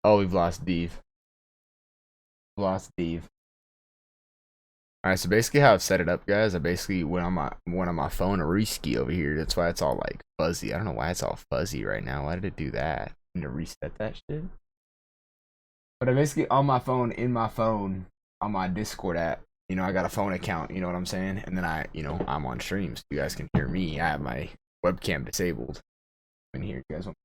Oh, we've lost Dave. Lost Dave. All right, so basically how I've set it up, guys, I basically went on my phone a reski over here. That's why it's all like fuzzy. I don't know why it's all fuzzy right now. Why did it do that? I need to reset that shit. But I basically on my phone, in my phone, on my Discord app, I got a phone account. You know what I'm saying? And then I'm on streams. You guys can hear me. I have my webcam disabled. In here, you guys want.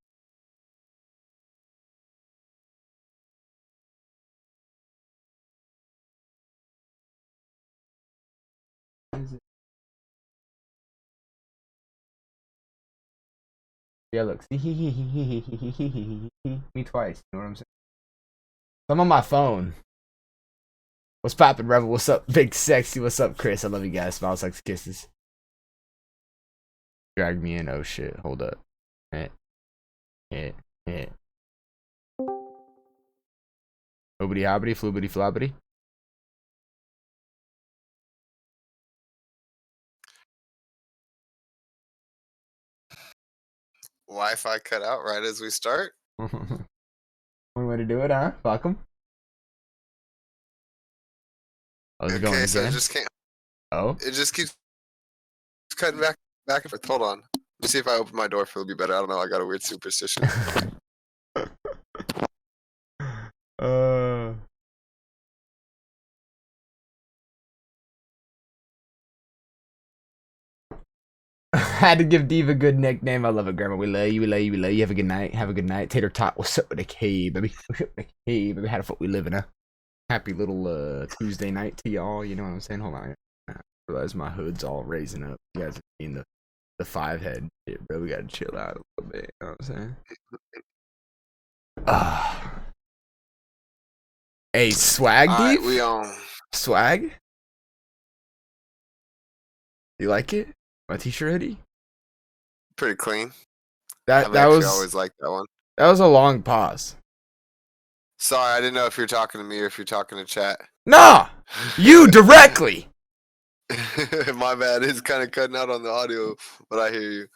Yeah, look. Me twice. You know what I'm saying? I'm on my phone. What's poppin', Rebel? What's up, Big Sexy? What's up, Chris? I love you guys. Smiles, like kisses. Drag me in. Oh shit. Hold up. Hit. Hit. Hit. Oobity hobbity, floobity flobbity. Wi-Fi cut out right as we start. One way to do it, huh? Fuck them. How's it going Okay, again? so it just can't. Oh, It just keeps cutting back and forth. Hold on. Let me see if I open my door if it'll be better. I don't know. I got a weird superstition. uh. Had to give Dave a good nickname. I love it, Grandma. We love you. We love you. We love you. Have a good night. Have a good night. Tater Tot. What's up with the K, baby? What's up with the K, baby? How the fuck we living, huh? Happy little Tuesday night to y'all. You know what I'm saying? Hold on. I realize my hood's all raising up. You guys are seeing the 5 head shit, bro. We gotta chill out a little bit. You know what I'm saying? Hey, swag, All right, Dave? we on. Swag? You like it? My t-shirt hoodie? Pretty clean. That I've that actually was always liked that one. that was a long pause. Sorry, I didn't know if you're talking to me or if you're talking to chat. Nah, you directly. My bad. It's kind of cutting out on the audio, but I hear you.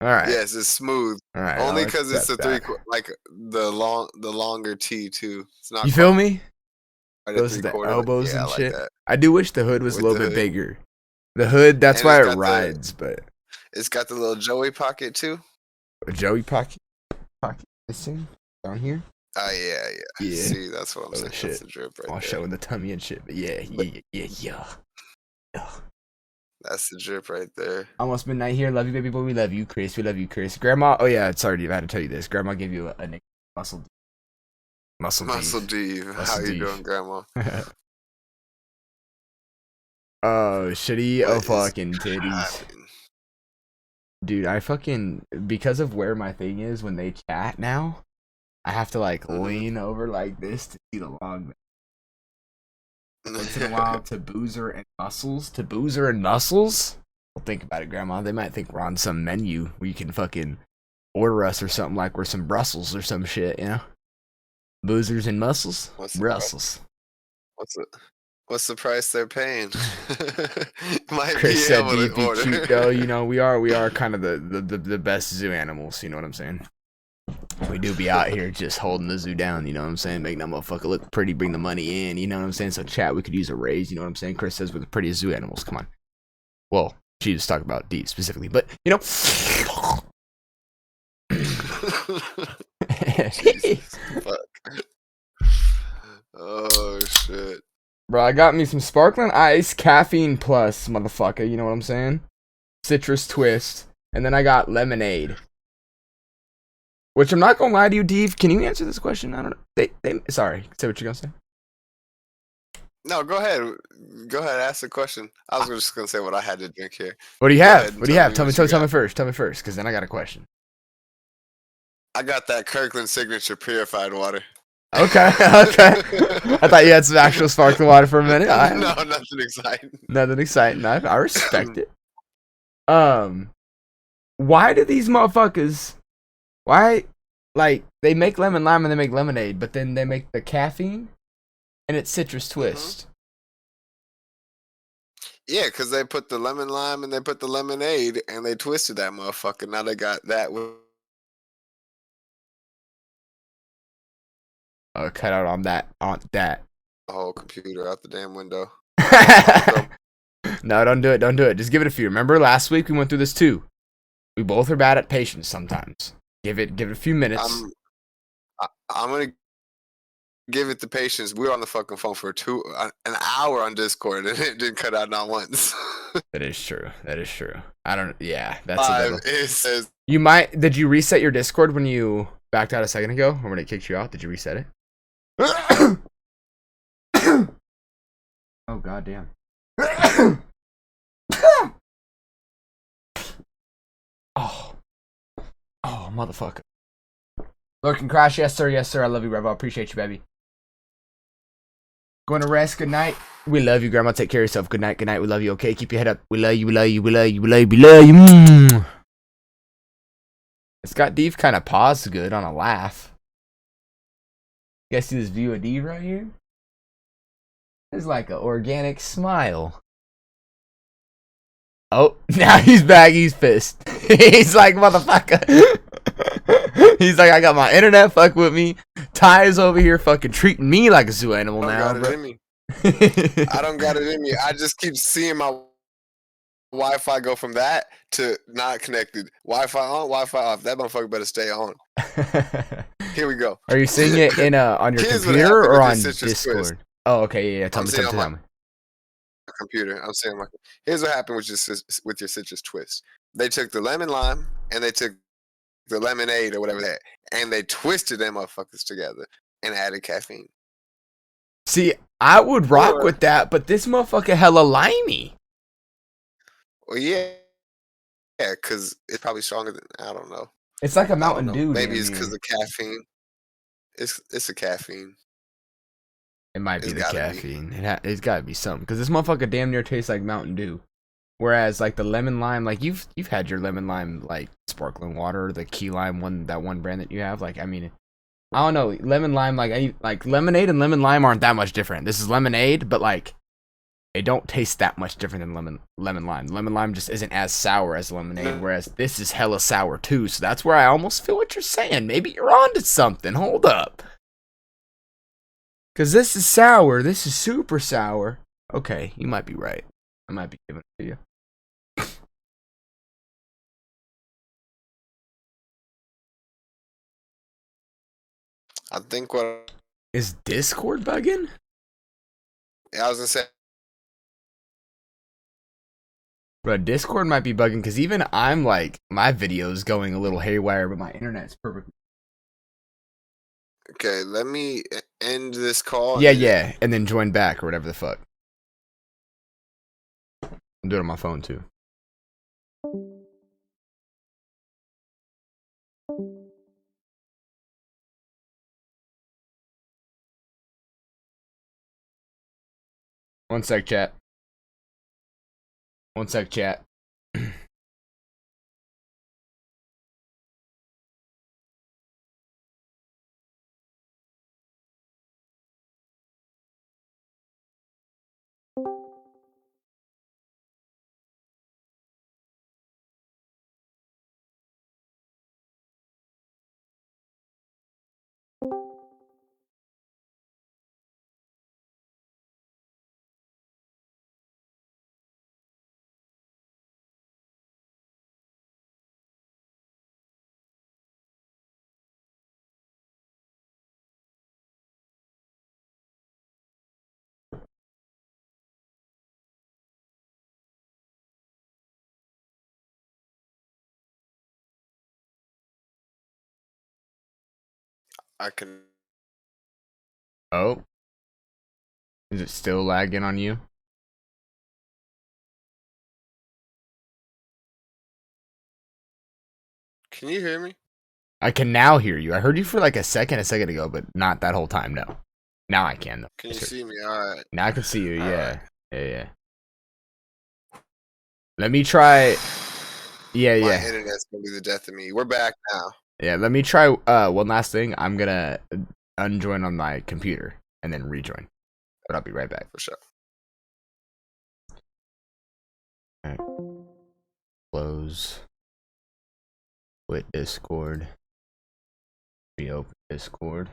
All right. Yes, it's smooth. All right. Only I'll because it's the accept that. like the longer T too. It's not You quite feel me? a Those are the 3/4. But elbows yeah, I and like shit. that I do wish the hood was a with little the bit hood, bigger. The hood, that's and why it rides, but it's got the little Joey pocket too. a Joey pocket missing down here. Oh yeah. Yeah. See, that's what I'm Oh saying. That's shit. the drip right All there. showing the tummy and shit. But yeah. That's the drip right there. Almost midnight here. Love you, baby boy. We love you, Chris. We love you, Chris. Grandma. Oh yeah, sorry, Dave. I had to tell you this. Grandma gave you a nickname, Muscle. Muscle Muscle Dave. D. How Muscle you Dave. doing, Grandma? Oh shitty. Oh What is fucking titties. happening? Dude, I fucking because of where my thing is when they chat now, I have to like lean over like this to see the long. Once in a while, to Boozer and Muscles. To Boozer and Muscles? Well, think about it, Grandma. They might think we're on some menu where you can fucking order us or something like we're some Brussels or some shit, you know? Boozers and Muscles? Brussels. What's the price they're paying? Might Chris be said able to DP cute order. though. We are kind of the best zoo animals. You know what I'm saying? We do be out here just holding the zoo down. You know what I'm saying? Making that motherfucker look pretty, bring the money in. You know what I'm saying? So chat, we could use a raise. You know what I'm saying? Chris says we're the prettiest zoo animals. Come on. Well, she was talking about D specifically, but you know. Jesus fuck. Oh shit. Bro, I got me some sparkling ice, caffeine plus, motherfucker. You know what I'm saying? Citrus twist, and then I got lemonade. Which I'm not gonna lie to you, Dave. Can you answer this question? I don't know. Sorry. Say what you're gonna say. No, go ahead. Go ahead. Ask the question. I was just gonna say what I had to drink here. What do you Go have? ahead and What do you have? me what you Tell me got. first. Tell me first, because then I got a question. I got that Kirkland signature purified water. Okay, okay. I thought you had some actual sparkling water for a minute. No, nothing exciting. Nothing exciting. I respect it. Why do these motherfuckers? Why, like, they make lemon lime and they make lemonade, but then they make the caffeine and it's citrus twist. Yeah, because they put the lemon lime and they put the lemonade and they twisted that motherfucker. Now they got that with cut out on that. The whole computer out the damn window. No, don't do it. Don't do it. Just give it a few. Remember last week we went through this too. We both are bad at patience sometimes. Give it a few minutes. I'm gonna give it the patience. We were on the fucking phone for an hour on Discord, and it didn't cut out not once. That is true. That is true. I don't. Yeah, that's a little. It says You might. Did you reset your Discord when you backed out a second ago, or when it kicked you out? Did you reset it? Oh goddamn. Oh, motherfucker. Lurking Crash, yes sir, I love you, Revo. I appreciate you, baby. Going to rest, good night. We love you, Grandma. Take care of yourself. Good night, we love you, okay? Keep your head up. We love you, we love you, we love you, we love you, we love you. Mm. It's got Dave kind of paused good on a laugh. You guys see this view of Dave right here? It's like an organic smile. Oh, now he's back. He's pissed. He's like, motherfucker. He's like, I got my internet fuck with me. Ty is over here fucking treating me like a zoo animal now. I don't got it in me. I just keep seeing my Wi-Fi go from that to not connected. Wi-Fi on, Wi-Fi off. That motherfucker better stay on. Here we go. Are you seeing it in on your computer or on Discord? Twist. Oh, okay, yeah. Tell me. Computer. I'm saying here's what happened with your citrus twist. They took the lemon lime and they took the lemonade or whatever that, and they twisted them motherfuckers together and added caffeine. See, I would rock with that, but this motherfucker hella limey. Well, yeah, because it's probably stronger than I don't know. It's like a Mountain Dew. Maybe it's because of caffeine. It's a caffeine. It might be the caffeine. It's got to be something because this motherfucker damn near tastes like Mountain Dew. Whereas like the lemon lime, like you've had your lemon lime like sparkling water, the key lime one, that one brand that you have. Like I mean, I don't know, lemon lime like lemonade and lemon lime aren't that much different. This is lemonade, but like it don't taste that much different than lemon lime. Lemon lime just isn't as sour as lemonade, whereas this is hella sour too. So that's where I almost feel what you're saying. Maybe you're onto something. Hold up. Because this is sour. This is super sour. Okay, you might be right. I might be giving it to you. I think what... Is Discord bugging? Yeah, I was going to say... Bro, Discord might be bugging because even I'm like, my video's going a little haywire, but my internet's perfect. Okay, let me end this call. Yeah, and then join back or whatever the fuck. I'm doing it on my phone too. One sec, chat. I can... Oh. Is it still lagging on you? Can you hear me? I can now hear you. I heard you for like a second ago, but not that whole time, no. Now I can, though. Can you see me? Alright. Now I can see you, yeah. Right. Yeah. Let me try... Yeah. My internet's gonna be the death of me. We're back now. Yeah, let me try one last thing. I'm gonna unjoin on my computer and then rejoin. But I'll be right back. For sure. Alright. Close. Quit Discord. Reopen Discord.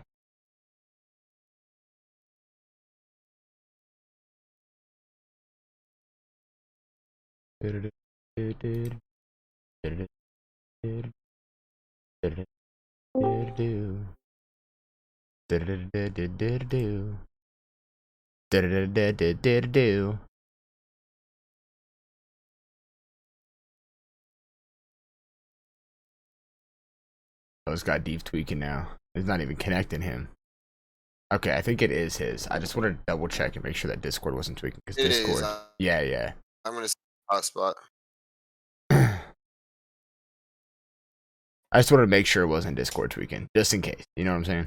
Oh, it's got Deep tweaking now. It's not even connecting him. Okay, I think it is his. I just want to double check and make sure that Discord wasn't tweaking because It is. Discord. Yeah. I'm gonna hotspot. I just wanted to make sure it wasn't Discord tweaking, just in case. You know what I'm saying?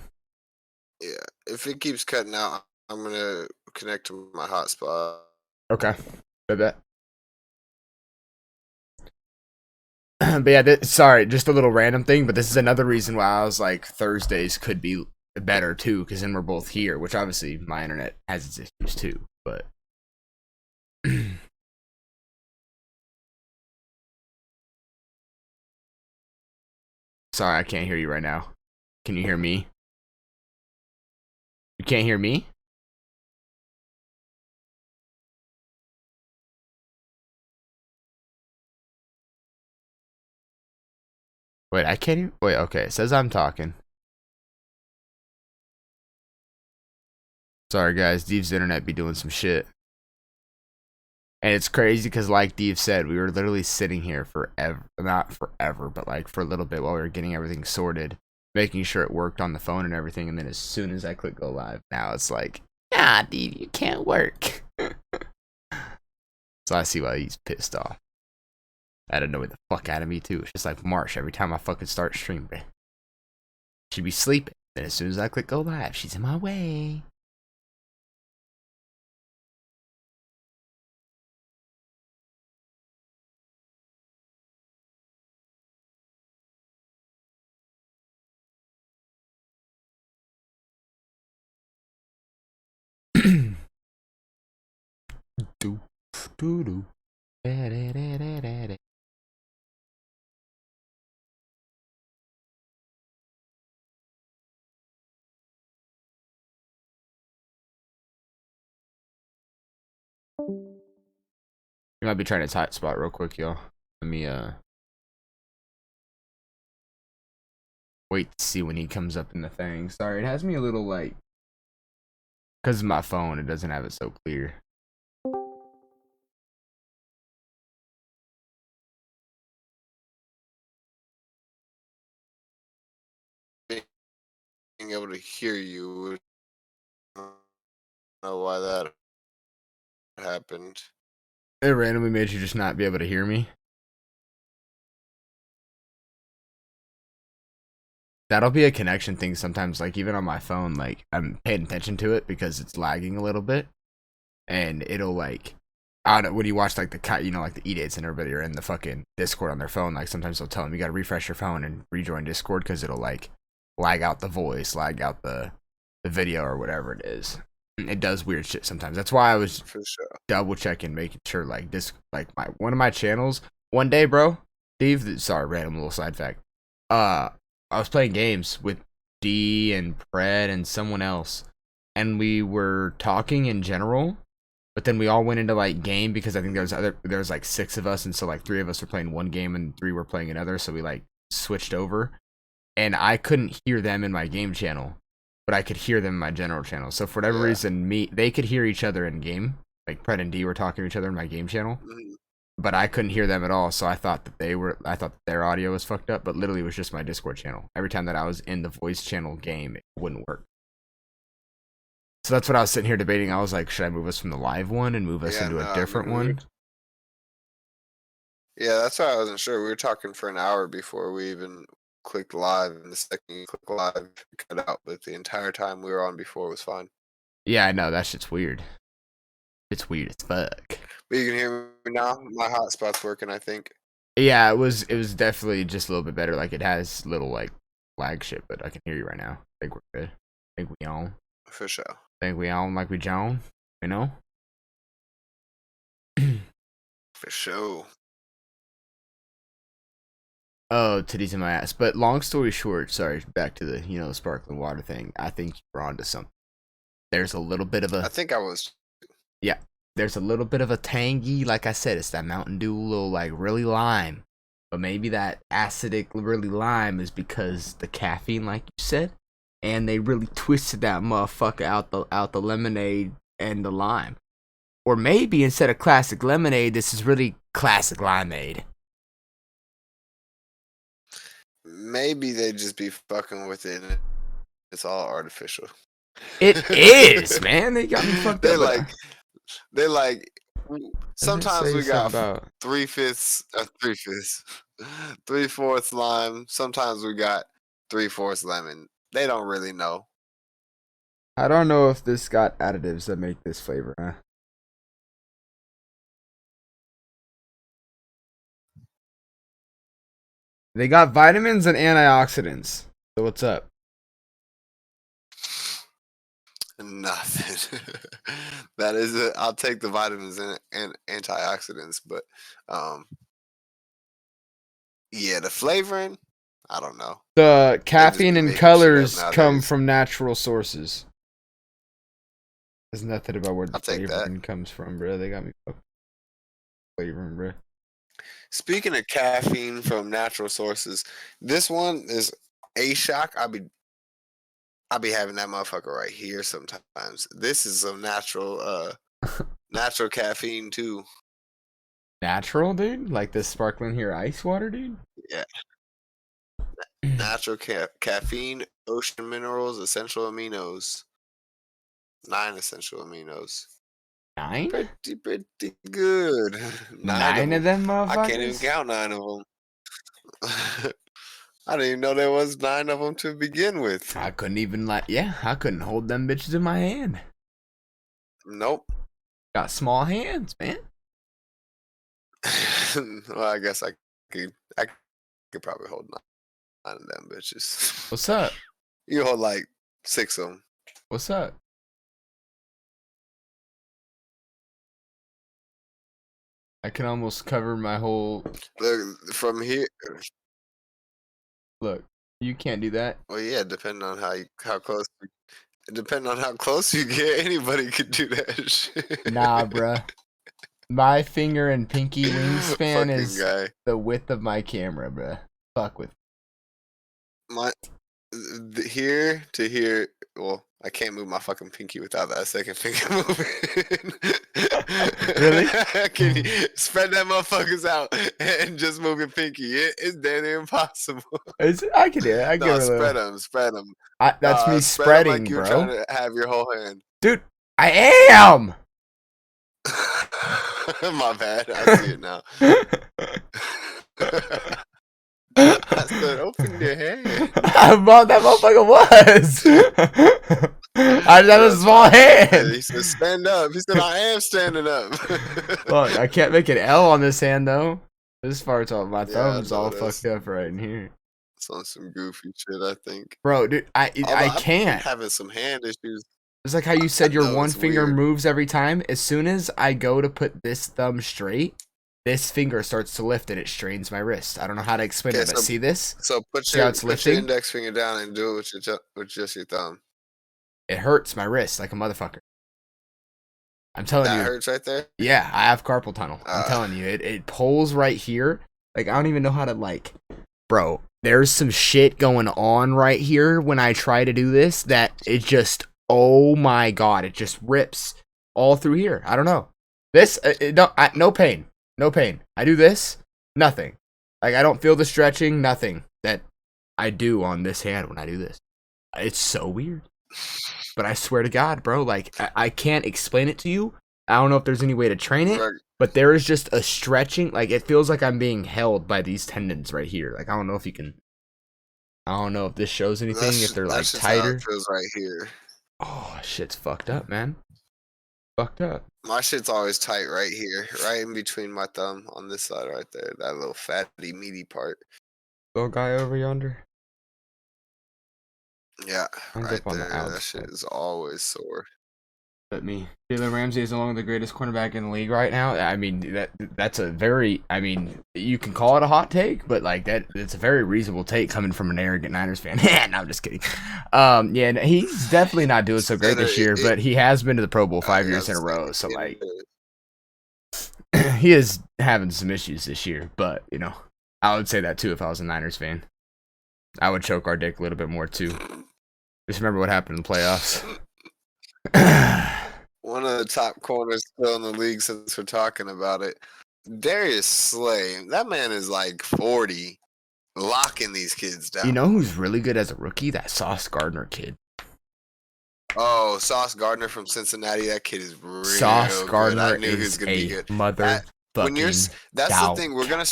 Yeah. If it keeps cutting out, I'm gonna connect to my hotspot. Okay. I bet. But yeah, sorry, just a little random thing, but this is another reason why I was like Thursdays could be better too, because then we're both here, which obviously my internet has its issues too, but sorry, I can't hear you right now. Can you hear me? You can't hear me? Wait, I can't hear. Wait, okay, it says I'm talking. Sorry guys, Deve's internet be doing some shit. And it's crazy because, like Dave said, we were literally sitting here forever. Not forever, but like for a little bit while we were getting everything sorted, making sure it worked on the phone and everything. And then as soon as I click go live, now it's like, nah, Dave, you can't work. So I see why he's pissed off. That annoyed the fuck out of me too. It's just like Marsh every time I fucking start streaming. She'd be sleeping. Then as soon as I click go live, she's in my way. do do do. You might be trying to tight spot real quick, y'all. Let me wait to see when he comes up in the thing. Sorry, it has me a little like, because of my phone, it doesn't have it so clear. Being able to hear you. I don't know why that happened. It randomly made you just not be able to hear me. That'll be a connection thing sometimes, like even on my phone, like I'm paying attention to it because it's lagging a little bit. And it'll like, I don't know, when you watch like like the E-Dates and everybody are in the fucking Discord on their phone, like sometimes they'll tell them you gotta refresh your phone and rejoin Discord because it'll like lag out the voice, lag out the video or whatever it is. It does weird shit sometimes. That's why I was For sure. double checking, making sure like this, like one of my channels. One day, bro, Steve. Sorry, random little side fact. I was playing games with D and Pred and someone else, and we were talking in general. But then we all went into like game because I think there was like 6 of us, and so like 3 of us were playing one game and 3 were playing another. So we like switched over, and I couldn't hear them in my game channel, but I could hear them in my general channel. So for whatever reason, they could hear each other in game. Like Pred and D were talking to each other in my game channel, but I couldn't hear them at all. So I thought that their audio was fucked up, but literally it was just my Discord channel. Every time that I was in the voice channel game, it wouldn't work. So that's what I was sitting here debating. I was like, should I move us from the live one and move us into a different one? Yeah, that's why I wasn't sure. We were talking for an hour before we even clicked live, and the second you click live, it cut out. But the entire time we were on before was fine. Yeah, I know. That shit's weird. It's weird as fuck. But you can hear me now? My hotspot's working, I think. Yeah, it was definitely just a little bit better. Like it has little like lag shit, but I can hear you right now. I think we're good. I think we on. For sure. I think we on like we Joan, you know? For sure. Oh, titties in my ass. But long story short, sorry, back to the, the sparkling water thing. I think you're onto something. There's a little bit of I think I was. Yeah. there's a little bit of a tangy, like I said, it's that Mountain Dew, little like really lime. But maybe that acidic, really lime is because the caffeine, like you said, and they really twisted that motherfucker out the lemonade and the lime. Or maybe instead of classic lemonade, this is really classic limeade. Maybe they just be fucking with it. And it's all artificial. It is, man. They got me fucked They're up. they're like. Sometimes we got about 3/5, 3/4 lime. Sometimes we got 3/4 lemon. They don't really know. I don't know if this got additives that make this flavor. Huh? They got vitamins and antioxidants. So what's up? Nothing. That is it. I'll take the vitamins and antioxidants, but yeah, the flavoring, I don't know. The caffeine and colors come nowadays. from natural sources. There's nothing about where the I'll take flavoring comes from, bro. They got me fucked flavoring, bro. Speaking of caffeine from natural sources, this one is A-Shock. I'll be having that motherfucker right here sometimes. This is some natural natural caffeine too. Natural, dude? Like this sparkling here ice water, dude? Yeah. Natural caffeine, ocean minerals, essential aminos. 9 essential aminos. 9? Pretty good. 9 of them motherfuckers? I can't even count 9 of them. I didn't even know there was 9 of them to begin with. I couldn't even I couldn't hold them bitches in my hand. Nope. Got small hands, man. Well, I guess I could probably hold 9 of them bitches. What's up? You hold like 6 of them. What's up? I can almost cover my whole. Look, from here. Look, you can't do that. Well, yeah, depending on how close. Depending on how close you get, anybody could do that shit. Nah, bruh. My finger and pinky wingspan is the width of my camera, bruh. Fuck with my here to here. Well, I can't move my fucking pinky without that second finger moving. Really? Can you spread that motherfuckers out and just move your pinky? It's damn near impossible. I can do it. I can spread them. That's me spread spreading, like you're bro. trying to have your whole hand. Dude, I am. My bad. I see it now. I said, open your hand. That motherfucker was. I just have a small hand. He said, stand up. He said, I am standing up. Look, I can't make an L on this hand, though. This part's all, my thumb's all fucked up right in here. It's on some goofy shit, I think. Bro, dude, I can't. I'm having some hand issues. It's like how you said your one finger moves every time. As soon as I go to put this thumb straight, this finger starts to lift and it strains my wrist. I don't know how to explain it, but see this? So put your index finger down and do it with just your thumb. It hurts my wrist like a motherfucker. I'm telling you. That hurts right there? Yeah, I have carpal tunnel. I'm telling you. It pulls right here. Like, I don't even know how to, bro, there's some shit going on right here when I try to do this that it just, oh my god, it just rips all through here. I don't know. This, no pain. No pain. I do this, nothing. Like, I don't feel the stretching, nothing that I do on this hand when I do this. It's so weird. But I swear to God, bro, like, I can't explain it to you. I don't know if there's any way to train it, but there is just a stretching. Like, it feels like I'm being held by these tendons right here. Like, I don't know if you can. I don't know if this shows anything, if they're, like, tighter. How it feels right here. Oh, shit's fucked up, man. Fucked up. My shit's always tight right here, right in between my thumb on this side right there. That little fatty, meaty part. Little guy over yonder? Yeah, right there. That shit is always sore. But me. Jalen Ramsey is no longer the greatest cornerback in the league right now. I mean, that's a very, I mean, you can call it a hot take, but like it's a very reasonable take coming from an arrogant Niners fan. No, I'm just kidding. Yeah, he's definitely not doing so great this year, but he has been to the Pro Bowl 5 years in a row. So like, he is having some issues this year, but you know, I would say that too if I was a Niners fan. I would choke our dick a little bit more too. Just remember what happened in the playoffs. One of the top corners still in the league since we're talking about it. Darius Slay, that man is like 40, locking these kids down. You know who's really good as a rookie? That Sauce Gardner kid. Oh, Sauce Gardner from Cincinnati. That kid is real Sauce good. Gardner I knew he was is gonna be a good. motherfucking That's doubt. the thing. We're gonna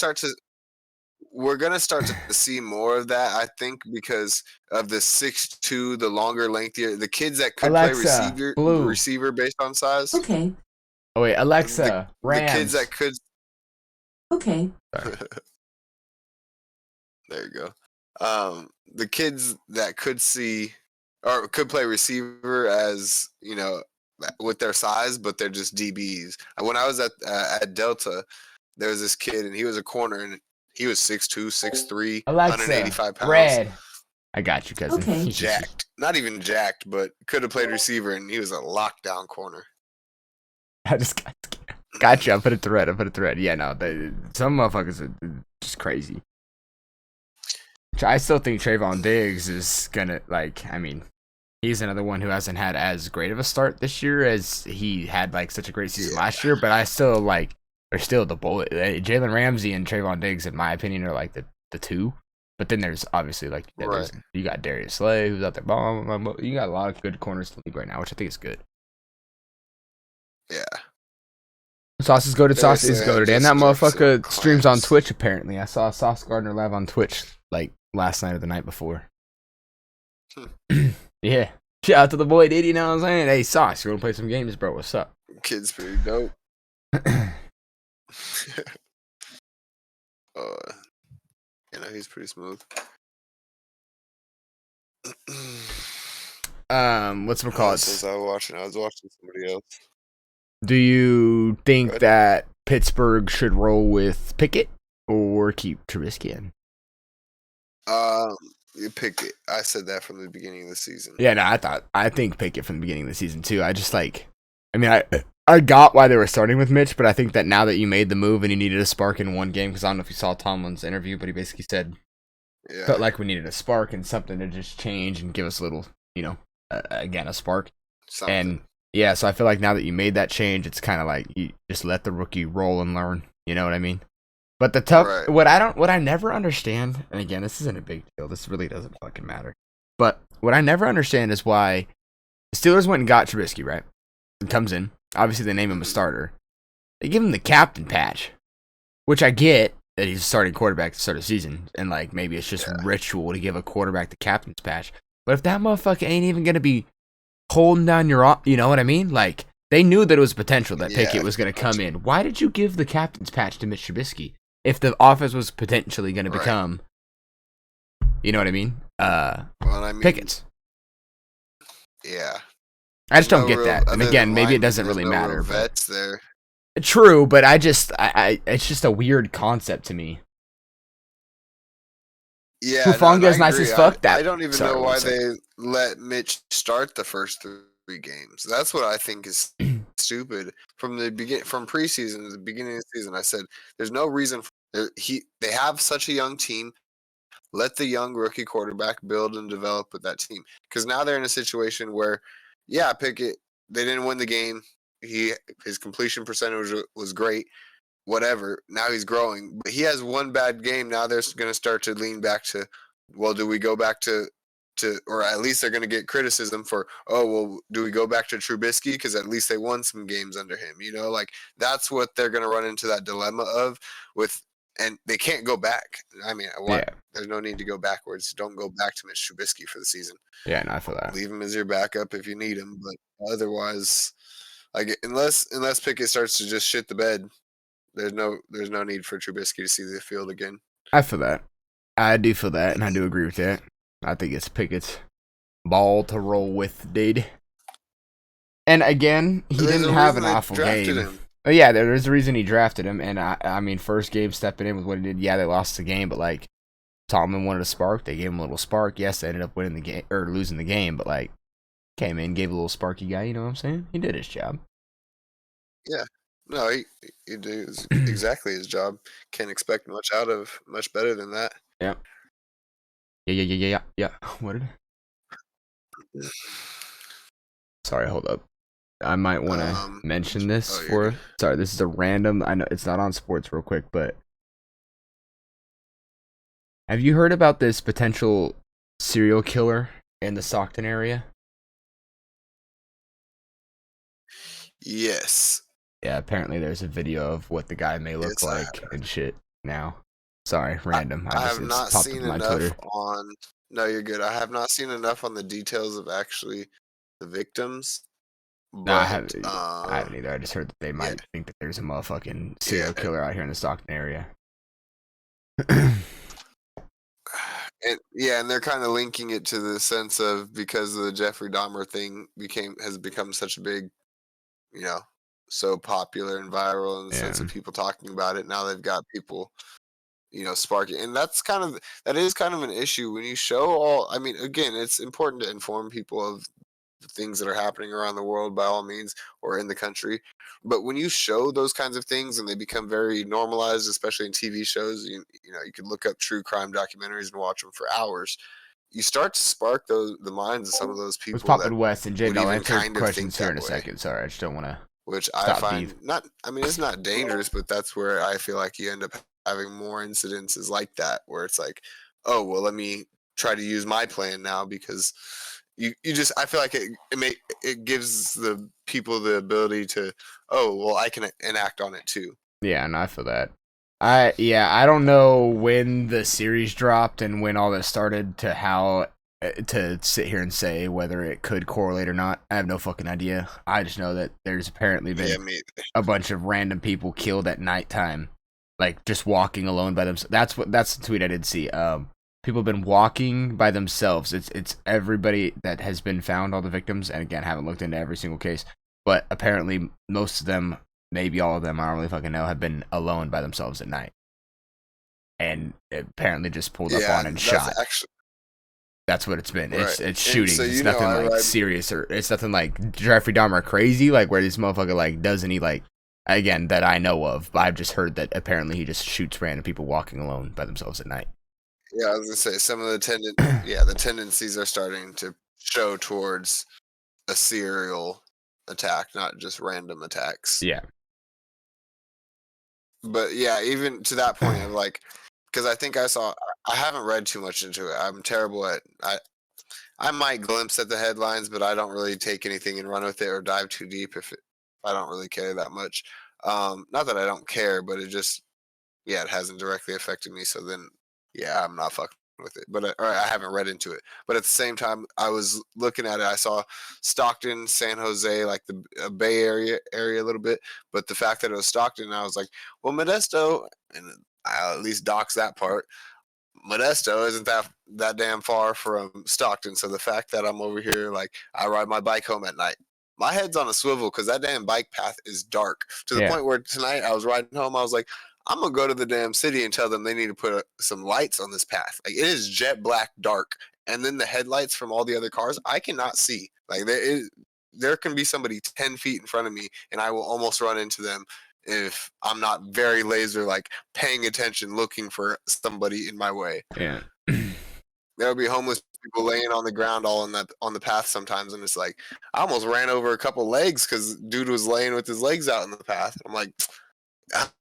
start to see more of that. I think because of the 6'2", the longer, lengthier, the kids that could Alexa, play blue. receiver based on size. Okay. Oh wait, Alexa, The Rams. kids that could. Okay. There you go. The kids that could see or could play receiver, as you know, with their size, but they're just DBs. When I was at Delta, there was this kid, and he was a corner, and he was 6'2", 6'3", Alexa, 185 pounds. red. I got you, cousin. Okay. Jacked. Not even jacked, but could have played receiver, and he was a lockdown corner. I just got you. I put it to red. Yeah, no, some motherfuckers are just crazy. I still think Trayvon Diggs is gonna he's another one who hasn't had as great of a start this year as he had like such a great season last year. But I still they're still the bullet. Jalen Ramsey and Trayvon Diggs, in my opinion, are like the two. But then there's obviously you got Darius Slay who's out there. You got a lot of good corners in the league right now, which I think is good. Yeah. Sauce is goated. Sauce is Darius goated, Slay and that just motherfucker streams on clamps. Twitch. Apparently, I saw Sauce Gardner live on Twitch like last night or the night before. Yeah. Shout out to the boy, dude. You know what I'm saying? Hey, Sauce, you want to play some games, bro? What's up? Kid's pretty dope. He's pretty smooth. What's it called? Since I was watching somebody else. Do you think Good. that Pittsburgh should roll with Pickett or keep Trubisky in? You pick it. I said that from the beginning of the season. Yeah, no, I think Pickett from the beginning of the season too. I got why they were starting with Mitch, but I think that now that you made the move and you needed a spark in one game, because I don't know if you saw Tomlin's interview, but he basically said felt like we needed a spark and something to just change and give us a little, again, a spark. Something. And yeah, so I feel like now that you made that change, it's kind of like you just let the rookie roll and learn. You know what I mean? But the tough, Right. what I never understand, and again, this isn't a big deal. This really doesn't fucking matter. But what I never understand is why the Steelers went and got Trubisky, right? He comes in. Obviously, they name him a starter. They give him the captain patch, which I get that he's a starting quarterback to start a season, and like maybe it's just ritual to give a quarterback the captain's patch. But if that motherfucker ain't even gonna be holding down your, you know what I mean? Like they knew that it was potential that Pickett was gonna come in. Why did you give the captain's patch to Mitch Trubisky if the offense was potentially gonna become, you know what I mean? Pickett's. Yeah. I just don't get that. And again, maybe it doesn't really matter. Vets there. True, but I it's just a weird concept to me. Yeah, Hufanga's nice as fuck. I don't even know why they let Mitch start the first 3 games. That's what I think is stupid. From preseason to the beginning of the season, I said there's no reason they have such a young team. Let the young rookie quarterback build and develop with that team. Because now they're in a situation where, Pickett, they didn't win the game. His completion percentage was great. Whatever. Now he's growing. But he has one bad game. Now they're going to start to lean back to, well, do we go back to or at least they're going to get criticism for, do we go back to Trubisky? Because at least they won some games under him. That's what they're going to run into that dilemma of with. And they can't go back. I mean, there's no need to go backwards. Don't go back to Mitch Trubisky for the season. Yeah, no, I feel that. Leave him as your backup if you need him, but otherwise, unless Pickett starts to just shit the bed, there's no need for Trubisky to see the field again. I feel that. I do feel that, and I do agree with that. I think it's Pickett's ball to roll with, dude. And again, he didn't have an awful game. Oh, yeah, there's a reason he drafted him, and I mean, first game stepping in with what he did, they lost the game, but like, Tomlin wanted a spark, they gave him a little spark. Yes, they ended up winning the game, or losing the game, but like, came in, gave a little sparky guy, you know what I'm saying? He did his job. Yeah, No, he does exactly his job. Can't expect much better than that. Yeah. Yeah. What did? Sorry, hold up. I might want to mention this you're good. Sorry, this is a random. I know it's not on sports, real quick, but have you heard about this potential serial killer in the Stockton area? Yes. Yeah, apparently there's a video of what the guy may look Yes, I like and shit. Now, sorry, random. I have It's not popped up seen on my enough Twitter. on. No, you're good. I have not seen enough on the details of actually the victims, Nah, but I haven't either. I just heard that they yeah, might think that there's a motherfucking yeah, serial killer out here in the Stockton area. and they're kind of linking it to the sense of because of the Jeffrey Dahmer thing has become such a big, you know, so popular and viral in the sense Yeah. of people talking about it. Now they've got people, sparking, and that is kind of an issue when you show all. I mean, again, it's important to inform people of the things that are happening around the world by all means or in the country, but when you show those kinds of things and they become very normalized, especially in TV shows, you can look up true crime documentaries and watch them for hours. You start to spark the minds of some of those Let's people pop that in West and would Jade. I'll even answer kind of think questions here that in a way, second. Sorry, I just don't want to which I stop beef. find not. I mean, it's not dangerous, but that's where I feel like you end up having more incidences like that, where it's like, oh well, let me try to use my plan now because you just I feel like it gives the people the ability to, oh well, I can enact on it too. Yeah, and I feel that. I don't know when the series dropped and when all this started to how to sit here and say whether it could correlate or not. I have no fucking idea. I just know that there's apparently Yeah, been me. a bunch of random people killed at nighttime, like just walking alone by themselves. That's the tweet I did see. People have been walking by themselves. It's everybody that has been found, all the victims, and again, haven't looked into every single case, but apparently most of them, maybe all of them, I don't really fucking know, have been alone by themselves at night, and apparently just pulled up Yeah, on and that's shot. actually That's what it's been. right. It's shootings. So It's nothing I like read. serious, or it's nothing like Jeffrey Dahmer crazy, like where this motherfucker like doesn't he like again that I know of. But I've just heard that apparently he just shoots random people walking alone by themselves at night. Yeah, I was gonna say some of the tendencies are starting to show towards a serial attack, not just random attacks. Yeah. But yeah, even to that point of like, because I haven't read too much into it. I'm terrible at I might glimpse at the headlines, but I don't really take anything and run with it or dive too deep if I don't really care that much. Not that I don't care, but it hasn't directly affected me. So then, yeah, I'm not fucking with it. But or I haven't read into it. But at the same time, I was looking at it. I saw Stockton, San Jose, like the Bay area a little bit. But the fact that it was Stockton, I was like, well, Modesto, and I at least dox that part. Modesto isn't that damn far from Stockton. So the fact that I'm over here, like I ride my bike home at night, my head's on a swivel because that damn bike path is dark to the Yeah. point where tonight I was riding home. I was like, I'm gonna go to the damn city and tell them they need to put some lights on this path. Like it is jet black dark, and then the headlights from all the other cars I cannot see. Like there can be somebody 10 feet in front of me, and I will almost run into them if I'm not very laser like paying attention, looking for somebody in my way. Yeah. There'll be homeless people laying on the ground all on the path sometimes, and it's like I almost ran over a couple legs because dude was laying with his legs out in the path. I'm like,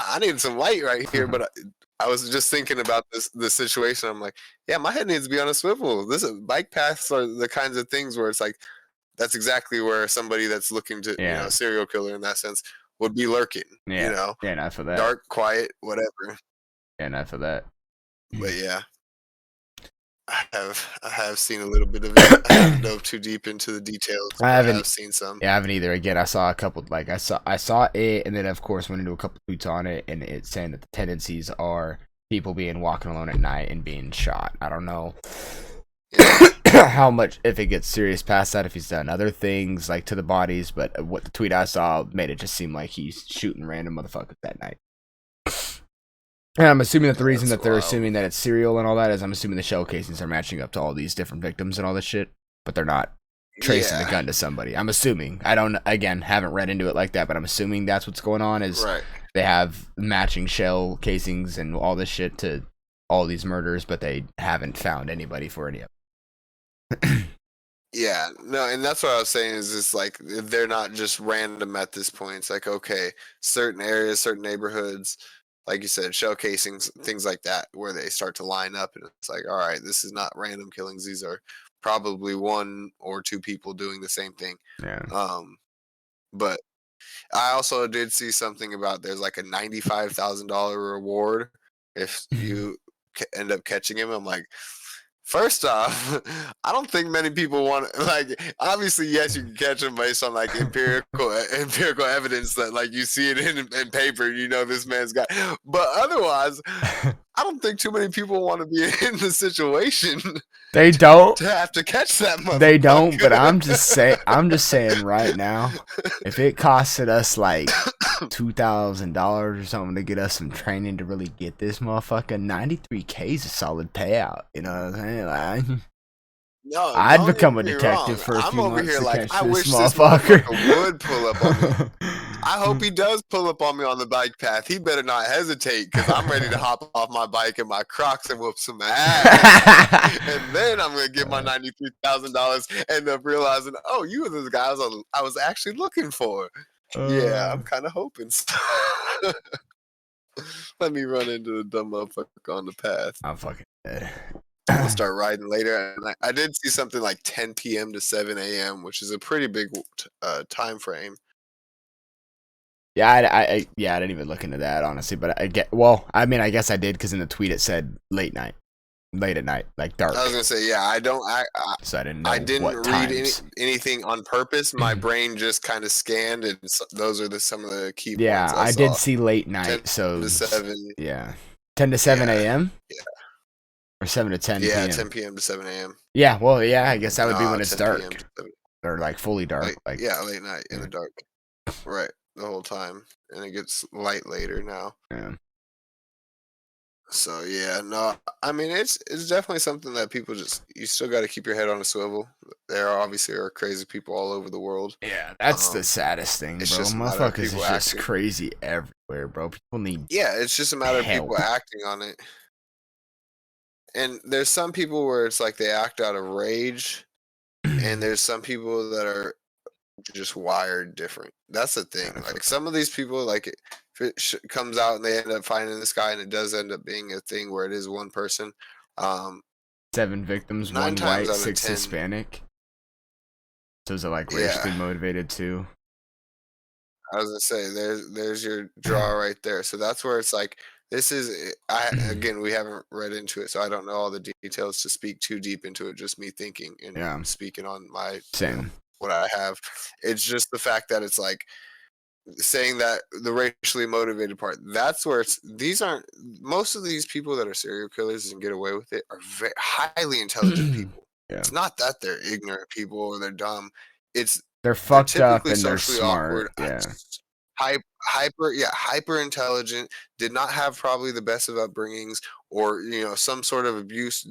I need some light right here, but I was just thinking about this situation. I'm like, yeah, my head needs to be on a swivel. Bike paths are the kinds of things where it's like that's exactly where somebody that's looking to Yeah. serial killer in that sense would be lurking. Yeah. Yeah, not for that. Dark, quiet, whatever. Yeah, not for that. But yeah, I have seen a little bit of it. I haven't dove too deep into the details. I haven't. have seen some. Yeah, I haven't either. Again, I saw a couple. Like I saw it, and then of course went into a couple tweets on it, and it's saying that the tendencies are people being walking alone at night and being shot. I don't know how much if it gets serious past that, if he's done other things like to the bodies, but what the tweet I saw made it just seem like he's shooting random motherfuckers that night. And I'm assuming that the reason that they're assuming that it's serial and all that is I'm assuming the shell casings are matching up to all these different victims and all this shit, but they're not. tracing the Yeah, gun to somebody. I'm assuming. I don't, again, haven't read into it like that, but I'm assuming that's what's going on. Is right. they have matching shell casings and all this shit to all these murders, but they haven't found anybody for any of it. Yeah, no, and that's what I was saying is it's like they're not just random at this point. It's like, okay, certain areas, certain neighborhoods, like you said, shell casings, things like that, where they start to line up, and it's like, all right, this is not random killings. These are probably one or two people doing the same thing. Yeah. But I also did see something about there's like a $95,000 reward if you end up catching him. I'm like, first off, I don't think many people want like. Obviously, yes, you can catch him based on like empirical evidence that like you see it in paper. You know this man's got, but otherwise, I don't think too many people want to be in the situation They don't. to have to catch that motherfucker. They don't, but I'm just saying right now, if it costed us like $2,000 or something to get us some training to really get this motherfucker, 93K is a solid payout. You know what I'm saying? Like, No, I'd don't become a get me detective wrong. for a I'm few over months here to like catch I this wish this motherfucker. motherfucker would pull up on me. I hope he does pull up on me on the bike path. He better not hesitate because I'm ready to hop off my bike in my Crocs and whoop some ass. And then I'm gonna get my $93,000. End up realizing, oh, you were the guy I was actually looking for. Yeah, I'm kind of hoping. So. Let me run into the dumb motherfucker on the path. I'm fucking dead. I'll start riding later. And I did see something like 10 p.m. to 7 a.m., which is a pretty big time frame. Yeah, I didn't even look into that honestly, but I guess I did because in the tweet it said late at night, like dark. I was gonna say, yeah, So I didn't know. I didn't what read times. anything on purpose. My brain just kind of scanned, and those are some of the key points. Yeah, I did see late night. 10 So to 7. yeah, 10 to 7 Yeah. a.m. Yeah. Or 7 to 10 Yeah, p.m. 10 p.m. to 7 a.m. Yeah, well, yeah, I guess that would be when it's 10 dark p.m. to 7. or like fully dark. Like, Like yeah, late night in yeah. the dark. Right, the whole time, and it gets light later now. Yeah. So yeah, no, I mean it's definitely something that people you still got to keep your head on a swivel. There obviously are crazy people all over the world. Yeah, that's the saddest thing, bro. It's just a matter of Motherfuckers is people just acting. crazy everywhere, bro. People need Yeah, it's just a matter of people help. acting on it. And there's some people where it's like they act out of rage, and there's some people that are just wired different. That's the thing. Like some of these people, like if it comes out and they end up finding this guy, and it does end up being a thing where it is one person. 7 victims, 9 1 times white, out of 6 10. Hispanic. So is it like Yeah. racially motivated too? I was gonna say there's your draw right there. So that's where it's like this is again we haven't read into it, so I don't know all the details to speak too deep into it. Just me thinking and Yeah. speaking on my Same. what I have. It's just the fact that it's like saying that the racially motivated part. That's where these aren't most of these people that are serial killers and get away with it are very highly intelligent people. Yeah. It's not that they're ignorant people or they're dumb. They're fucked up typically and they're socially smart. awkward, Yeah. hyper intelligent, did not have probably the best of upbringings or some sort of abuse,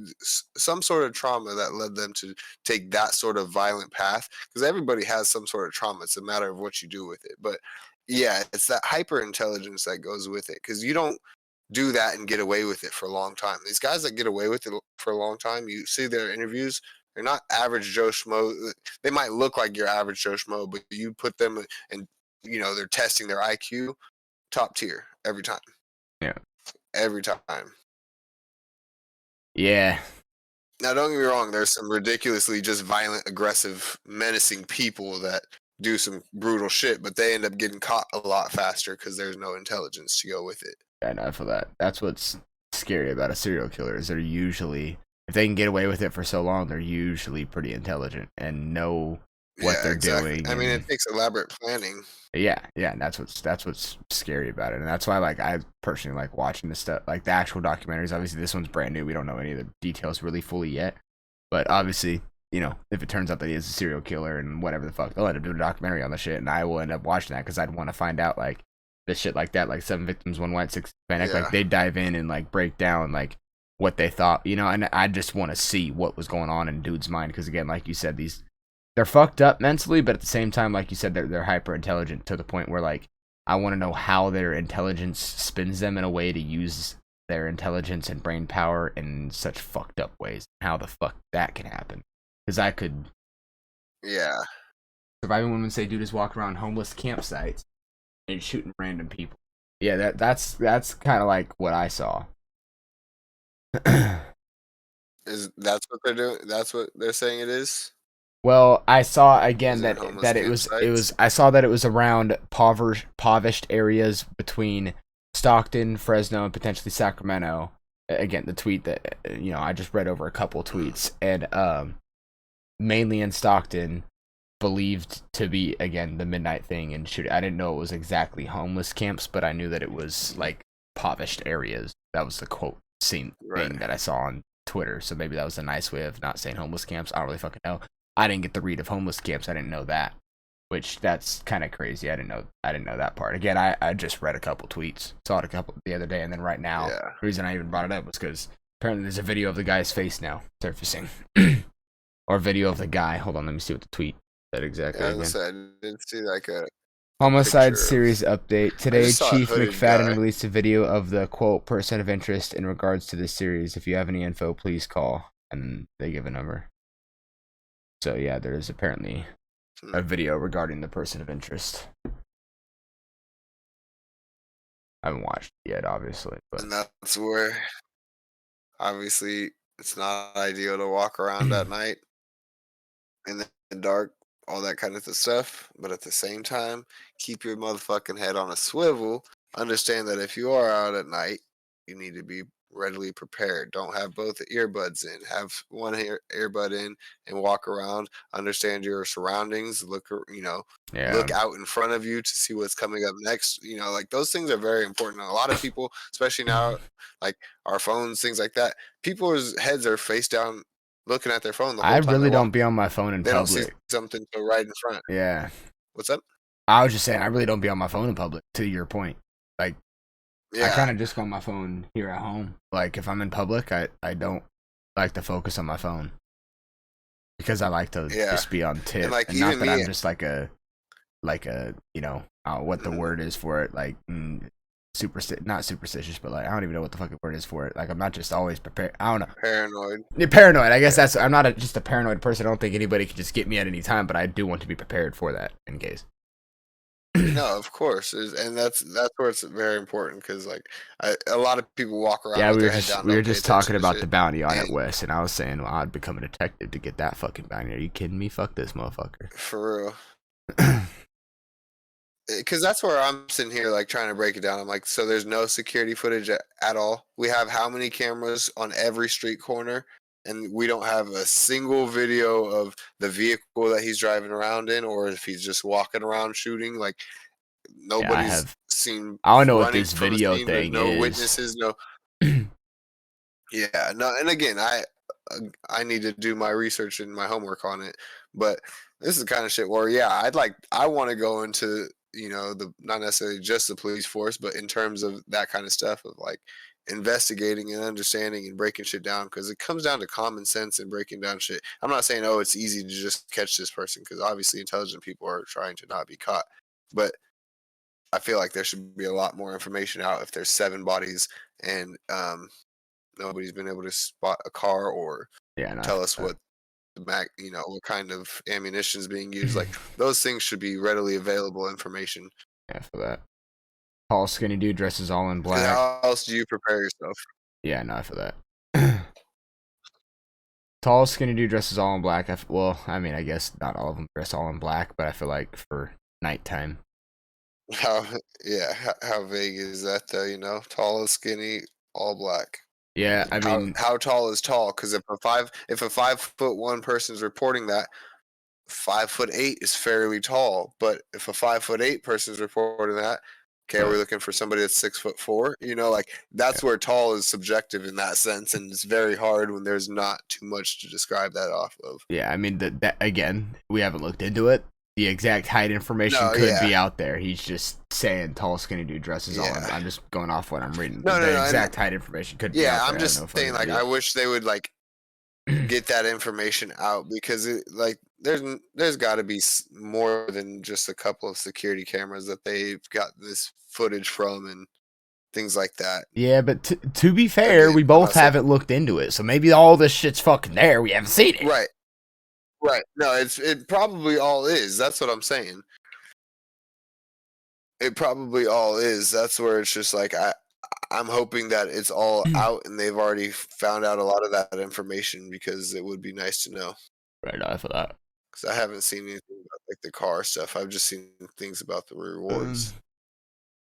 some sort of trauma that led them to take that sort of violent path, because everybody has some sort of trauma. It's a matter of what you do with it. But yeah, it's that hyper intelligence that goes with it, because you don't do that and get away with it for a long time. These guys that get away with it for a long time, you see their interviews, they're not average Joe Schmo. They might look like your average Joe Schmo, but you put them and they're testing their IQ, top tier every time. Yeah. Every time. Yeah. Now, don't get me wrong. There's some ridiculously just violent, aggressive, menacing people that do some brutal shit, but they end up getting caught a lot faster because there's no intelligence to go with it. Yeah, no, I feel that. That's what's scary about a serial killer is they're usually, if they can get away with it for so long, they're usually pretty intelligent and know what they're doing. I mean, it takes elaborate planning. Yeah, and that's what's scary about it, and that's why I personally like watching this stuff, like the actual documentaries. Obviously, this one's brand new; we don't know any of the details really fully yet. But obviously, if it turns out that he is a serial killer and whatever the fuck, they'll end up doing a documentary on the shit, and I will end up watching that because I'd want to find out like the shit like that, like 7 victims, 1 white, 6 Hispanic. Yeah. Like they dive in and like break down like what they thought, and I just want to see what was going on in dude's mind because again, like you said, these they're fucked up mentally, but at the same time, like you said, they're hyper intelligent to the point where like I want to know how their intelligence spins them in a way to use their intelligence and brain power in such fucked up ways. How the fuck that can happen? Because I could. Yeah. Surviving women say dude is walking around homeless campsites and shooting random people. Yeah, that's kind of like what I saw. That's what they're doing? That's what they're saying it is? Well, I saw again Is it that homeless that it was campsites? I saw that it was around impoverished areas between Stockton, Fresno, and potentially Sacramento. Again, the tweet that I just read over a couple tweets, and mainly in Stockton, believed to be again the midnight thing and shoot. I didn't know it was exactly homeless camps, but I knew that it was like impoverished areas. That was the quote thing Right. that I saw on Twitter. So maybe that was a nice way of not saying homeless camps. I don't really fucking know. I didn't get the read of homeless camps. I didn't know that, which that's kind of crazy. I didn't know that part. Again, I just read a couple tweets, saw it a couple the other day, and then right now, Yeah. the reason I even brought it up was because apparently there's a video of the guy's face now surfacing, or video of the guy. Hold on, let me see what the tweet said exactly. Yeah, Again. I didn't see like a Homicide picture of- series update. Today, just saw a Chief hooded McFadden guy. released a video of the quote person of interest in regards to this series. If you have any info, please call. And they give a number. So yeah, there is apparently a video regarding the person of interest. I haven't watched it yet, obviously, but And that's where obviously it's not ideal to walk around at night in the dark, all that kind of stuff. But at the same time, keep your motherfucking head on a swivel. Understand that if you are out at night, you need to be readily prepared. Don't have both earbuds in. Have one earbud in and walk around. Understand your surroundings. Look yeah, look out in front of you to see what's coming up next. Like those things are very important. A lot of people, especially now, like our phones, things like that, people's heads are face down looking at their phone the I whole time. really they walk. don't be on my phone in They don't see public. something to right in front. Yeah, What's up? I was just saying I really don't be on my phone in public. To your point, like I Yeah. kind of just go on my phone here at home. Like if I'm in public, I don't like to focus on my phone because I like to Yeah. just be on tip. And, like, And not even that me- I'm just like a what the word is for it, like not superstitious, but like I don't even know what the fucking word is for it. Like I'm not just always prepared. I don't know. Paranoid. Yeah, paranoid. I guess I'm not just a paranoid person. I don't think anybody can just get me at any time, but I do want to be prepared for that in case. No, of course, and that's where it's very important because like a lot of people walk around. Yeah, with we their were head just down, we were don't pay just talking attention to about shit. the bounty on it, And- Wes, and I was saying, well, I'd become a detective to get that fucking bounty. Are you kidding me? Fuck this motherfucker. For real. Because that's where I'm sitting here, like trying to break it down. I'm like, so there's no security footage at all. We have how many cameras on every street corner, and we don't have a single video of the vehicle that he's driving around in, or if he's just walking around shooting. Like nobody's have- seen. I don't know what running this from a video scene. There's thing no is. witnesses. No. Yeah, no, and again, I need to do my research and my homework on it. But this is the kind of shit where, yeah, I want to go into the not necessarily just the police force, but in terms of that kind of stuff of like investigating and understanding and breaking shit down because it comes down to common sense and breaking down shit. I'm not saying it's easy to just catch this person because obviously intelligent people are trying to not be caught, but I feel like there should be a lot more information out if there's 7 bodies and nobody's been able to spot a car or Yeah, no, tell us what the what kind of ammunition is being used. Like those things should be readily available information. Yeah, for that. Tall, skinny dude dresses all in 'Cause black. how else do you prepare yourself? Yeah, no, for that. Tall, skinny dude dresses all in black. I guess not all of them dress all in black, but I feel like for nighttime. How vague is that though? Tall, skinny, all black. Yeah, I mean, how tall is tall? Because if a 5'1" person's reporting that, 5'8" is fairly tall. But if a 5'8" person's reporting that, okay, we're looking for somebody that's 6'4". Like that's where tall is subjective in that sense, and it's very hard when there's not too much to describe that off of. yeah, I mean that again, we haven't looked into it. The exact height information No, could yeah. be out there. He's just saying tall, skinny dude dresses all in. Yeah. I'm just going off what I'm reading. No, the no, exact height information could be Yeah, out there. I'm I have just no saying, fucking like, idea. I wish they would, like, get that information out because there's got to be more than just a couple of security cameras that they've got this footage from and things like that. Yeah, but to be fair, Again, we I'm both not saying- haven't looked into it, so maybe all this shit's fucking there. We haven't seen it. Right. No, it probably all is. That's what I'm saying. It probably all is. That's where it's just like I'm hoping that it's all out and they've already found out a lot of that information because it would be nice to know. Right off of that. Because I haven't seen anything about like the car stuff. I've just seen things about the rewards.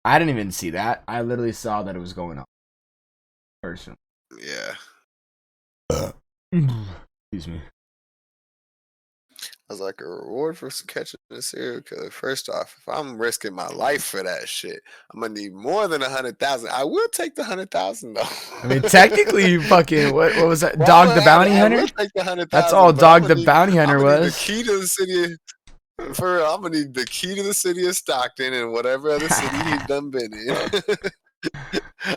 I didn't even see that. I literally saw that it was going on. Personally. Yeah. Excuse me. I was like, a reward for catching a serial killer. First off, if I'm risking my life for that shit, I'm gonna need more than 100,000. I will take the 100,000 though. I mean, technically, you fucking what was that? Dog the Bounty I Hunter? will take the 100,000. That's all but Dog I'ma the need- Bounty Hunter I'ma need was. the key to the city. I'm gonna need the key to the city of Stockton and whatever other city he's done been in.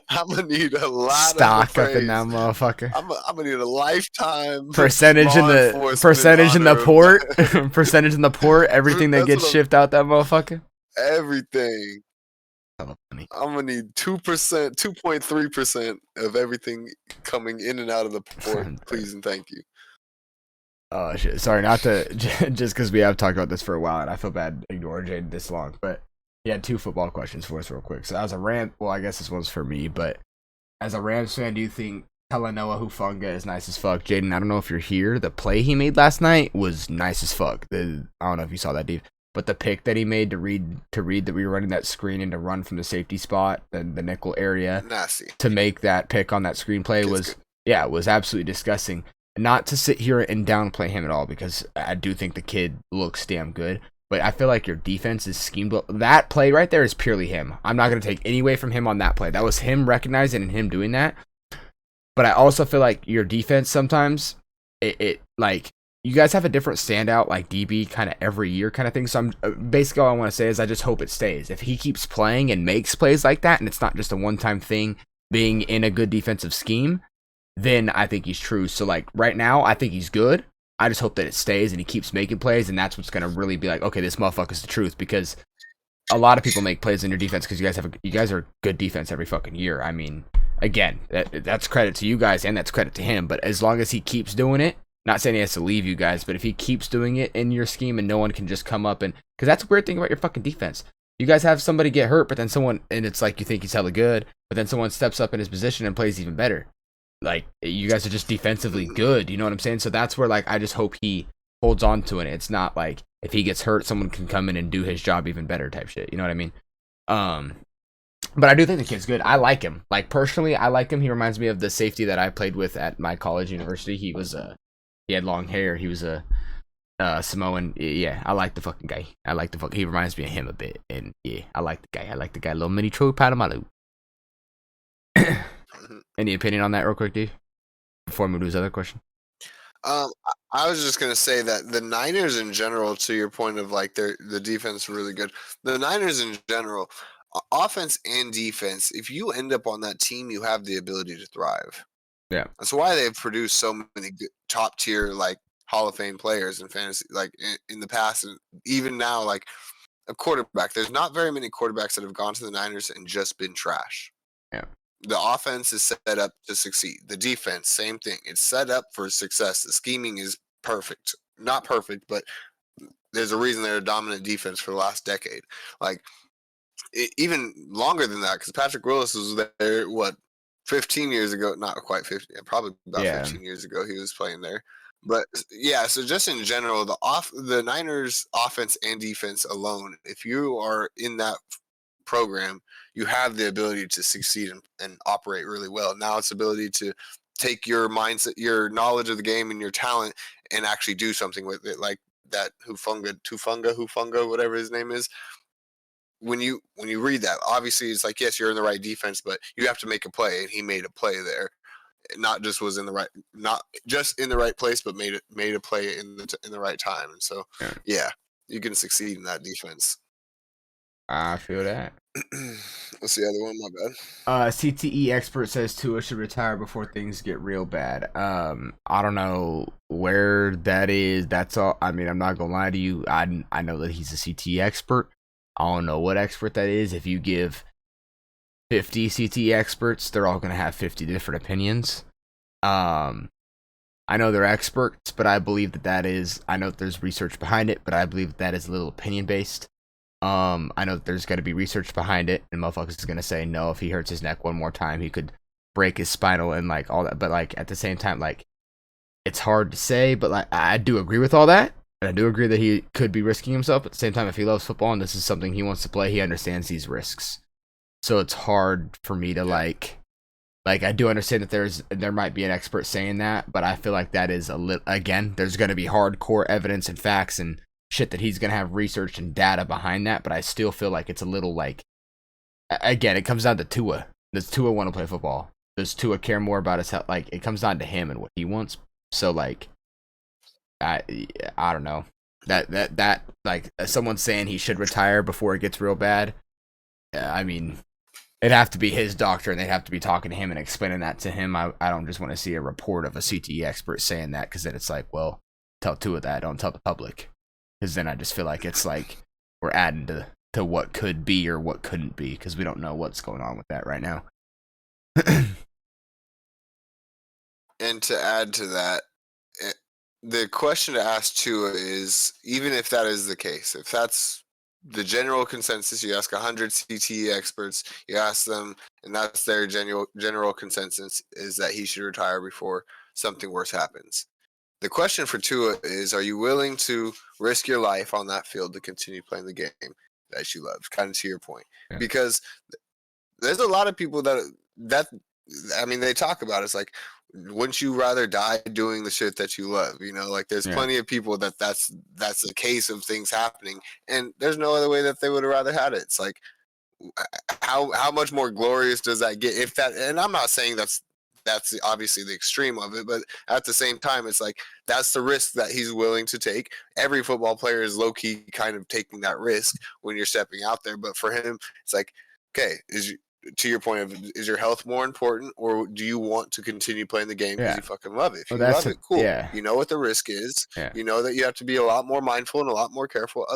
I'm gonna need a lot Stock of up in that motherfucker. I'm gonna need a lifetime Percentage in law the enforcement percentage in the honor. port. Percentage in the port. Everything that That's gets what I'm- shipped out that motherfucker. Everything. Hella funny. I'm gonna need 2%, 2.3% of everything coming in and out of the port. Please and thank you. Oh shit! Sorry, not to just because we have talked about this for a while, and I feel bad ignoring Jaden this long. But he had 2 football questions for us real quick. So as a Ram, well, I guess this one's for me. But as a Rams fan, do you think Talanoa Hufanga is nice as fuck? Jaden, I don't know if you're here. The play he made last night was nice as fuck. I don't know if you saw that, Dave. But the pick that he made to read that we were running that screen and to run from the safety spot, the nickel area, Nasty. to make that pick on that screenplay was absolutely disgusting. Not to sit here and downplay him at all because I do think the kid looks damn good, but I feel like your defense is schemed well. That play right there is purely him. I'm not going to take any away from him on that play. That was him recognizing and him doing that. But I also feel like your defense sometimes, it like, you guys have a different standout like DB kind of every year kind of thing. So I'm basically all I want to say is I just hope it stays. If he keeps playing and makes plays like that and it's not just a one-time thing being in a good defensive scheme, then I think he's true. So like right now, I think he's good. I just hope that it stays and he keeps making plays, and that's what's gonna really be like, okay, this motherfucker's the truth, because a lot of people make plays in your defense because you guys are good defense every fucking year. I mean, again, that's credit to you guys and that's credit to him. But as long as he keeps doing it, not saying he has to leave you guys, but if he keeps doing it in your scheme and no one can just come up and, because that's a weird thing about your fucking defense. You guys have somebody get hurt, but then someone, and it's like you think he's hella good, but then someone steps up in his position and plays even better. Like, you guys are just defensively good, you know what I'm saying? So that's where, like, I just hope he holds on to it. It's not like if he gets hurt, someone can come in and do his job even better type shit. You know what I mean? But I do think the kid's good. I like him. Like, personally, I like him. He reminds me of the safety that I played with at my college university. He had long hair. He was a Samoan. Yeah, I like the fucking guy. He reminds me of him a bit. And yeah, I like the guy. Little mini Troy Patamalu. Any opinion on that real quick, Dave? Before we move to his other question? I was just gonna say that the Niners in general, to your point of like the defense is really good. The Niners in general, offense and defense, if you end up on that team, you have the ability to thrive. Yeah. That's why they've produced so many top tier like Hall of Fame players in fantasy, like in the past and even now, like a quarterback. There's not very many quarterbacks that have gone to the Niners and just been trash. Yeah. The offense is set up to succeed. The defense, same thing. It's set up for success. The scheming is perfect. Not perfect, but there's a reason they're a dominant defense for the last decade. Like, even longer than that, because Patrick Willis was there, 15 years ago? Not quite 50. Probably about 15 years ago he was playing there. But, yeah, so just in general, the Niners offense and defense alone, if you are in that program, you have the ability to succeed and operate really well. Now it's the ability to take your mindset, your knowledge of the game and your talent and actually do something with it, like that Hufanga, whatever his name is. When you read that, obviously it's like, yes, you're in the right defense, but you have to make a play, and he made a play there. Not just in the right place, but made a play in the right time. And so, yeah, you can succeed in that defense. I feel that. What's the other one? My bad. CTE expert says Tua should retire before things get real bad. I don't know where that is. That's all. I mean, I'm not gonna lie to you. I know that he's a CTE expert. I don't know what expert that is. If you give 50 CTE experts, they're all gonna have 50 different opinions. I know they're experts, but I believe that is. I know that there's research behind it, but I believe that is a little opinion based. I know that there's got to be research behind it, and motherfuckers is gonna say no. If he hurts his neck one more time, he could break his spinal and like all that. But like at the same time, like it's hard to say. But like I do agree with all that, and I do agree that he could be risking himself. At the same time, if he loves football and this is something he wants to play, he understands these risks. So it's hard for me to like I do understand that there might be an expert saying that, but I feel like that is a little, again, there's going to be hardcore evidence and facts and shit that he's going to have research and data behind that, but I still feel like it's a little like, again, it comes down to Tua. Does Tua want to play football? Does Tua care more about his health? Like, it comes down to him and what he wants. So like, I don't know. That like someone saying he should retire before it gets real bad. I mean, it'd have to be his doctor, and they'd have to be talking to him and explaining that to him. I don't just want to see a report of a CTE expert saying that, because then it's like, well, tell Tua that, don't tell the public. Because then I just feel like it's like we're adding to what could be or what couldn't be, because we don't know what's going on with that right now. And to add to that, the question to ask Tua is, even if that is the case, if that's the general consensus, you ask 100 CTE experts, you ask them, and that's their general consensus, is that he should retire before something worse happens. The question for Tua is, are you willing to risk your life on that field to continue playing the game that you love? Kind of to your point. Yeah. Because there's a lot of people that I mean, they talk about it. It's like, wouldn't you rather die doing the shit that you love? You know, like there's plenty of people that's the case of things happening, and there's no other way that they would have rather had it. It's like, how much more glorious does that get? If that, and I'm not saying that's obviously the extreme of it, but at the same time, it's like that's the risk that he's willing to take. Every football player is low key kind of taking that risk when you're stepping out there, but for him, it's like, okay, to your point of, is your health more important, or do you want to continue playing the game because you fucking love it? If you love it, cool. You know what the risk is. You know that you have to be a lot more mindful and a lot more careful.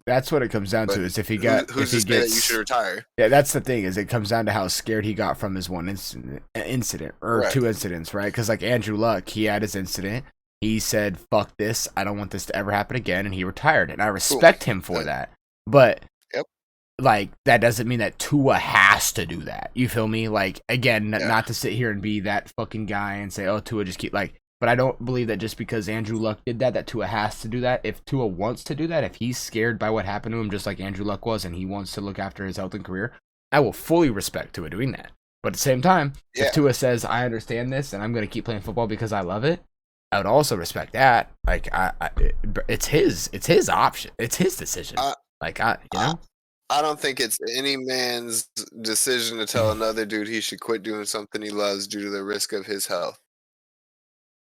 That's what it comes down to, is if he got, who's to say that you should retire? Yeah, that's the thing, is it comes down to how scared he got from his one incident or two incidents, right? Because like Andrew Luck, he had his incident. He said, fuck this, I don't want this to ever happen again, and he retired. And I respect him for that. But like, that doesn't mean that Tua has to do that. You feel me? Like, again, not to sit here and be that fucking guy and say, oh, Tua just keep, like, but I don't believe that just because Andrew Luck did that Tua has to do that. If Tua wants to do that, if he's scared by what happened to him, just like Andrew Luck was, and he wants to look after his health and career, I will fully respect Tua doing that. But at the same time, if Tua says, I understand this, and I'm going to keep playing football because I love it, I would also respect that. Like, it's his option. It's his decision. You know? I don't think it's any man's decision to tell another dude he should quit doing something he loves due to the risk of his health.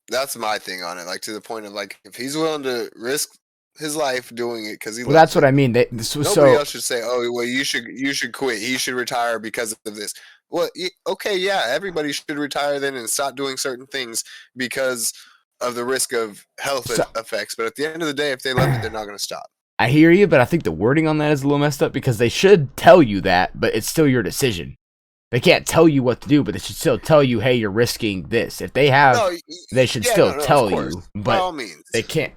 That's my thing on it. Like, to the point of, like, if he's willing to risk his life doing it because he loves that's it, what I mean. Nobody else should say, oh, well, you should quit. He should retire because of this. Well, okay, yeah, everybody should retire then and stop doing certain things because of the risk of health effects. But at the end of the day, if they love it, they're not going to stop. I hear you, but I think the wording on that is a little messed up, because they should tell you that, but it's still your decision. They can't tell you what to do, but they should still tell you, hey, you're risking this. If they have, they should still tell you, but by all means. They can't.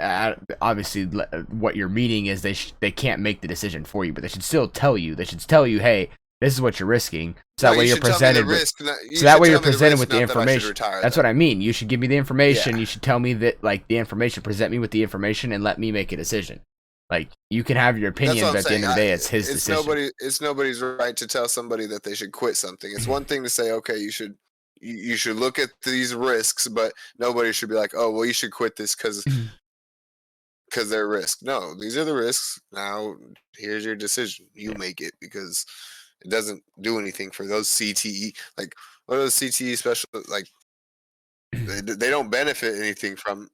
Obviously, what you're meaning is they can't make the decision for you, but they should still tell you. They should tell you, hey, this is what you're risking. So that way you're presented with, you're presented with the information. That's what I mean. You should give me the information. You should tell me that, like, the information. Present me with the information and let me make a decision. Like, you can have your opinions, but at the end of the day, it's his decision. It's nobody's right to tell somebody that they should quit something. It's one thing to say, okay, you should look at these risks, but nobody should be like, oh, well, you should quit this because they're risks. No, these are the risks. Now, here's your decision. You make it, because it doesn't do anything for those CTE. Like, what are those CTE special? Like, they don't benefit anything from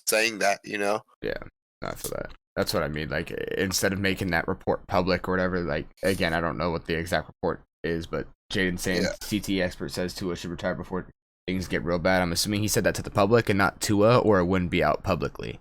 saying that, you know? Yeah, not for that. That's what I mean. Like, instead of making that report public or whatever, like, again, I don't know what the exact report is, but Jaden saying CT expert says Tua should retire before things get real bad. I'm assuming he said that to the public and not Tua, or it wouldn't be out publicly.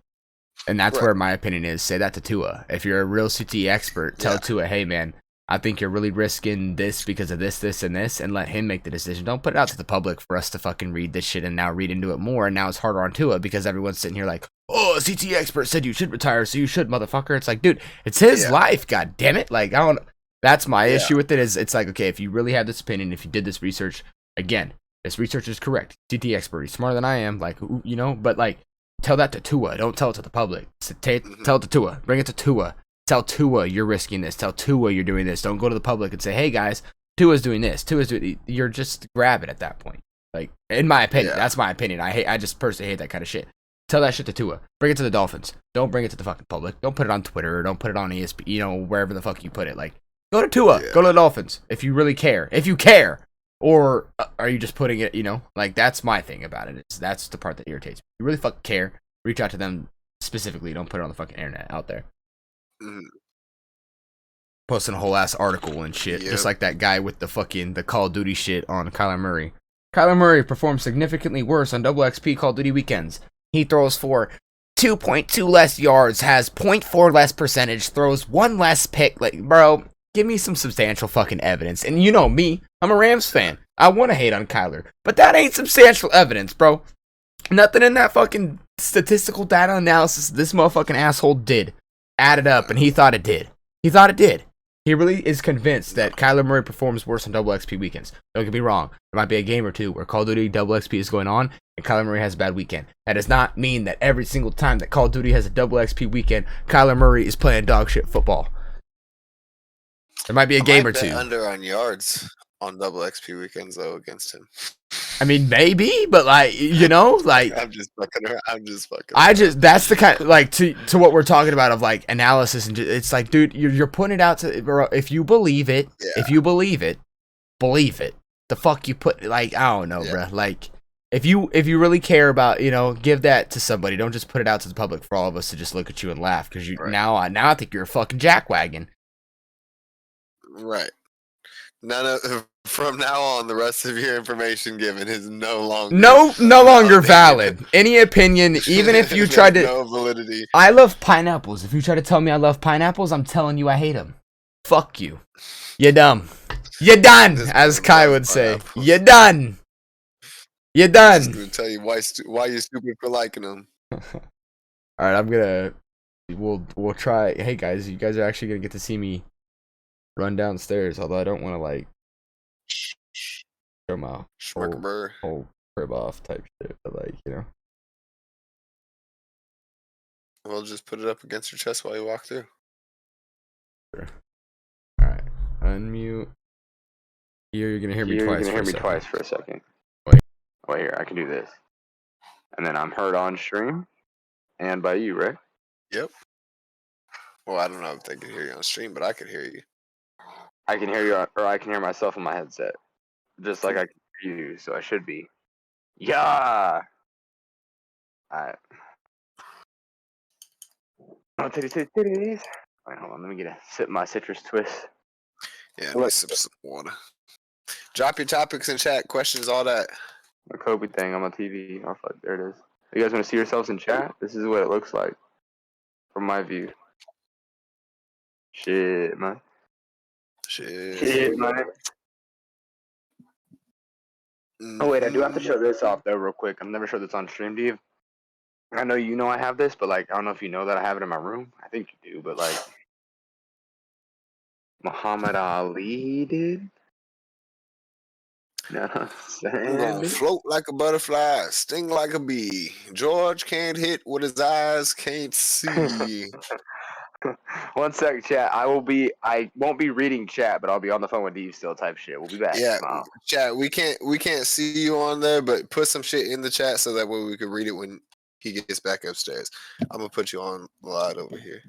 And that's where my opinion is. Say that to Tua. If you're a real CT expert, tell Tua, hey, man, I think you're really risking this because of this, this, and this, and let him make the decision. Don't put it out to the public for us to fucking read this shit and now read into it more. And now it's harder on Tua because everyone's sitting here like, oh, a CT expert said you should retire, so you should, motherfucker. It's like, dude, it's his life, god damn it. Like, I don't. That's my issue with it. Is it's like, okay, if you really have this opinion, if you did this research, again, this research is correct. CT expert, he's smarter than I am, like, you know, but like, tell that to Tua. Don't tell it to the public. Tell it to Tua. Bring it to Tua. Tell Tua you're risking this. Tell Tua you're doing this. Don't go to the public and say, hey guys, Tua's doing this. Tua's doing. You're just grab it at that point. Like, in my opinion, that's my opinion. I just personally hate that kind of shit. Tell that shit to Tua. Bring it to the Dolphins. Don't bring it to the fucking public. Don't put it on Twitter. Don't put it on ESP. You know, wherever the fuck you put it. Like, go to Tua. Go to the Dolphins if you really care. If you care. Or are you just putting it, you know, like, that's my thing about it. That's the part that irritates me. You really fucking care. Reach out to them specifically. Don't put it on the fucking internet out there. Posting a whole ass article and shit. Just like that guy with the Call of Duty shit on Kyler Murray. Kyler Murray performs significantly worse on double XP Call of Duty weekends. He throws for 2.2 less yards, has 0.4 less percentage, throws 1 less pick. Like, bro, give me some substantial fucking evidence. And you know me, I'm a Rams fan. I want to hate on Kyler, but that ain't substantial evidence, bro. Nothing in that fucking statistical data analysis this motherfucking asshole did added up, and he thought it did. He thought it did. He really is convinced that Kyler Murray performs worse on double XP weekends. Don't get me wrong. There might be a game or two where Call of Duty double XP is going on and Kyler Murray has a bad weekend. That does not mean that every single time that Call of Duty has a double XP weekend, Kyler Murray is playing dog shit football. There might be a game or two. Under on yards on double XP weekends though against him. I mean, maybe, but like, you know, like, I'm just fucking around. That's the kind, like, to what we're talking about of like analysis, and it's like, dude, you're putting it out to, bro, if you believe it, believe it. The fuck you put, like, I don't know, bro. Like, if you really care about, you know, give that to somebody. Don't just put it out to the public for all of us to just look at you and laugh, because you now I think you're a fucking jackwagon. Right. From now on, the rest of your information given is no longer valid. Any opinion, even if you tried to, no validity. I love pineapples. If you try to tell me I love pineapples, I'm telling you I hate them. Fuck you. You're dumb. You're done, as Kai would say. You're done. You're done. I'm just gonna tell you why you're stupid for liking them. All right, we'll try. Hey guys, you guys are actually gonna get to see me run downstairs, although I don't want to like show my whole crib off type shit, but like, you know. Well, just put it up against your chest while you walk through. Sure. Alright. Unmute. Here, you're gonna hear me twice for a second. Wait, here, I can do this. And then I'm heard on stream and by you, right? Yep. Well, I don't know if they can hear you on stream, but I could hear you. I can hear you, or I can hear myself on my headset. Just like I can hear you, so I should be. Yeah! Alright. Titties. Wait, hold on, let me get a sip of my citrus twist. Yeah, let me sip some water. Drop your topics in chat, questions, all that. My Kobe thing on my TV. Oh, fuck, there it is. You guys want to see yourselves in chat? This is what it looks like from my view. Shit, man. Shit, man. Oh, wait, I do have to show this off, though, real quick. I've never showed this on stream, do you? I know you know I have this, but, like, I don't know if you know that I have it in my room. I think you do, but, like, Muhammad Ali did? You know what I'm saying? Float like a butterfly, sting like a bee. George can't hit what his eyes can't see. 1 sec, chat. I won't be reading chat, but I'll be on the phone with Dave still type shit. We'll be back. Yeah, chat. We can't see you on there, but put some shit in the chat so that way we can read it when he gets back upstairs. I'm gonna put you on live over here.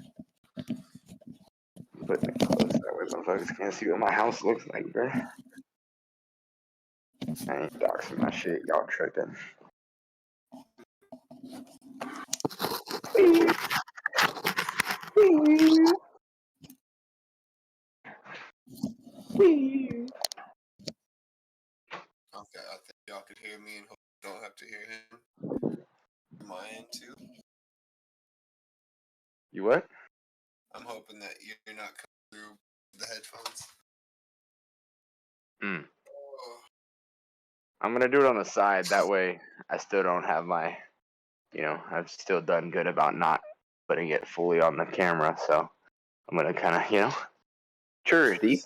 Put me close that way motherfuckers can't see what my house looks like, bro. I ain't doxing my shit. Y'all tripping. Okay, I think y'all could hear me and hope you don't have to hear him. My end too. You what? I'm hoping that you're not coming through the headphones. Mm. Oh, I'm gonna do it on the side. That way, I still don't have my, I've still done good about not putting it fully on the camera. So I'm gonna kind of, sure, Steve.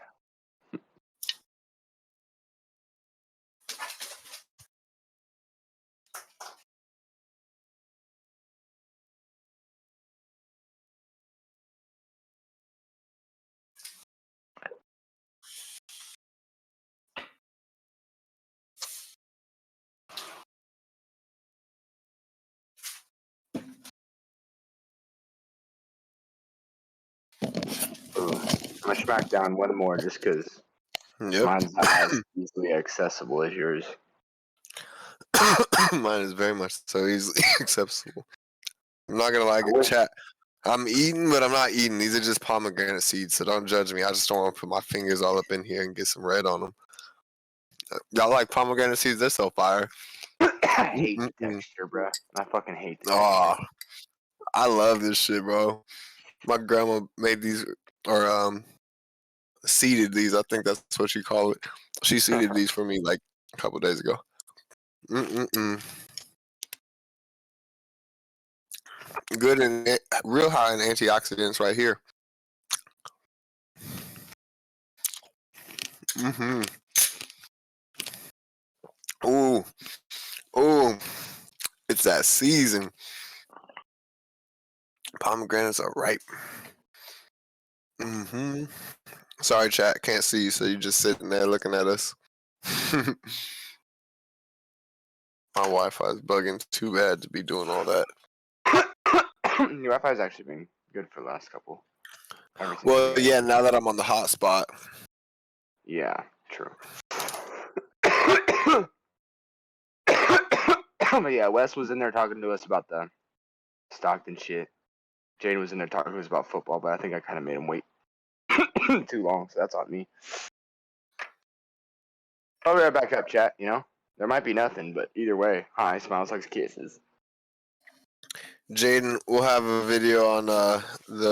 Ooh, I'm gonna smack down one more just because yep. mine's not as easily accessible as yours. Mine is very much so easily accessible. I'm not gonna lie, I wish- chat. I'm eating, but I'm not eating. These are just pomegranate seeds, so don't judge me. I just don't want to put my fingers all up in here and get some red on them. Y'all like pomegranate seeds? They're so fire. I hate the Mm-mm. texture, bro. I fucking hate the Oh, texture. I love this shit, bro. My grandma made these, or seeded these. I think that's what you call it. She seeded these for me like a couple days ago. Mm-mm-mm. Good and real high in antioxidants right here. Mm-hmm. Ooh, ooh, it's that season. Pomegranates are ripe. Mm-hmm. Sorry, chat, can't see you, so you're just sitting there looking at us. My Wi-Fi is bugging too bad to be doing all that. Your Wi-Fi's actually been good for the last couple. Well, yeah, now that I'm on the hotspot. Yeah, true. But yeah, Wes was in there talking to us about the Stockton shit. Jane was in there talking to us about football, but I think I kind of made him wait too long, so that's on me. I'll be right back up, chat. There might be nothing, but either way, hi, smiles, hugs, kisses. Jaden, we'll have a video on the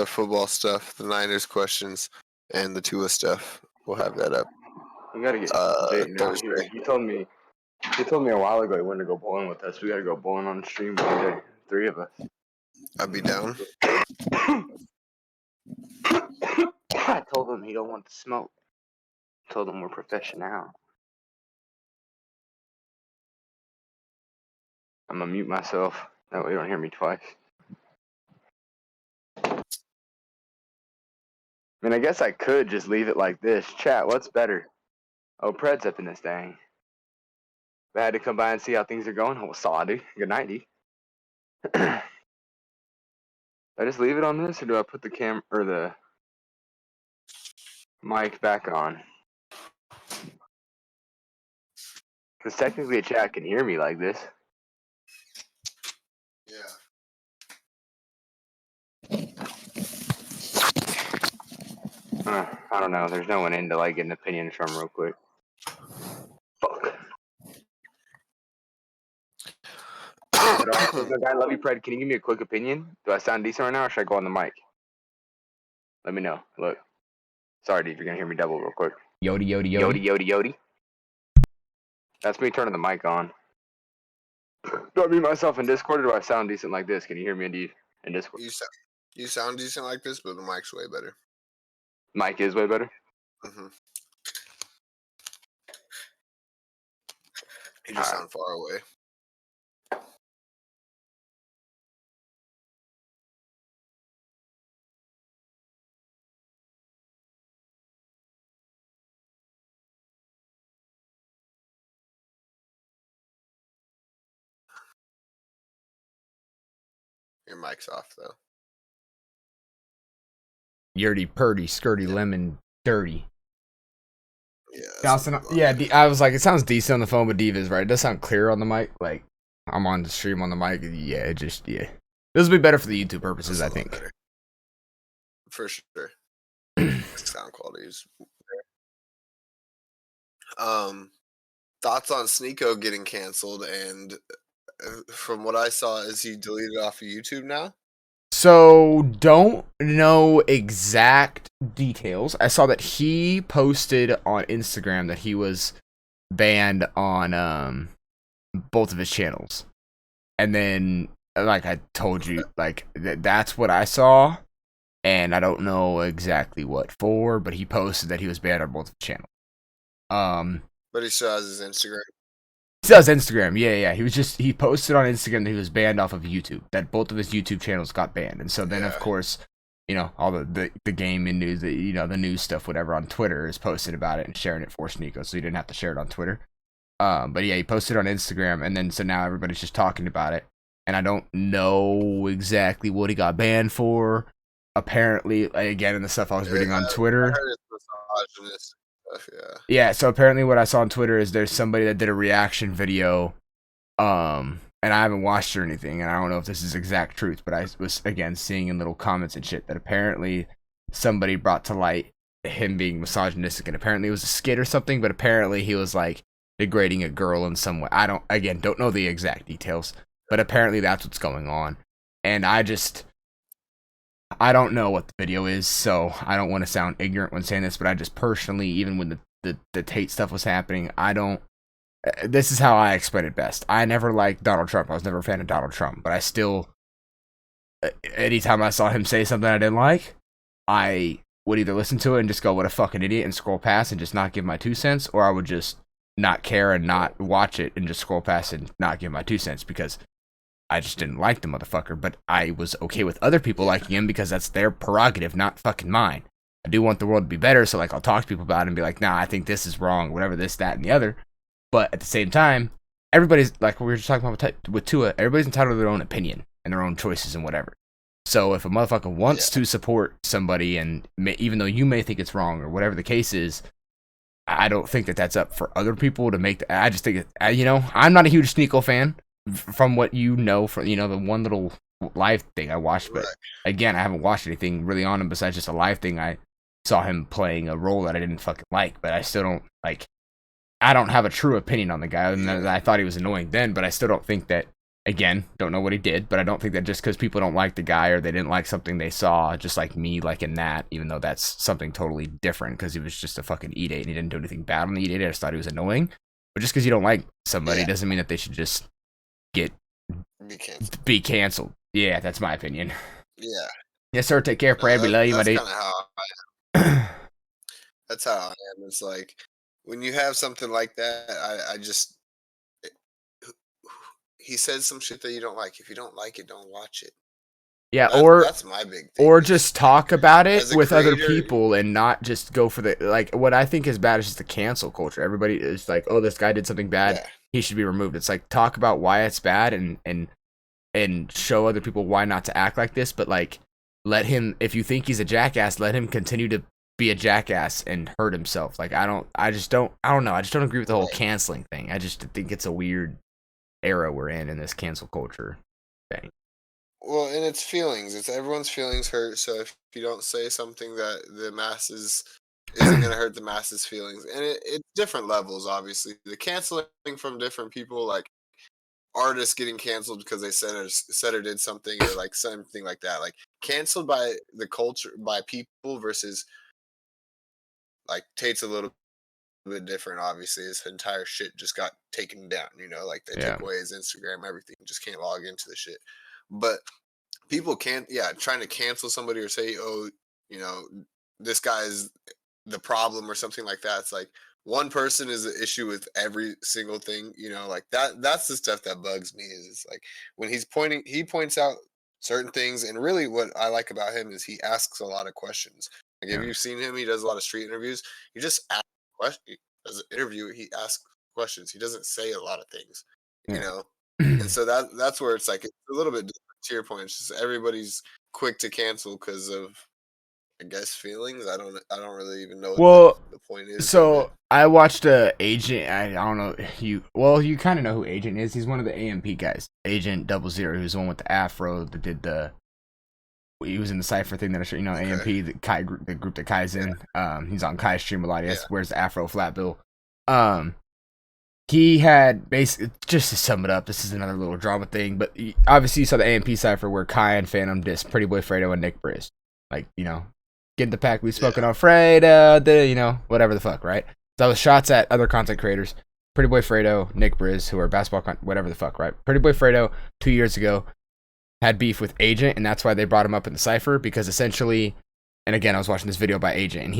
football stuff, the Niners questions, and the Tua stuff. We'll have that up. We gotta get Jayden out Thursday. here. He told me a while ago he wanted to go bowling with us. We gotta go bowling on the stream one day. 3 of us. I'd be down. I told him he don't want to smoke. Told him we're professional. I'm gonna mute myself. That way you don't hear me twice. I mean, I guess I could just leave it like this. Chat, what's better? Oh, Pred's up in this thing. I had to come by and see how things are going. Oh, saw, dude. Good night, dude. I just leave it on this, or do I put the cam or the mic back on? Because technically, a chat can hear me like this. Yeah. I don't know. There's no one in to get an opinion from real quick. Fuck. Guy, love you, Pred. Can you give me a quick opinion? Do I sound decent right now, or should I go on the mic? Let me know. Look. Sorry, dude. You're gonna hear me double real quick. Yodi, yodi, yodi. Yodi, yodi, yodi. That's me turning the mic on. Do I mute myself in Discord, or do I sound decent like this? Can you hear me in Discord? You sound decent like this, but the mic's way better. Mic is way better. Mm-hmm. You just sound far away. Your mic's off though. Yurdy, purdy, skirty, lemon, dirty. Yeah. I was like, it sounds decent on the phone, but Diva is right. It does sound clear on the mic. Like, I'm on the stream on the mic. Yeah. This will be better for the YouTube purposes, I think. Better. for sure. Sound quality is thoughts on Sneeko getting canceled, and from what I saw, is he deleted off of YouTube now? So, don't know exact details. I saw that he posted on Instagram that he was banned on both of his channels. And then, like I told you, like that's what I saw. And I don't know exactly what for, but he posted that he was banned on both of his channels. But he still has his Instagram. He does Instagram, yeah. He posted on Instagram that he was banned off of YouTube. That both of his YouTube channels got banned, and so then of course, all the gaming news, the news stuff, whatever on Twitter is posted about it and sharing it for Sneeko, so he didn't have to share it on Twitter. But yeah, he posted on Instagram, and then so now everybody's just talking about it, and I don't know exactly what he got banned for. Apparently, again, in the stuff I was reading on Twitter. I heard it's misogynist stuff, yeah. Yeah, so apparently what I saw on Twitter is there's somebody that did a reaction video, and I haven't watched or anything, and I don't know if this is exact truth, but I was, again, seeing in little comments and shit that apparently somebody brought to light him being misogynistic, and apparently it was a skit or something, but apparently he was, like, degrading a girl in some way. I don't know the exact details, but apparently that's what's going on, and I don't know what the video is, so I don't want to sound ignorant when saying this, but I just personally, even when the Tate stuff was happening, this is how I explain it best. I never liked Donald Trump. I was never a fan of Donald Trump, but I still, anytime I saw him say something I didn't like, I would either listen to it and just go, what a fucking idiot, and scroll past and just not give my 2 cents, or I would just not care and not watch it and just scroll past and not give my 2 cents, because I just didn't like the motherfucker, but I was okay with other people liking him because that's their prerogative, not fucking mine. I do want the world to be better, so like I'll talk to people about it and be like, nah, I think this is wrong, whatever, this, that, and the other. But at the same time, everybody's, like we were just talking about with Tua, everybody's entitled to their own opinion and their own choices and whatever. So if a motherfucker wants to support somebody, and even though you may think it's wrong or whatever the case is, I don't think that that's up for other people to make. I just think, I'm not a huge Sneeko fan. From what from the one little live thing I watched, but again, I haven't watched anything really on him besides just a live thing. I saw him playing a role that I didn't fucking like, but I still don't like. I don't have a true opinion on the guy, and I thought he was annoying then, but I still don't think that. Again, don't know what he did, but I don't think that just because people don't like the guy or they didn't like something they saw, just like me liking that, even though that's something totally different because he was just a fucking E-Date and he didn't do anything bad on the E-Date. I just thought he was annoying. But just because you don't like somebody doesn't mean that they should just be canceled. Yeah, that's my opinion. Yeah. Yes, sir. Take care. Pray. We love you, my dude. That's how I am. It's like when you have something like that, I just he says some shit that you don't like. If you don't like it, don't watch it. Yeah, that's my big thing. Or just talk about it with creator, other people and not just go for the, like, what I think is bad is just the cancel culture. Everybody is like, oh, this guy did something bad. Yeah. He should be removed. It's like, talk about why it's bad and show other people why not to act like this. But like, let him, if you think he's a jackass, let him continue to be a jackass and hurt himself. Like, I don't know. I just don't agree with the whole canceling thing. I just think it's a weird era we're in this cancel culture thing. Well, and it's feelings. It's everyone's feelings hurt. So if you don't say something that the masses isn't going to hurt the masses' feelings, and it's different levels, obviously. The canceling from different people, like artists getting canceled because they said or did something, or like something like that, like canceled by the culture, by people, versus like Tate's a little bit different. Obviously, his entire shit just got taken down. Like they took away his Instagram, everything. Just can't log into the shit. But people can't, trying to cancel somebody or say, oh, this guy is the problem or something like that. It's like one person is the issue with every single thing, like that. That's the stuff that bugs me. Is like when he points out certain things, and really what I like about him is he asks a lot of questions. Like if you've seen him, he does a lot of street interviews. He just asks questions. As an interviewer, he asks questions. He doesn't say a lot of things, And so that's where it's like it's a little bit different to your point. It's just everybody's quick to cancel because of, I guess, feelings. I don't really even know what the point is. So I watched Agent. I don't know you kind of know who Agent is. He's one of the AMP guys. Agent 00, who's the one with the afro that did the he was in the Cypher thing that I showed, Okay. AMP, the group that Kai's in. He's on Kai's stream a lot. He wears the Afro flat bill. He had basically, just to sum it up, this is another little drama thing, but obviously you saw the AMP Cypher where Kai and Phantom dissed Pretty Boy Fredo and Nick Briz. Like, get the pack, we've spoken on Fredo, whatever the fuck, right? So was shots at other content creators, Pretty Boy Fredo, Nick Briz, who are whatever the fuck, right? Pretty Boy Fredo, 2 years ago, had beef with Agent, and that's why they brought him up in the Cypher, because essentially, and again, I was watching this video by Agent, and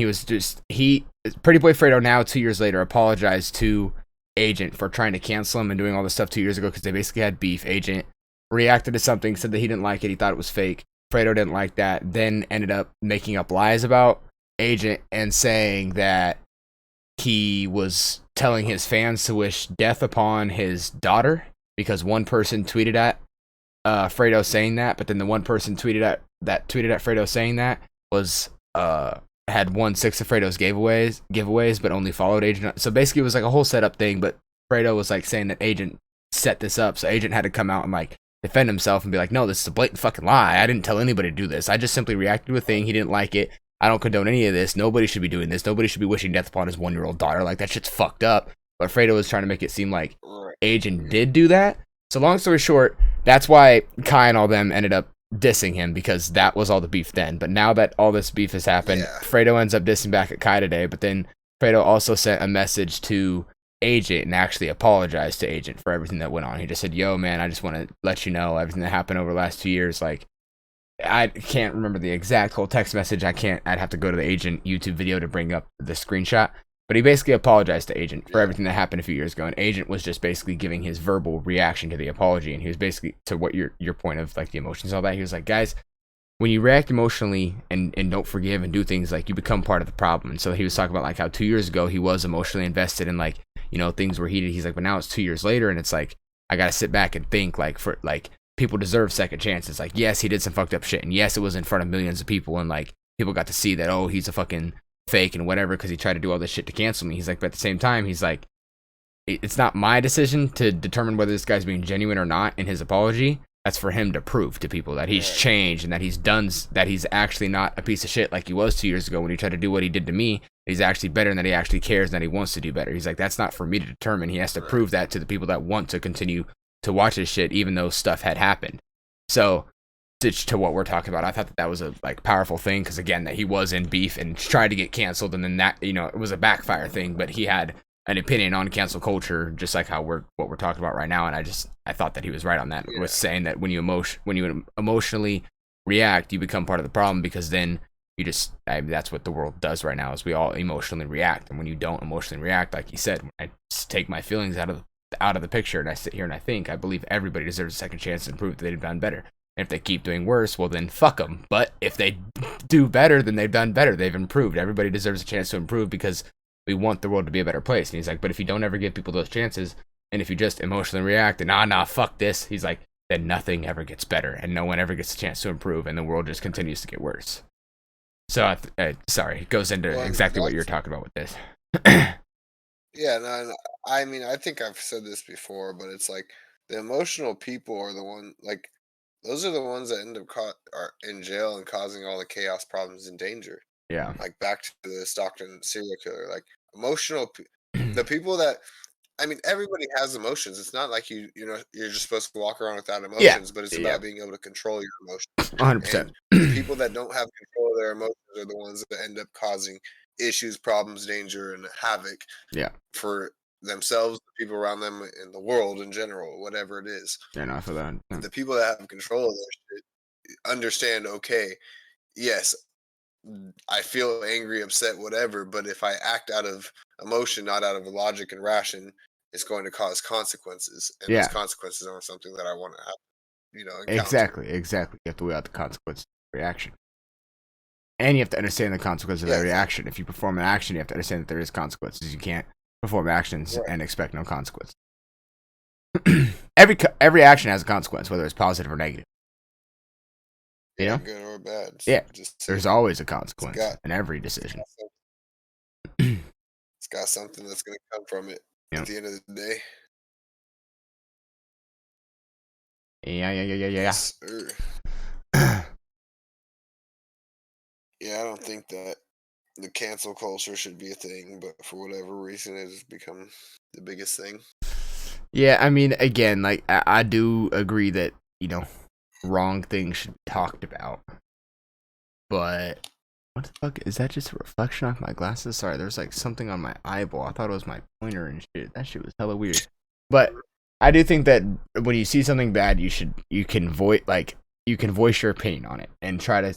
Pretty Boy Fredo now, 2 years later, apologized to Agent for trying to cancel him and doing all this stuff 2 years ago because they basically had beef. Agent reacted to something, said that he didn't like it, he thought it was fake. Fredo didn't like that, then ended up making up lies about Agent and saying that he was telling his fans to wish death upon his daughter because one person tweeted at Fredo saying that, but then the one person tweeted at Fredo saying that was had won 6 of Fredo's giveaways, but only followed Agent. So basically, it was like a whole setup thing. But Fredo was like saying that Agent set this up, so Agent had to come out and like defend himself and be like, "No, this is a blatant fucking lie. I didn't tell anybody to do this. I just simply reacted to a thing. He didn't like it. I don't condone any of this. Nobody should be doing this. Nobody should be wishing death upon his 1-year-old daughter. Like that shit's fucked up." But Fredo was trying to make it seem like Agent did do that. So long story short, that's why Kai and all them ended up dissing him, because that was all the beef then. But now that all this beef has happened, Fredo ends up dissing back at Kai today, but then Fredo also sent a message to Agent and actually apologized to Agent for everything that went on. He just said, "Yo, man, I just want to let you know everything that happened over the last 2 years. Like, I can't remember the exact whole text message. I'd have to go to the Agent YouTube video to bring up the screenshot. But he basically apologized to Agent for everything that happened a few years ago, and Agent was just basically giving his verbal reaction to the apology, and he was basically, to what your point of like the emotions and all that, he was like, guys, when you react emotionally and don't forgive and do things, like, you become part of the problem. And so he was talking about like how 2 years ago he was emotionally invested in, like, things were heated. He's like, but now it's 2 years later, and it's like, I gotta sit back and think, like, for like, people deserve second chances. Like, yes, he did some fucked up shit, and yes, it was in front of millions of people, and like, people got to see that, oh, he's a fucking fake and whatever because he tried to do all this shit to cancel me. He's like, but at the same time, he's like, it's not my decision to determine whether this guy's being genuine or not in his apology. That's for him to prove to people that he's changed and that he's actually not a piece of shit like he was 2 years ago when he tried to do what he did to me. He's actually better, and that he actually cares, and that he wants to do better. He's like, that's not for me to determine. He has to prove that to the people that want to continue to watch his shit even though stuff had happened. So to what we're talking about, I thought that was a like powerful thing, because again, that he was in beef and tried to get canceled, and then that, it was a backfire thing, but he had an opinion on cancel culture, just like what we're talking about right now. And I thought that he was right on that, was saying that when you emotionally react, you become part of the problem, because then that's what the world does right now, is we all emotionally react. And when you don't emotionally react, like you said, when I just take my feelings out of the picture and I sit here and I think, I believe everybody deserves a second chance to prove that they've done better. And if they keep doing worse, well, then fuck them. But if they do better, then they've done better. They've improved. Everybody deserves a chance to improve, because we want the world to be a better place. And he's like, but if you don't ever give people those chances, and if you just emotionally react and nah, fuck this, he's like, then nothing ever gets better, and no one ever gets a chance to improve, and the world just continues to get worse. So, sorry, it goes into exactly what you're talking about with this. Yeah, no, I mean, I think I've said this before, but it's like the emotional people are the one, like, those are the ones that end up are in jail and causing all the chaos, problems, and danger. Yeah. Like, back to the Stockton serial killer, like, emotional, the people that, I mean, everybody has emotions. It's not like you're just supposed to walk around without emotions, but it's about being able to control your emotions. 100%. And the people that don't have control of their emotions are the ones that end up causing issues, problems, danger, and havoc for themselves, the people around them, and the world in general, whatever it is. Yeah, no, for that. The people that have control of their shit understand, okay, yes, I feel angry, upset, whatever, but if I act out of emotion, not out of logic and ration, it's going to cause consequences. And those consequences aren't something that I want to have, encounter. Exactly. You have to weigh out the consequence of the reaction. And you have to understand the consequences of the reaction. If you perform an action, you have to understand that there is consequences. You can't perform actions and expect no consequence. Every action has a consequence, whether it's positive or negative. You know? Good or bad. There's always a consequence in every decision. It's got something that's going to come from it at the end of the day. Yeah. Yes, sir. Yeah, I don't think that the cancel culture should be a thing, but for whatever reason, it has become the biggest thing. Yeah, I mean, again, like I do agree that wrong things should be talked about, but what the fuck is that? Just a reflection off my glasses? Sorry, there's like something on my eyeball. I thought it was my pointer and shit. That shit was hella weird. But I do think that when you see something bad, you can voice your opinion on it and try to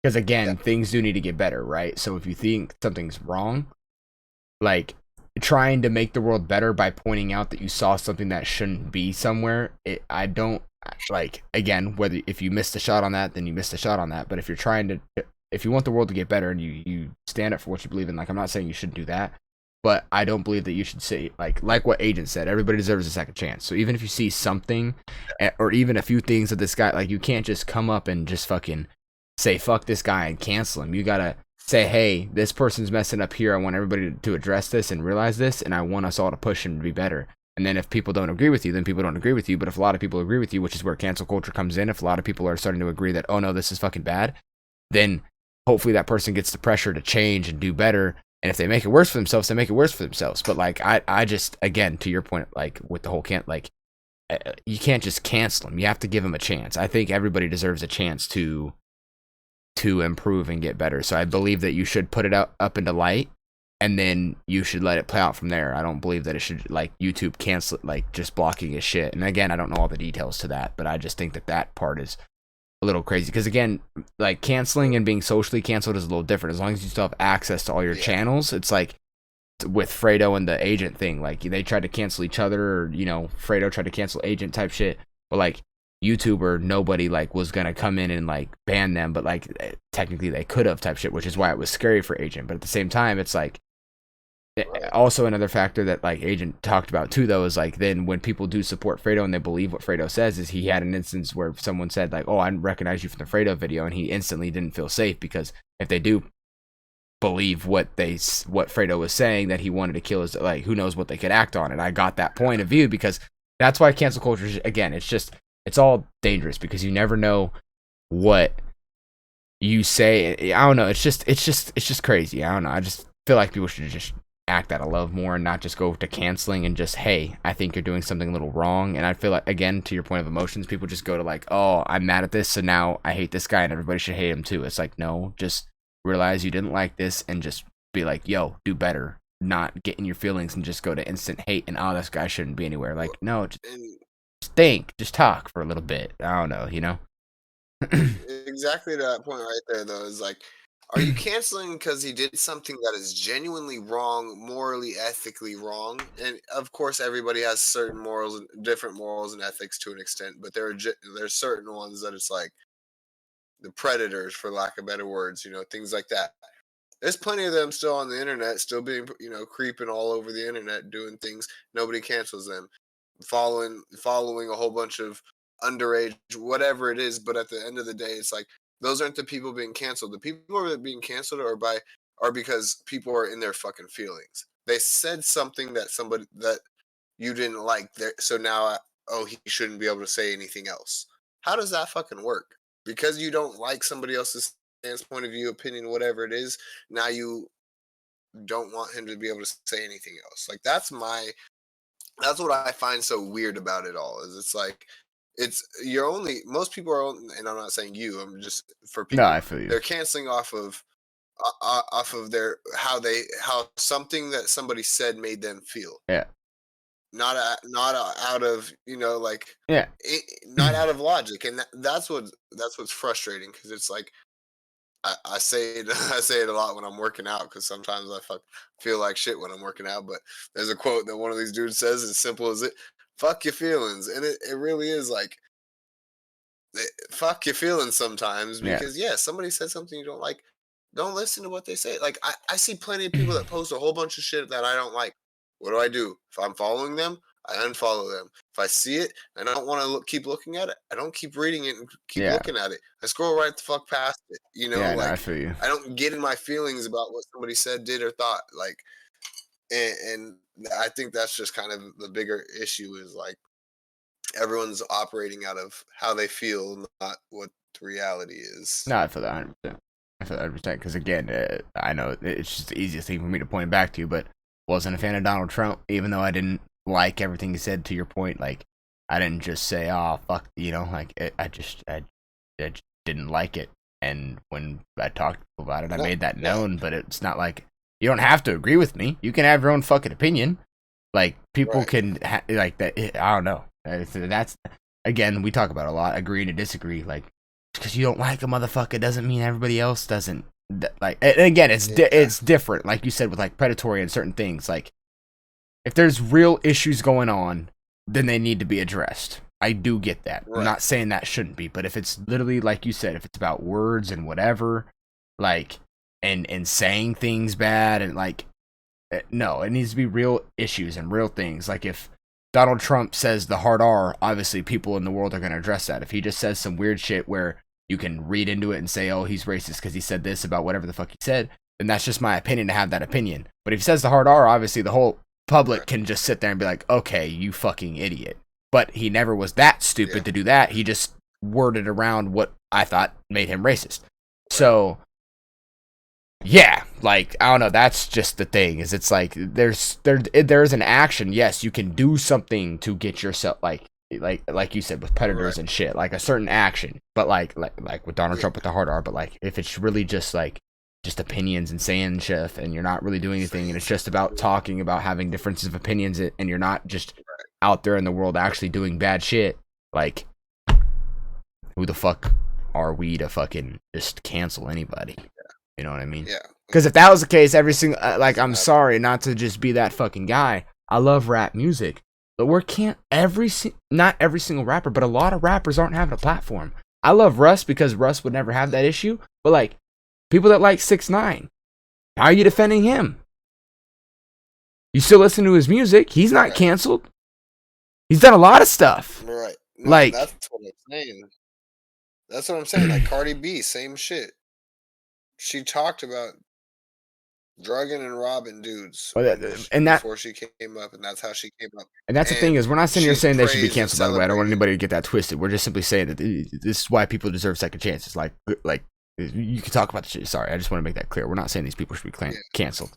because again, things do need to get better, right? So if you think something's wrong, like trying to make the world better by pointing out that you saw something that shouldn't be somewhere, I don't like, again, whether if you missed a shot on that, then you missed a shot on that. But if you're trying to, if you want the world to get better and you stand up for what you believe in, like, I'm not saying you shouldn't do that, but I don't believe that you should say like what Agent said, everybody deserves a second chance. So even if you see something or even a few things that this guy, like, you can't just come up and just fucking say fuck this guy and cancel him. You gotta say, hey, this person's messing up here. I want everybody to address this and realize this, and I want us all to push and be better. And then if people don't agree with you, then people don't agree with you. But if a lot of people agree with you, which is where cancel culture comes in, if a lot of people are starting to agree that, oh no, this is fucking bad, then hopefully that person gets the pressure to change and do better. And if they make it worse for themselves, they make it worse for themselves. But like, I just, again, to your point, like with the whole you can't just cancel them. You have to give them a chance. I think everybody deserves a chance to improve and get better. So I believe that you should put it up into light, and then you should let it play out from there. I don't believe that it should, like, YouTube cancel it, like just blocking his shit. And again, I don't know all the details to that, but I just think that part is a little crazy. Because again, like, canceling and being socially canceled is a little different. As long as you still have access to all your channels, it's like with Fredo and the Agent thing. Like, they tried to cancel each other, or Fredo tried to cancel Agent type shit. But like, YouTube or nobody like was gonna come in and like ban them, but like technically they could have type shit, which is why it was scary for Agent. But at the same time, it's like also another factor that like Agent talked about too, though, is like, then when people do support Fredo and they believe what Fredo says, is he had an instance where someone said like, oh, I recognize you from the Fredo video, and he instantly didn't feel safe, because if they do believe what Fredo was saying, that he wanted to kill his, like, who knows what they could act on. And I got that point of view, because that's why cancel culture, again, it's all dangerous, because you never know what you say. I don't know. It's just crazy. I don't know. I just feel like people should just act out of love more and not just go to canceling and just, hey, I think you're doing something a little wrong. And I feel like, again, to your point of emotions, people just go to like, oh, I'm mad at this, so now I hate this guy and everybody should hate him too. It's like, no, just realize you didn't like this and just be like, yo, do better. Not get in your feelings and just go to instant hate and, oh, this guy shouldn't be anywhere. Like, no, just think, just talk for a little bit. I don't know, Exactly to that point right there, though, is like, are you canceling because he did something that is genuinely wrong, morally, ethically wrong? And of course, everybody has certain morals, different morals and ethics to an extent, but there's certain ones that it's like the predators, for lack of better words, things like that. There's plenty of them still on the internet, still being, creeping all over the internet, doing things. Nobody cancels them, following a whole bunch of underage, whatever it is. But at the end of the day, it's like, those aren't the people being canceled. The people who are being canceled are because people are in their fucking feelings. They said something that you didn't like there, so now, oh, he shouldn't be able to say anything else. How does that fucking work? Because you don't like somebody else's stance, point of view, opinion, whatever it is, now you don't want him to be able to say anything else. Like, that's what I find so weird about it all, is it's like, most people are and I'm not saying you, I'm just, for No, people, I feel you. they're canceling off of their how something that somebody said made them feel. Yeah. Not out of, like, Yeah. not out of logic. And that's what's frustrating, because it's like, I say it I say it a lot when I'm working out, because sometimes I feel like shit when I'm working out. But there's a quote that one of these dudes says, as simple as it: fuck your feelings. And it really is like, fuck your feelings sometimes, Yeah. because somebody said something you don't like, don't listen to what they say. Like, I see plenty of people that post a whole bunch of shit that I don't like. What do? If I'm following them, I unfollow them. If I see it and I don't want to keep looking at it, I don't keep reading it and keep Yeah. looking at it. I scroll right the fuck past it. Yeah, no, I like, feel you. I don't get in my feelings about what somebody said, did, or thought. Like, and I think that's just kind of the bigger issue, is like, everyone's operating out of how they feel, not what the reality is. No, I feel that 100%. I feel 100%. Because again, I know it's just the easiest thing for me to point back to, but wasn't a fan of Donald Trump, even though I didn't like everything he said. To your point, like I didn't just say, "Oh fuck," like I just didn't like it. And when I talked about it, I made that known. But it's not like you don't have to agree with me. You can have your own fucking opinion. Like people can like that. I don't know. That's again, we talk about a lot, agree to disagree. Like because you don't like a motherfucker doesn't mean everybody else doesn't. Like and again, it's different. Like you said with like predatory and certain things. Like if there's real issues going on, then they need to be addressed. I do get that. I'm not saying that shouldn't be, but if it's literally like you said, if it's about words and whatever, like and saying things bad and like no, it needs to be real issues and real things. Like if Donald Trump says the hard R, obviously people in the world are going to address that. If he just says some weird shit where you can read into it and say, oh, he's racist because he said this about whatever the fuck he said, then that's just my opinion to have that opinion. But if he says the hard R, obviously the whole public can just sit there and be like, okay, you fucking idiot. But he never was that stupid to do that. He just worded around what I thought made him racist. So, yeah, like, I don't know. That's just the thing is it's like there's an action. Yes, you can do something to get yourself like you said with predators and shit, like a certain action. But like with Donald Trump with the hard R. But like if it's really just like just opinions and saying shit and you're not really doing anything and it's just about talking about having differences of opinions and you're not just out there in the world actually doing bad shit, like who the fuck are we to fucking just cancel anybody? You know what I mean? Yeah. Because if that was the case, every single like I'm sorry not to just be that fucking guy. I love rap music, but not every single rapper, but a lot of rappers aren't having a platform. I love Russ because Russ would never have that issue, but like people that like 6ix9ine, how are you defending him? You still listen to his music? He's not canceled. He's done a lot of stuff. Right. No, like that's what I'm saying. That's what I'm saying. Like Cardi B, same shit. She talked about drugging and robbing dudes before she came up, and that's how she came up. And that's the thing is, we're not sitting here saying they should be canceled. By the way, I don't want anybody to get that twisted. We're just simply saying that this is why people deserve second chances. Like you can talk about the shit. Sorry, I just want to make that clear. We're not saying these people should be canceled.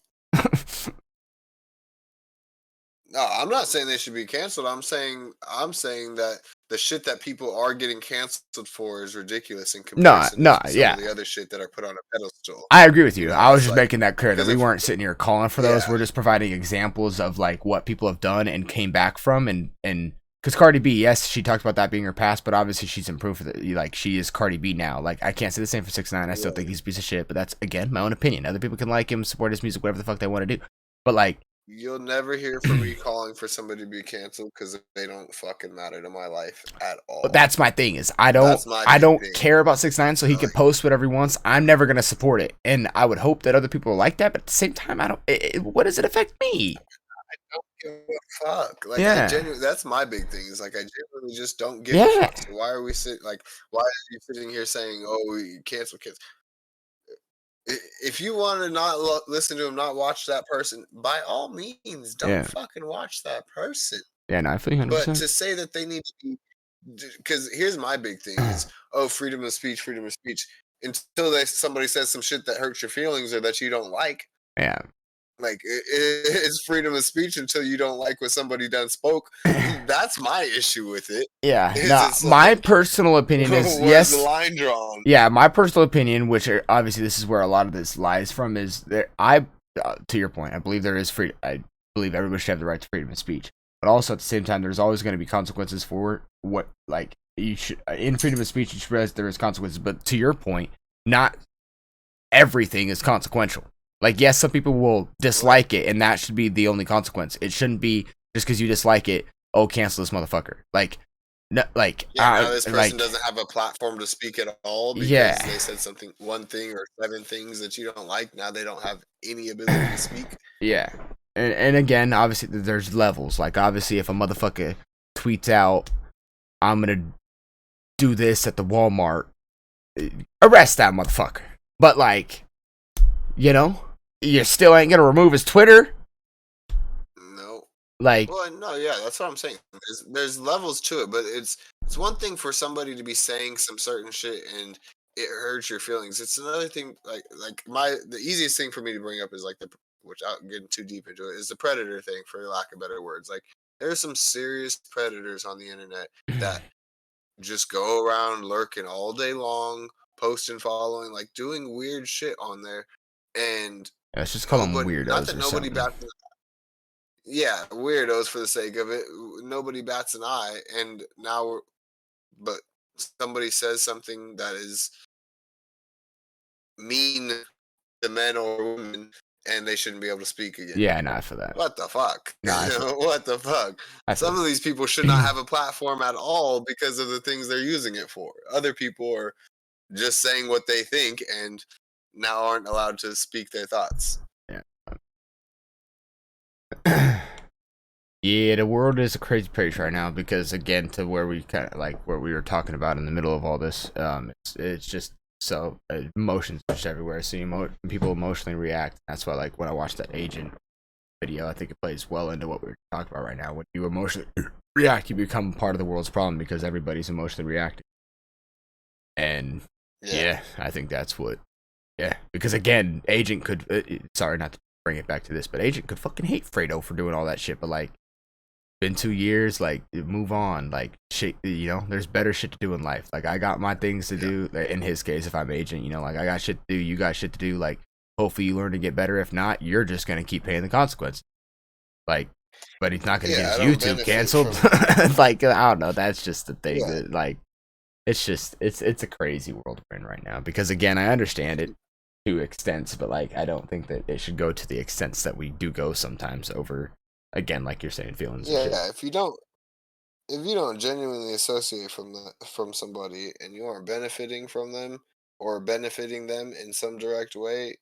No, I'm not saying they should be canceled. I'm saying that the shit that people are getting canceled for is ridiculous in comparison to some of the other shit that are put on a pedestal. I agree with you. I was just making that clear that we weren't sitting here calling for those. We're just providing examples of like what people have done and came back from and because Cardi B, yes, she talked about that being her past, but obviously she's improved. Like she is Cardi B now. Like I can't say the same for 6ix9ine. I still think he's a piece of shit, but that's again my own opinion. Other people can like him, support his music, whatever the fuck they want to do. But like. You'll never hear from me calling for somebody to be canceled because they don't fucking matter to my life at all. But that's my thing is I don't care about 6ix9ine, so he can post whatever he wants. I'm never gonna support it, and I would hope that other people are like that. But at the same time, I don't. What does it affect me? I don't give a fuck. Like that's my big thing. Is like I genuinely just don't give a fuck. So why are we why are you sitting here saying, "Oh, we cancel kids"? If you want to not listen to him, not watch that person, by all means, don't fucking watch that person. Yeah, no, I feel 100%. But to say that they need to be, because here's my big thing is, freedom of speech, until somebody says some shit that hurts your feelings or that you don't like. Yeah. Like it's freedom of speech until you don't like what somebody done spoke. That's my issue with it. Yeah, no, my personal opinion is yes. The line drawn. Yeah, my personal opinion, which obviously this is where a lot of this lies from, is that to your point, I believe there is freedom. I believe everybody should have the right to freedom of speech, but also at the same time, there's always going to be consequences for what like you should in freedom of speech. You should realize there is consequences, but to your point, not everything is consequential. Like, yes, some people will dislike it, and that should be the only consequence. It shouldn't be just because you dislike it, oh, cancel this motherfucker. Like, no, like, now this person doesn't have a platform to speak at all because they said one thing or 7 things that you don't like. Now they don't have any ability to speak. Yeah. And again, obviously, there's levels. Like, obviously, if a motherfucker tweets out, I'm going to do this at the Walmart, arrest that motherfucker. But, like, you know? You still ain't gonna remove his Twitter? No. Like, well, no, yeah, that's what I'm saying. There's levels to it, but it's one thing for somebody to be saying some certain shit and it hurts your feelings. It's another thing. The easiest thing for me to bring up is like without getting too deep into it, is the predator thing, for lack of better words. Like there's some serious predators on the internet that just go around lurking all day long, posting, following, like doing weird shit on there, and Let's just call them not weirdos that or nobody something. bats. Yeah, weirdos for the sake of it. Nobody bats an eye, and now, but somebody says something that is mean to men or women, and they shouldn't be able to speak again. Yeah, not for that. What the fuck? Nah, what the fuck? Some of these people should not have a platform at all because of the things they're using it for. Other people are just saying what they think and now aren't allowed to speak their thoughts. Yeah. Yeah, the world is a crazy place right now because, again, to where we kind of like where we were talking about in the middle of all this, it's just so emotions just everywhere. So people emotionally react. That's why, like, when I watched that Agent video, I think it plays well into what we're talking about right now. When you emotionally react, you become part of the world's problem because everybody's emotionally reacting. And yeah, I think that's what. Yeah, because again, Agent could. Sorry, not to bring it back to this, but Agent could fucking hate Fredo for doing all that shit. But like, been 2 years, like, move on. Like, shit, there's better shit to do in life. Like, I got my things to do. In his case, if I'm Agent, like, I got shit to do. You got shit to do. Like, hopefully you learn to get better. If not, you're just gonna keep paying the consequences. Like, but he's not gonna get his YouTube canceled. Like, I don't know. That's just the thing. That, like, it's just it's a crazy world we're in right now. Because again, I understand it to extents, but like, I don't think that it should go to the extents that we do go sometimes over. Again, like you're saying, feelings. Yeah. If you don't genuinely associate from somebody and you aren't benefiting from them or benefiting them in some direct way,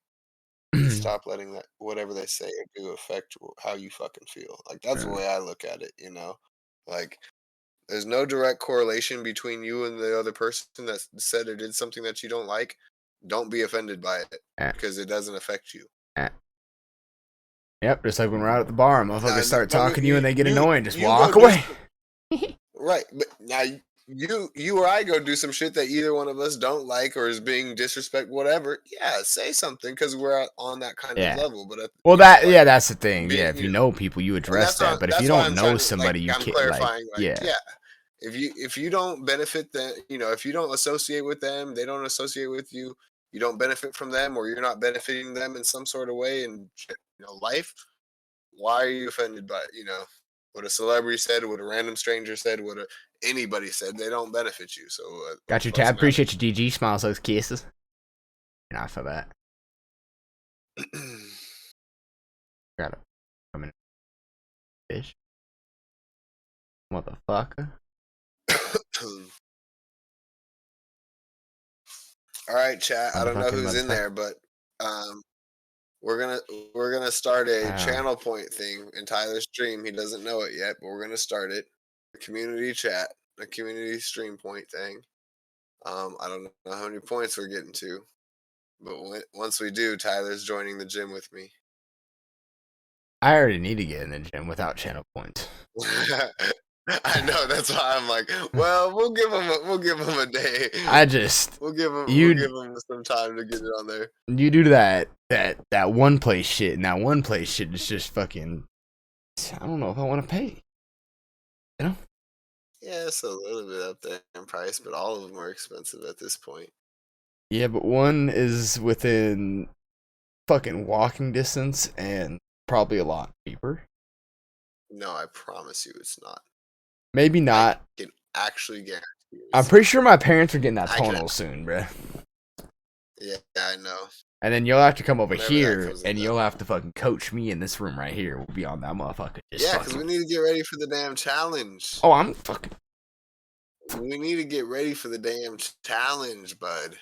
stop letting that whatever they say or do affect how you fucking feel. Like that's the way I look at it. Like there's no direct correlation between you and the other person that said or did something that you don't like. Don't be offended by it because it doesn't affect you. Yep, just like when we're out at the bar, motherfuckers start talking to you and they get annoying, just walk away. Right, but now you or I go do some shit that either one of us don't like or is being disrespect, whatever. Yeah, say something because we're on that kind of level. But that's the thing. If you know people, you address that. But if you don't know somebody, you can't. If you don't benefit them, if you don't associate with them, they don't associate with you. You don't benefit from them, or you're not benefiting them in some sort of way in life. Why are you offended by it? What a celebrity said, what a random stranger said, what anybody said, they don't benefit you. So got your tab. Appreciate you, GG. Smiles those kisses. Not for that. Got it. Coming. Fish. Motherfucker. All right, chat. I don't know who's in there, but we're gonna start a channel point thing in Tyler's stream. He doesn't know it yet, but we're gonna start it. A community chat, a community stream point thing. I don't know how many points we're getting to, but once we do, Tyler's joining the gym with me. I already need to get in the gym without channel points. I know, that's why I'm like, well, we'll give him a day. We'll give him some time to get it on there. You do that one place shit, and that one place shit is just fucking. I don't know if I want to pay. Yeah, it's a little bit up there in price, but all of them are expensive at this point. Yeah, but one is within fucking walking distance and probably a lot cheaper. No, I promise you, it's not. Maybe not. I can actually guarantee you. I'm pretty sure my parents are getting that tonal soon, bruh. Yeah, I know. And then you'll have to come over here, and you'll have to fucking coach me in this room right here. We'll be on that motherfucker. Yeah, because we need to get ready for the damn challenge. Oh, I'm fucking. We need to get ready for the damn challenge, bud.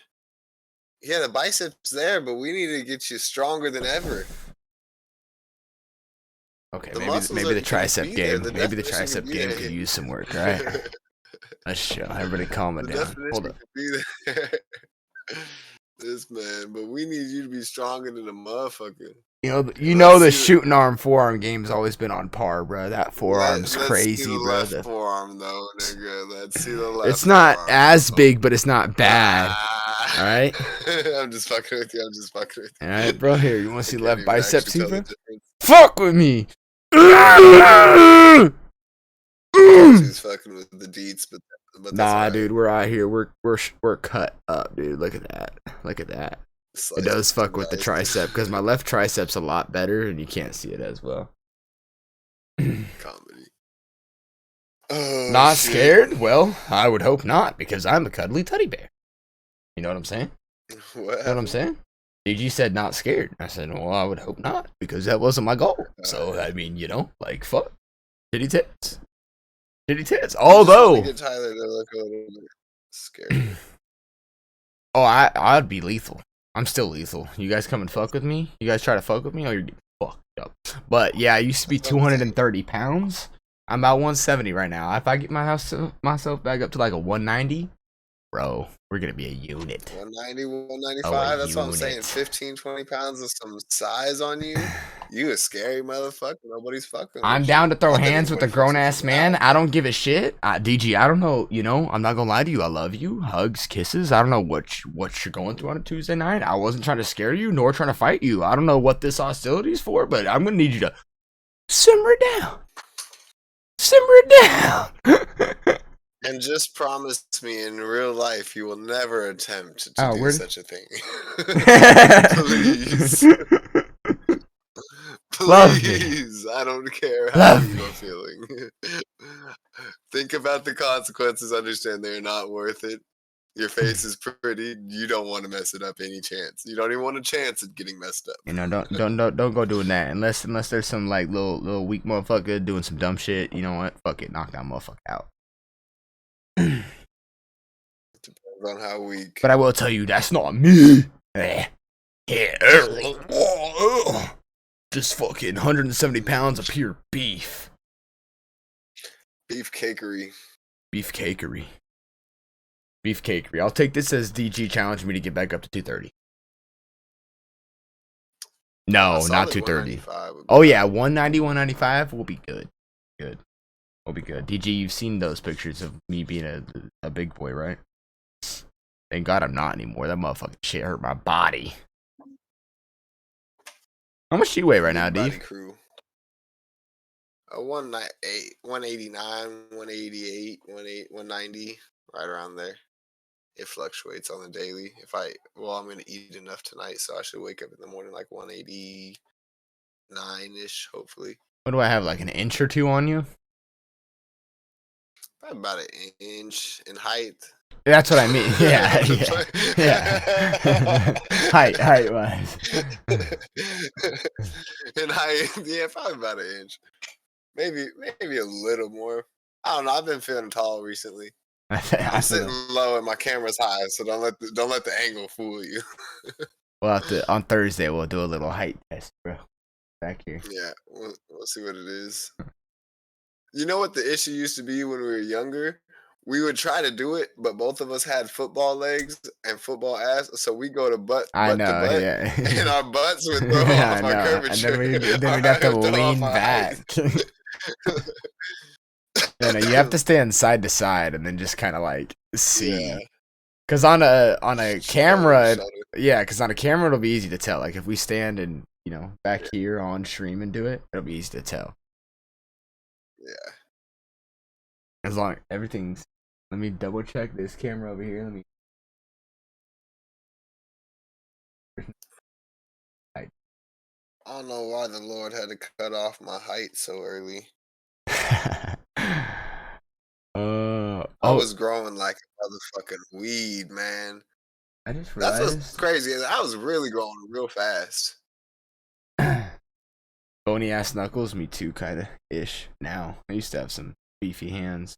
Yeah, the biceps there, but we need to get you stronger than ever. Okay, maybe the tricep game. Maybe the tricep game could use some work, right? Let's chill. Everybody calm it down. Hold up. This man, but we need you to be stronger than a motherfucker. The shooting arm forearm game's always been on par, bro. That forearm's crazy, bro. Let's see the left forearm, though, nigga. Let's see the left. It's not as big, but it's not bad. All right. I'm just fucking with you. I'm just fucking with you. All right, bro. Here, you want to see I left can't even bicep actually too, tell bro? the difference. Fuck with me. She's fucking with the deeds, but that's Nah, right. dude, we're out here. We're cut up, dude. Look at that. Look at that. It Slice does and fuck with the dice. tricep because my left tricep's a lot better, and you can't see it as well. Comedy. Oh, Not shit. scared? Well, I would hope not, because I'm a cuddly teddy bear. You know what I'm saying? What You know what I'm happened? saying? DG said not scared. I said, well, I would hope not, because that wasn't my goal. So, I mean, you know, like, fuck. Titty tits. Titty tits. I just wanna Although, get Tyler to look a little bit scared. oh, I'd be lethal. I'm still lethal. You guys come and fuck with me? You guys try to fuck with me, or you're getting fucked up. But, yeah, I used to be That's what I'm saying. 230 pounds. I'm about 170 right now. If I get myself back up to like a 190, bro, we're going to be a unit. 190, 195. Oh, That's what I'm saying. unit. 15, 20 pounds of some size on you. You a scary motherfucker. Nobody's fucking I'm with down you. to throw Not that hands with a anybody fucks grown with ass you man. now. I don't give a shit. DG, I don't know. You know, I'm not gonna lie to you. I love you. Hugs, kisses. I don't know what you're going through on a Tuesday night. I wasn't trying to scare you nor trying to fight you. I don't know what this hostility is for, but I'm gonna need you to simmer down. Simmer down. And just promise me in real life you will never attempt to Oh, do where- such a thing. Please. Love me. Please. I don't care how Love you me. are feeling. Think about the consequences. Understand they're not worth it. Your face is pretty. You don't want to mess it up any chance. You don't even want a chance at getting messed up. You know, don't go doing that unless there's some like little weak motherfucker doing some dumb shit. You know what? Fuck it, knock that motherfucker out. Depends on how weak. But I will tell you, that's not me. Just fucking 170 pounds of pure beef. Beef cakery. Beefcakery. Beefcakery. I'll take this as DG challenged me to get back up to 230. No, not 230. Oh yeah, 190, 195 will be good. Good. Will be good. DG, you've seen those pictures of me being a big boy, right? Thank God I'm not anymore. That motherfucking shit hurt my body. How much do you weigh right now, Body Dave? crew. 198, 189, 188, 190, right around there. It fluctuates on the daily. I'm gonna eat enough tonight, so I should wake up in the morning like 189-ish, hopefully. What do I have, like an inch or two on you? Probably about an inch in height. That's what I mean. Yeah, yeah. height wise. In height, yeah, probably about an inch. Maybe a little more. I don't know. I've been feeling tall recently. I'm sitting low and my camera's high, so don't let the angle fool you. We'll have to on Thursday. We'll do a little height test, bro. Back here. Yeah, we'll see what it is. You know what the issue used to be when we were younger? We would try to do it, but both of us had football legs and football ass, so we go to butt I to know, butt, yeah. and our butts would throw I off our know. curvature. And then we'd have to Throw off lean our back. height. No, you have to stand side to side and then just kind of like see. Yeah. Cause on a camera, Shudder. yeah, cause on a camera it'll be easy to tell. Like if we stand and back here on stream and do it, it'll be easy to tell. Yeah. As long everything's. Let me double check this camera over here. Let me. I don't know why the Lord had to cut off my height so early. I was growing like a motherfucking weed, man. I just That's realized. what's crazy. I was really growing real fast. Bony ass knuckles, me too, kinda ish. Now I used to have some beefy hands.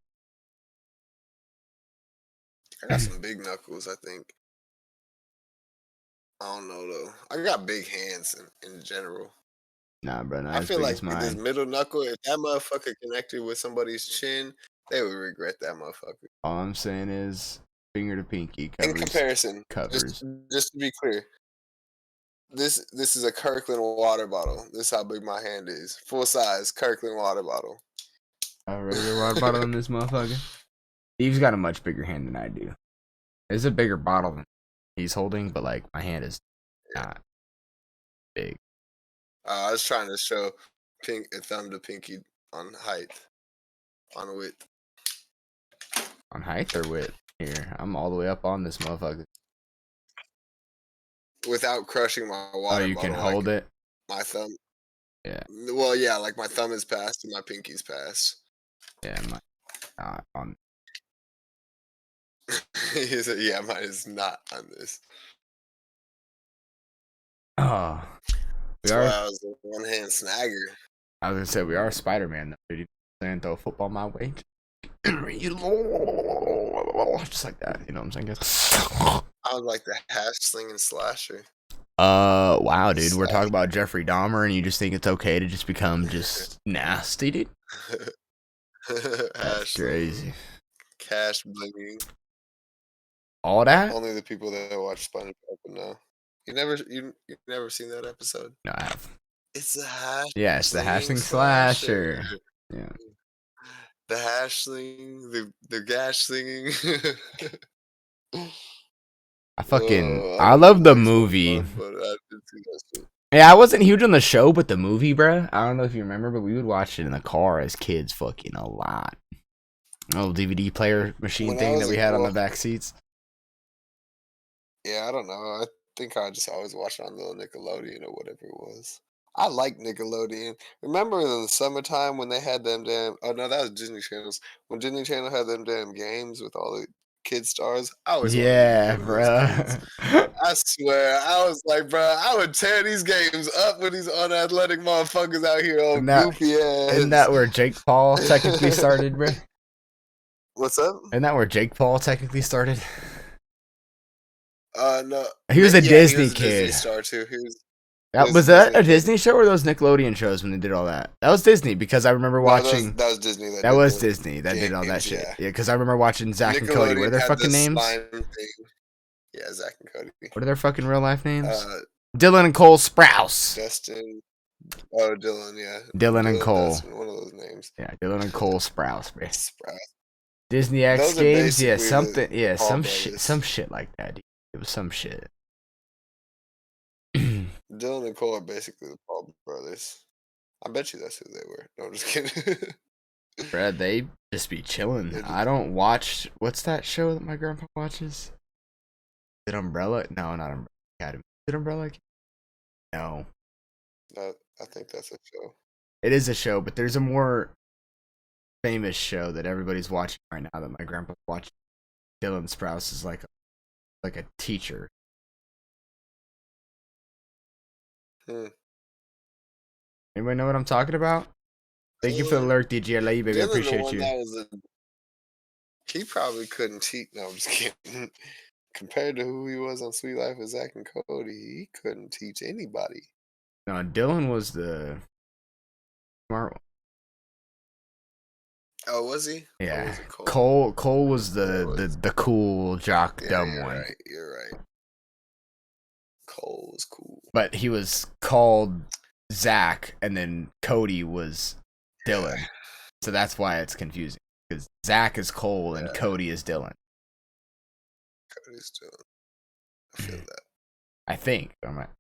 I got some big knuckles, I think. I don't know though. I got big hands in general. Nah, bro, not I as feel big like as this mine. middle knuckle, if that motherfucker connected with somebody's chin, they would regret that motherfucker. All I'm saying is finger to pinky In covers. comparison, Covers. just to be clear, this is a Kirkland water bottle. This is how big my hand is. Full size Kirkland water bottle. A regular water bottle in this motherfucker. Steve's got a much bigger hand than I do. It's a bigger bottle than he's holding, but like my hand is not big. I was trying to show thumb to pinky on height, on width. On height or width? Here, I'm all the way up on this motherfucker. Without crushing my water Oh, you bottle. can hold it? My thumb. Yeah. Well, yeah, like my thumb is past and my pinky's past. Yeah, my not on. He said, yeah, mine is not on this. Oh, we That's why are. I was a one-hand snagger. I was gonna say we are Spider-Man though, dude. And throw a football my way. Just like that, you know what I'm saying? I was like the hash slinging slasher. Wow, dude. We're talking about Jeffrey Dahmer, and you just think it's okay to just become just nasty, dude? That's Hash crazy. cash blinging. All that? Only the people that watch SpongeBob would know. You never seen that episode? No, I have. It's the hash. Yeah, it's the slinging hashling slasher. Yeah. The hashling, the gash slinging. I love the movie. But I did see that shit. Yeah, I wasn't huge on the show, but the movie, bruh. I don't know if you remember, but we would watch it in the car as kids fucking a lot. Little DVD player machine When I thing was that a we had on the boy- back seats. Yeah, I don't know. I think I just always watched it on little Nickelodeon or whatever it was. I like Nickelodeon. Remember in the summertime when they had them damn? Oh no, that was Disney Channels. When Disney Channel had them damn games with all the kid stars, I always wanted to be Yeah, one of those kids. bruh. I swear, I was like, bro, I would tear these games up with these unathletic motherfuckers out here, all Isn't that- goofy ass. Isn't that where Jake Paul technically started, bruh? What's up? Isn't that where Jake Paul technically started? No. He was a Yeah, Disney he was a kid. Disney star too. He was. Was that a Disney. Disney show or those Nickelodeon shows when they did all that? That was Disney because I remember watching. That was Disney. That did was the Disney that did all that games, shit. yeah. Yeah, because I remember watching Zach and Cody. What are Nickelodeon their had fucking the names? slime thing. Yeah, Zach and Cody. What are their fucking real life names? Dylan Dylan and Cole Sprouse. Justin. Oh, Dylan. Yeah. Dylan and Cole. Dustin, one of those names. Yeah, Dylan and Cole Sprouse, bro. Sprout. Disney X Those are Games, yeah, basically the something, yeah, Paul some brothers. shit like that. Dude. It was some shit. Dylan and Cole are basically the Paul brothers. I bet you that's who they were. No, I'm just kidding. Brad, they just be chilling. They just- I don't watch. What's that show that my grandpa watches? Is it Umbrella? No, not Umbrella Academy. Is it Umbrella Academy? No. I think that's a show. It is a show, but there's a more famous show that everybody's watching right now that my grandpa's watching. Dylan Sprouse is like a teacher. Hmm. Anybody know what I'm talking about? Thank you for the lurk, DJ. I love you, baby. I Dylan, the appreciate one you. that was he probably couldn't teach. No, I'm just kidding. Compared to who he was on Sweet Life with Zach and Cody, he couldn't teach anybody. No, Dylan was the smart one. Oh, was he? Or Yeah. was it Cole? Cole was Yeah, the, it was. the cool jock Yeah, dumb you're one. Right, you're right. Cole was cool. But he was called Zach, and then Cody was Dylan. So that's why it's confusing. Because Zach is Cole and Yeah. Cody is Dylan. Cody's doing. I feel that. I think. I'm not-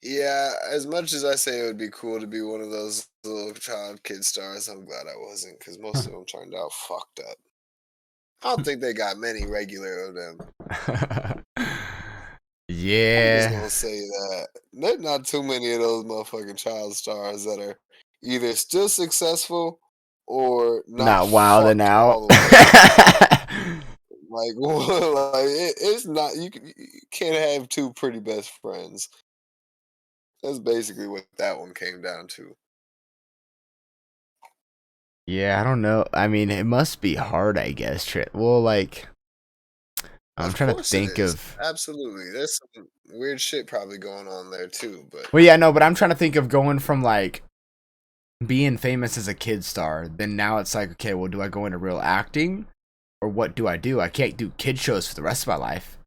Yeah, as much as I say it would be cool to be one of those little child kid stars, I'm glad I wasn't because most of them turned out fucked up. I don't think they got many regular of them. I'm just yeah. gonna say that. There's not too many of those motherfucking child stars that are either still successful or Not wilding fucked out. all the way. Like, it's not you can't have two pretty best friends. That's basically what that one came down to. Yeah, I don't know. I mean, it must be hard, I guess. Well, like, I'm Of trying to course it think is. of. Absolutely. There's some weird shit probably going on there too, but Well, yeah, no, but I'm trying to think of going from like being famous as a kid star. Then now it's like, okay, well, do I go into real acting, or what do? I can't do kid shows for the rest of my life.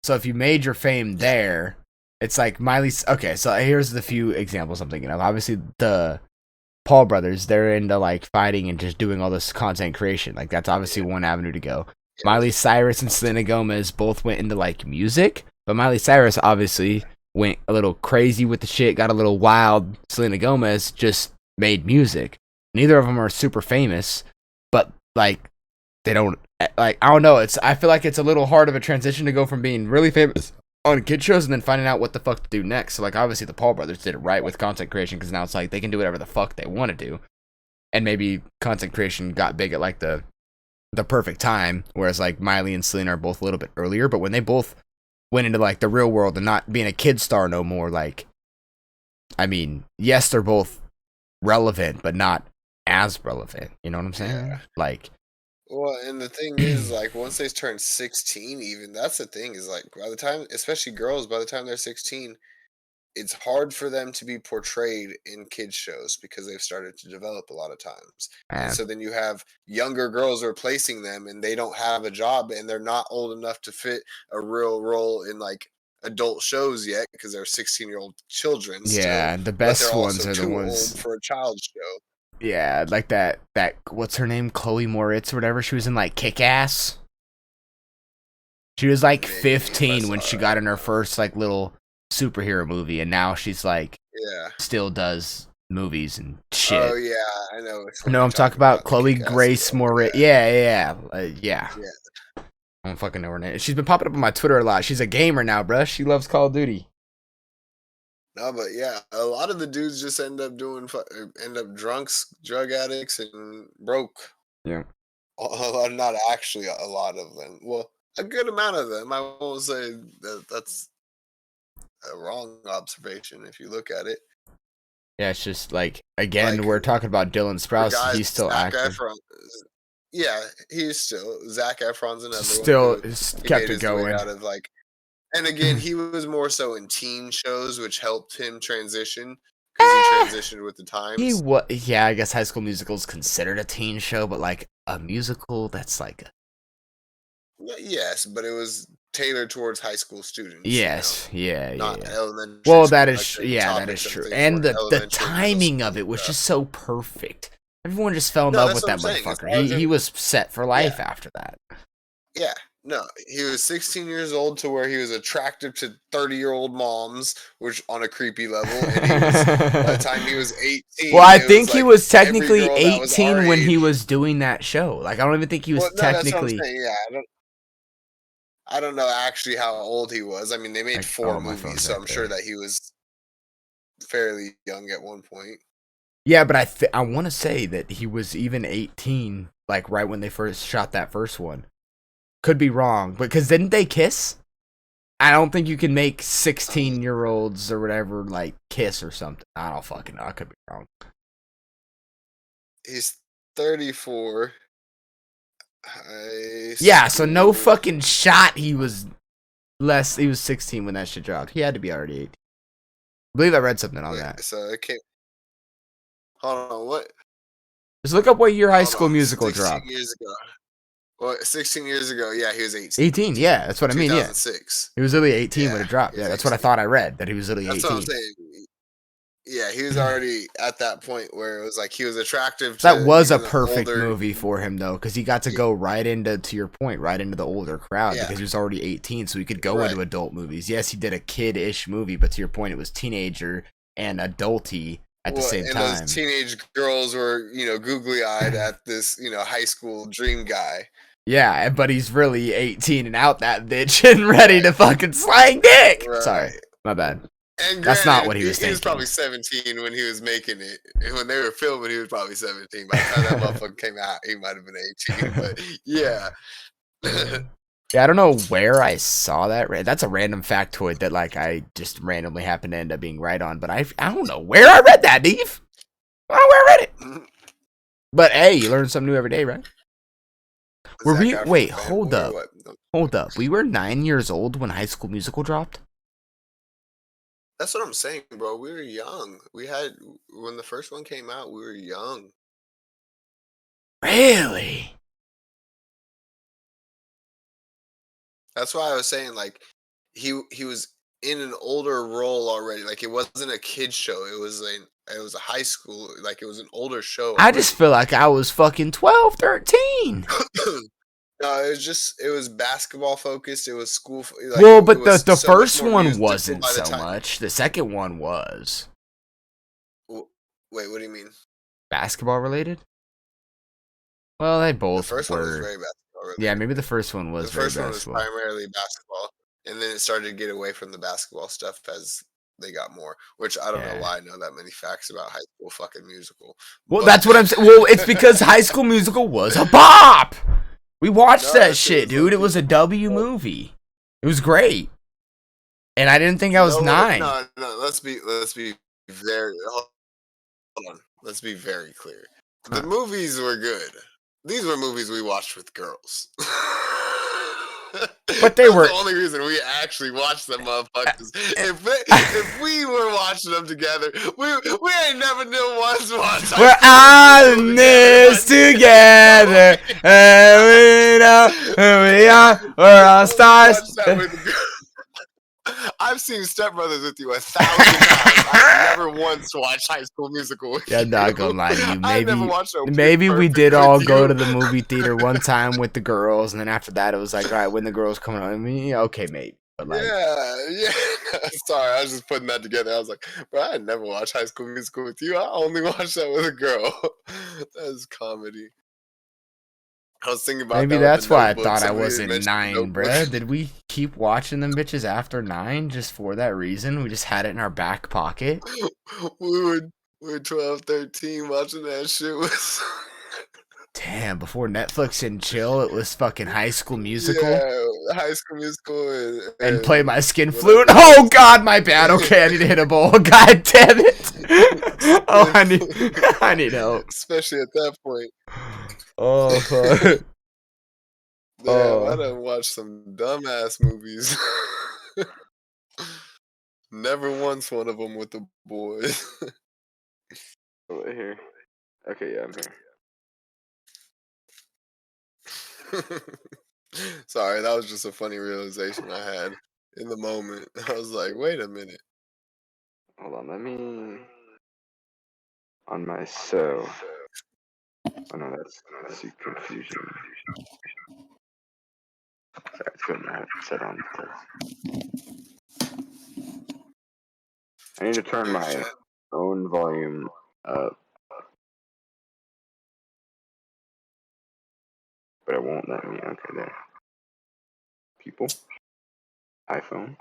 So if you made your fame there, it's like Miley's. Okay, so here's the few examples I'm thinking of. Obviously, the Paul brothers, they're into like fighting and just doing all this content creation. Like that's obviously one avenue to go. Miley Cyrus and Selena Gomez both went into like music, but Miley Cyrus obviously went a little crazy with the shit, got a little wild. Selena Gomez just made music. Neither of them are super famous, but like they don't like, I don't know. I feel like it's a little hard of a transition to go from being really famous on kid shows and then finding out what the fuck to do next. So like obviously the Paul brothers did it right with content creation, because now it's like they can do whatever the fuck they want to do. And maybe content creation got big at like the perfect time, whereas like Miley and Selena are both a little bit earlier. But when they both went into like the real world and not being a kid star no more, like, I mean, yes, they're both relevant, but not as relevant. You know what I'm saying? Yeah. Like, Well, and the thing is, like, once they turn 16, even that's the thing is like by the time, especially girls, by the time they're 16, it's hard for them to be portrayed in kids shows because they've started to develop a lot of times. And so then you have younger girls replacing them, and they don't have a job, and they're not old enough to fit a real role in like adult shows yet because they're 16-year-old children. yeah, Still, the but best they're ones also are the too ones. old for a child show. Yeah, like that what's her name? Chloe Moritz or whatever. She was in like Kick Ass. She was like Maybe, if I 15 when saw she it. got in her first like little superhero movie, and now she's like Yeah. still does movies and shit. Oh yeah, I know. which one No, you're I'm talking about the Chloe Kick-Ass Grace girl. Moritz. Yeah. Yeah. Yeah. I don't fucking know her name. She's been popping up on my Twitter a lot. She's a gamer now, bruh. She loves Call of Duty. No, but yeah, a lot of the dudes just end up drunks, drug addicts, and broke. Yeah. Not actually a lot of them. Well, a good amount of them. I won't say that's a wrong observation if you look at it. Yeah, it's just like, again, Like, we're talking about Dylan The Sprouse. guys, He's still Zac active. Efron. Yeah, he's still Zac Efron's another Still one. He kept made it his way going. out of like, and again, he was more so in teen shows, which helped him transition because he transitioned with the times. Yeah, I guess High School Musical is considered a teen show, but like a musical, that's like Yes, but it was tailored towards high school students. yes, yeah, not yeah. elementary. Well, school, that like is the yeah, that topics is true. things And were the elementary, middle timing school of it was stuff. just so perfect. Everyone just fell in No, love that's with that what I'm saying. It's motherfucker. He was set for life Yeah. after that. Yeah, no, he was 16 years old to where he was attractive to 30-year-old moms, which on a creepy level. And he was, by the time he was 18, Well, I it think he like was every technically girl that was 18 our when he age- was doing that show. Like, I don't even think he was Well, no, that's what I'm technically. saying. Yeah, I don't know actually how old he was. I mean, they made Like, 4 oh, my movies, phone's so right I'm sure there. that he was fairly young at one point. Yeah, but I want to say that he was even 18, like right when they first shot that first one. Could be wrong, because didn't they kiss? I don't think you can make 16-year-olds or whatever like kiss or something. I don't fucking know. I could be wrong. He's 34. Yeah, so no fucking shot. He was 16 when that shit dropped. He had to be already 18. I believe I read something on that. So it came. Hold on, what? Just look up what year High Hold School on, Musical 16 dropped. years ago. Well, 16 years ago, yeah, he was 18. 18, yeah, that's what I mean. Yeah, 2006. he was literally 18 when Yeah, it dropped. he Yeah, was that's what I 18. thought I read, that he was literally That's 18. what I'm saying. Yeah, he was already at that point where it was like he was attractive to That was a even perfect older- movie for him though, because he got to go right into, to your point, right into the older crowd, Yeah. because he was already 18, so he could go Right. into adult movies. Yes, he did a kid-ish movie, but to your point, it was teenager and adulty at the same and time. those teenage girls were, googly-eyed at this, high school dream guy. Yeah, but he's really 18 and out that bitch and ready to fucking slang dick. Right. Sorry, my bad. And That's not granted, what he was He was thinking. probably 17 when he was making it. And when they were filming, he was probably 17. By the time that motherfucker came out, he might have been 18. But yeah. Yeah, I don't know where I saw that. That's a random factoid that like I just randomly happened to end up being right on. But I don't know where I read that, Dave. I don't know where I read it. But hey, you learn something new every day, right? Were Zac we? Efron Wait, fanboy hold or up. what? No. Hold up. We were 9 years old when High School Musical dropped. That's what I'm saying, bro. We were young. When the first one came out, we were young. Really? That's why I was saying, like, he was in an older role already. Like, it wasn't a kid show. It was a high school. Like, it was an older show. I just feel like I was fucking 12, 13. No, it was basketball focused. It was school. Like Well, it but was the so much first more one musical wasn't by the so time. much. The second one was Wait, what do you mean? basketball related. Well, they The both first one was were. very basketball related. Yeah, maybe the first one was The very first one was basketball. primarily basketball, and then it started to get away from the basketball stuff as they got more. Which I don't know Yeah. why I know that many facts about High School fucking Musical. Well, But- that's what I'm saying. Well, it's because High School Musical was a bop. We watched No, that that shit shit, was dude. It low-key was a W movie. It was great. And I didn't think I was No, 9. No. Let's be very. Hold on. Let's be very clear. The Huh. movies were good. These were movies we watched with girls. But they That's were- the only reason we actually watched them motherfuckers. If we were watching them together, we ain't never knew once watched. We're on this together. And we know who we are. We're all stars. Watch that with the girl. I've seen Step Brothers with you 1,000 times. I've never once watched High School Musical with Yeah, you. I'm not gonna lie to you. I've never Maybe watched no maybe we Perfect did with all go you. to the movie theater one time with the girls, and then after that it was like, all right, when the girls coming on me, okay, mate. But like, Yeah. Sorry, I was just putting that together. I was like, bro, I never watched High School Musical with you. I only watched that with a girl. That's comedy. I was thinking about maybe that with that's the why I Notebook. thought I Somebody wasn't mentioned 9, Notebook. bruh. Did we keep watching them bitches after 9 just for that reason? We just had it in our back pocket. we were 12, 13 watching that shit with. Damn, before Netflix and chill, it was fucking High School Musical. Yeah, High School Musical And play my skin whatever flute. it Oh was. god, my bad. Okay, I need to hit a bowl. God damn it. Oh, I need help. Especially at that point. Oh fuck. Damn, I Oh. done watched some dumbass movies. Never once one of them with the boys. Over here. Okay, yeah, I'm here. Sorry, that was just a funny realization I had in the moment. I was like, wait a minute. Hold on, let me. On my so. Oh no, that's see confusion. Sorry, it's good. I have it set on this. I need to turn my own volume up, but it won't let me. Okay, there. People. iPhone.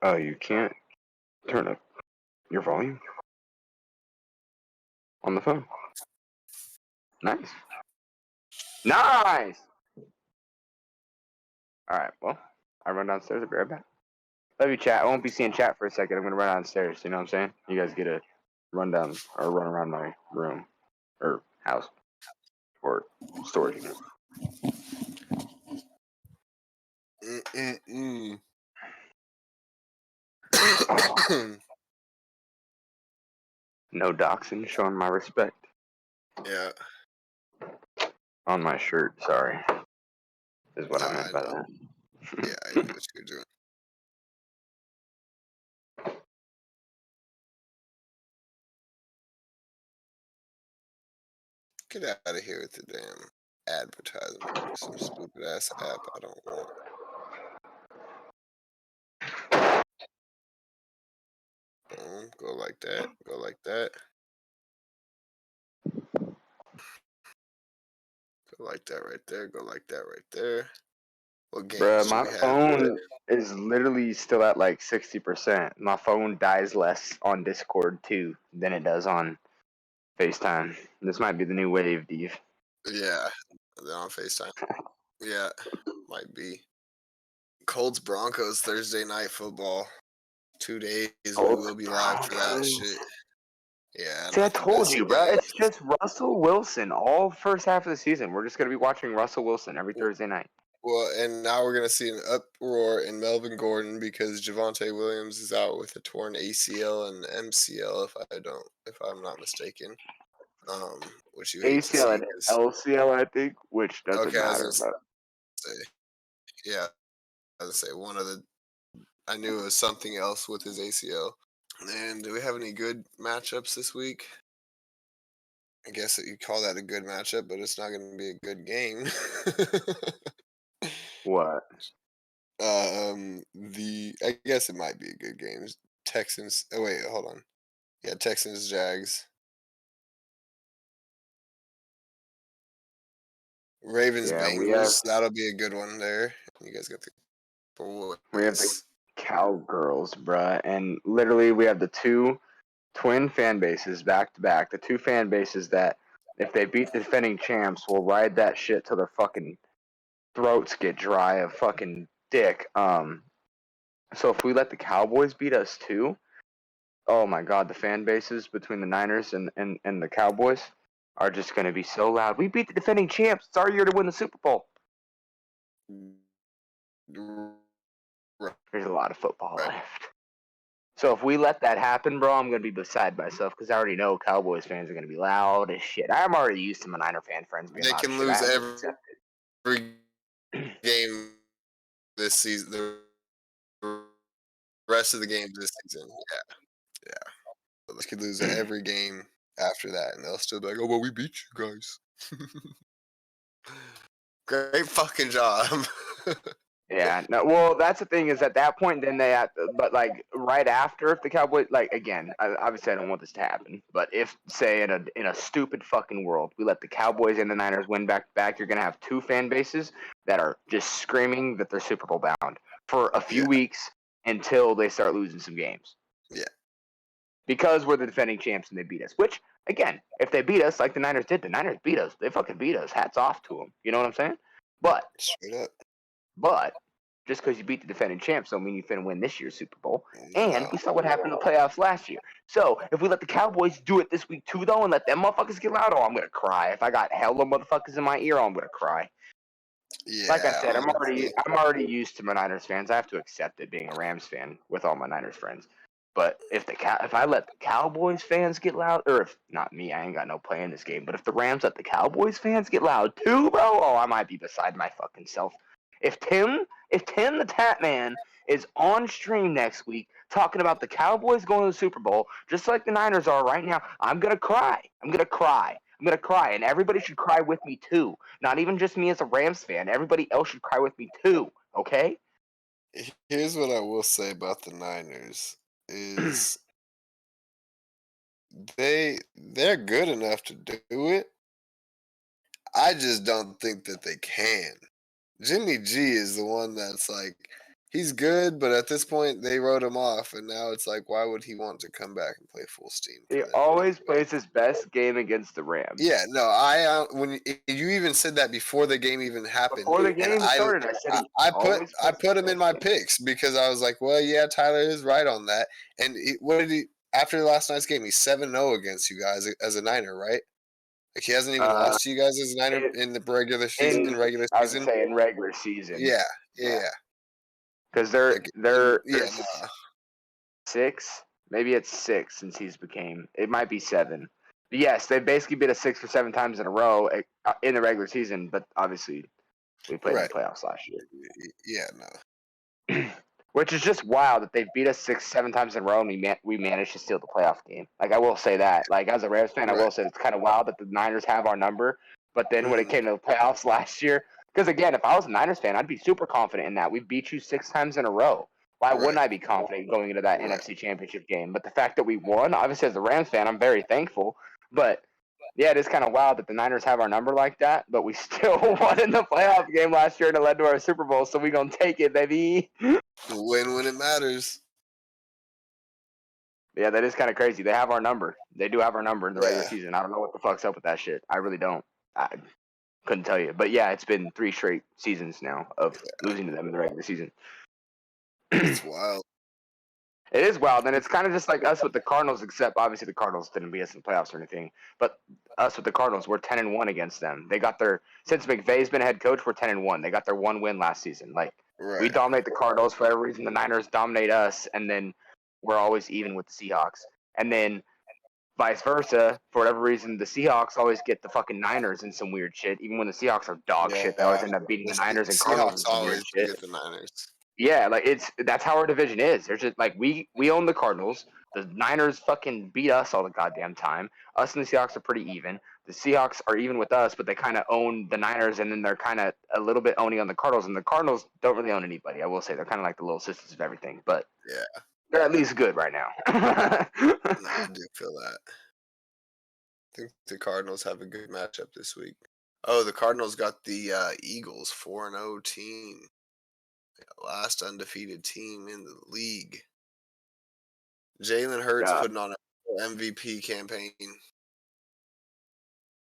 Oh, you can't turn up your volume on the phone. Nice. Nice! Alright, well, I run downstairs. I'll be right back. Love you, chat. I won't be seeing chat for a second. I'm going to run downstairs. You know what I'm saying? You guys get a run down or run around my room or house or storage unit. No doxing, showing my respect. Yeah. On my shirt, sorry. Is what I meant by know. that. Yeah, I knew what you were doing. Get out of here with the damn advertisement. Some stupid ass app I don't want. Boom. Go like that. Go like that. Go like that right there. Go like that right there. What games Bruh, do my we have phone is literally still at like 60%. My phone dies less on Discord too than it does on FaceTime. This might be the new wave, Dave. Yeah. They're on FaceTime. Yeah. Might be. Colts Broncos Thursday night football. 2 days. Colts, We will be live for that Broncos. shit. Yeah. See, I not the told best you, bro. It's games. just Russell Wilson all first half of the season. We're just gonna be watching Russell Wilson every Thursday night. Well, and now we're gonna see an uproar in Melvin Gordon because Javonte Williams is out with a torn ACL and MCL, if I'm not mistaken. Which you hate to ACL see. and LCL, I think, which doesn't Okay, I was matter. gonna But say, yeah, I was gonna say one of the. I knew it was something else with his ACL. And do we have any good matchups this week? I guess that you call that a good matchup, but it's not going to be a good game. What? I guess it might be a good game. Texans. Oh wait, hold on. Yeah, Texans Jags. Ravens Yeah, Bengals. That'll be a good one there. You guys got the we have the boys. Cowgirls, bruh, and literally we have the two twin fan bases back to back. The two fan bases that, if they beat the defending champs, will ride that shit till their fucking throats get dry of fucking dick. So if we let the Cowboys beat us too, oh my god, the fan bases between the Niners and the Cowboys are just gonna be so loud. We beat the defending champs. It's our year to win the Super Bowl. There's a lot of football left. So if we let that happen, bro, I'm gonna be beside myself because I already know Cowboys fans are gonna be loud as shit. I'm already used to my Niner fan friends being They loud can as shit. lose I have to accept every game this season. The rest of the games this season. Yeah. They could lose every game after that, and they'll still be like, "Oh well, we beat you guys." Great fucking job. Yeah, no. Well, that's the thing is at that point, then they have to, but like right after, if the Cowboys, like again, obviously I don't want this to happen, but if say in a stupid fucking world, we let the Cowboys and the Niners win back to back, you're gonna have two fan bases that are just screaming that they're Super Bowl bound for a few Yeah. weeks until they start losing some games. Yeah. Because we're the defending champs and they beat us. Which again, if they beat us like the Niners did, the Niners beat us. They fucking beat us. Hats off to them. You know what I'm saying? Straight up. But just because you beat the defending champs don't mean you finna win this year's Super Bowl. And No. we saw what happened in the playoffs last year. So if we let the Cowboys do it this week too, though, and let them motherfuckers get loud, oh, I'm gonna cry. If I got hella motherfuckers in my ear, I'm gonna cry. Yeah. Like I said, honestly. I'm already used to my Niners fans. I have to accept it being a Rams fan with all my Niners friends. But if I let the Cowboys fans get loud, or if not me, I ain't got no play in this game. But if the Rams let the Cowboys fans get loud too, bro, oh, I might be beside my fucking self. If Tim the Tap Man is on stream next week talking about the Cowboys going to the Super Bowl, just like the Niners are right now, I'm gonna cry. I'm gonna cry. I'm gonna cry, and everybody should cry with me too. Not even just me as a Rams fan. Everybody else should cry with me too. Okay? Here's what I will say about the Niners is they're good enough to do it. I just don't think that they can. Jimmy G is the one that's like he's good, but at this point they wrote him off, and now it's like, why would he want to come back and play full steam? He for them? always plays his best game against the Rams. Yeah, no, when you even said that before the game even happened. Before the game and started, I said I put him in my picks because I was like, well, yeah, Tyler is right on that. And what did he after last night's game? He's 7-0 against you guys as a Niner, right? Like he hasn't even lost to you guys as a Niner in the regular season. I was saying regular season. Yeah. Because Like, they're yeah, 6, maybe it's 6 since he's became. It might be 7. But yes, they basically beat us 6 or 7 times in a row in the regular season. But obviously, we played in the playoffs last year. Yeah, no. Which is just wild that they beat us 6, 7 times in a row, and we managed to steal the playoff game. Like I will say that. Like as a Rams fan, I will say it's kind of wild that the Niners have our number. But then when it came to the playoffs last year, because again, if I was a Niners fan, I'd be super confident in that. We beat you 6 times in a row. Why wouldn't I be confident going into that NFC Championship game? But the fact that we won, obviously as a Rams fan, I'm very thankful. But yeah, it is kind of wild that the Niners have our number like that, but we still won in the playoff game last year and it led to our Super Bowl, so we gonna take it, baby. Win when it matters. Yeah, that is kind of crazy. They have our number. They do have our number in the regular season. I don't know what the fuck's up with that shit. I really don't. I couldn't tell you. But yeah, it's been 3 straight seasons now of losing to them in the regular season. It's wild. It is wild, and it's kind of just like us with the Cardinals, except obviously the Cardinals didn't beat us in the playoffs or anything. But us with the Cardinals, we're 10-1 against them. They got since McVay's been head coach, we're 10-1. They got their 1 win last season. Like we dominate the Cardinals for whatever reason. The Niners dominate us, and then we're always even with the Seahawks. And then vice versa, for whatever reason, the Seahawks always get the fucking Niners in some weird shit. Even when the Seahawks are dog shit, they always end up beating the Niners and Cardinals in some weird shit. Get the Niners. Yeah, like that's how our division is. There's just like we own the Cardinals. The Niners fucking beat us all the goddamn time. Us and the Seahawks are pretty even. The Seahawks are even with us, but they kind of own the Niners, and then they're kind of a little bit owning on the Cardinals. And the Cardinals don't really own anybody. I will say they're kind of like the little sisters of everything, but Yeah, they're at least good right now. no, I do feel that. I think the Cardinals have a good matchup this week. Oh, the Cardinals got the Eagles 4-0 team, last undefeated team in the league. Jalen Hurts Yeah, putting on a MVP campaign,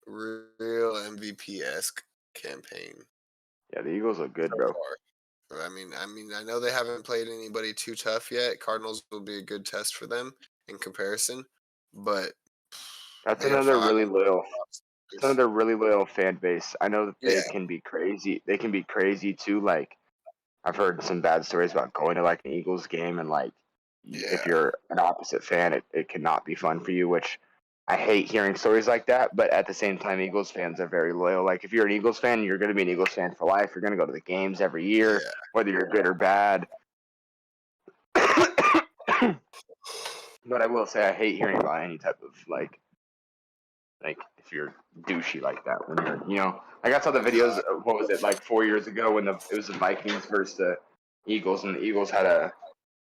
real MVP esque campaign yeah, the Eagles look good, so bro. far. I know they haven't played anybody too tough yet. Cardinals will be a good test for them in comparison, but That's they have another five. really loyal. It's another really loyal fan base. I know that Yeah, they can be crazy. They can be crazy too. Like I've heard some bad stories about going to like an Eagles game and like if yeah, you're an opposite fan, it cannot be fun for you, which I hate hearing stories like that. But at the same time, Eagles fans are very loyal. Like if you're an Eagles fan, you're going to be an Eagles fan for life. You're going to go to the games every year, yeah. whether you're good or bad. But I will say I hate hearing about any type of like if you're douchey like that when you're like I saw the videos. What was it like 4 years ago when it was the Vikings versus the Eagles, and the Eagles had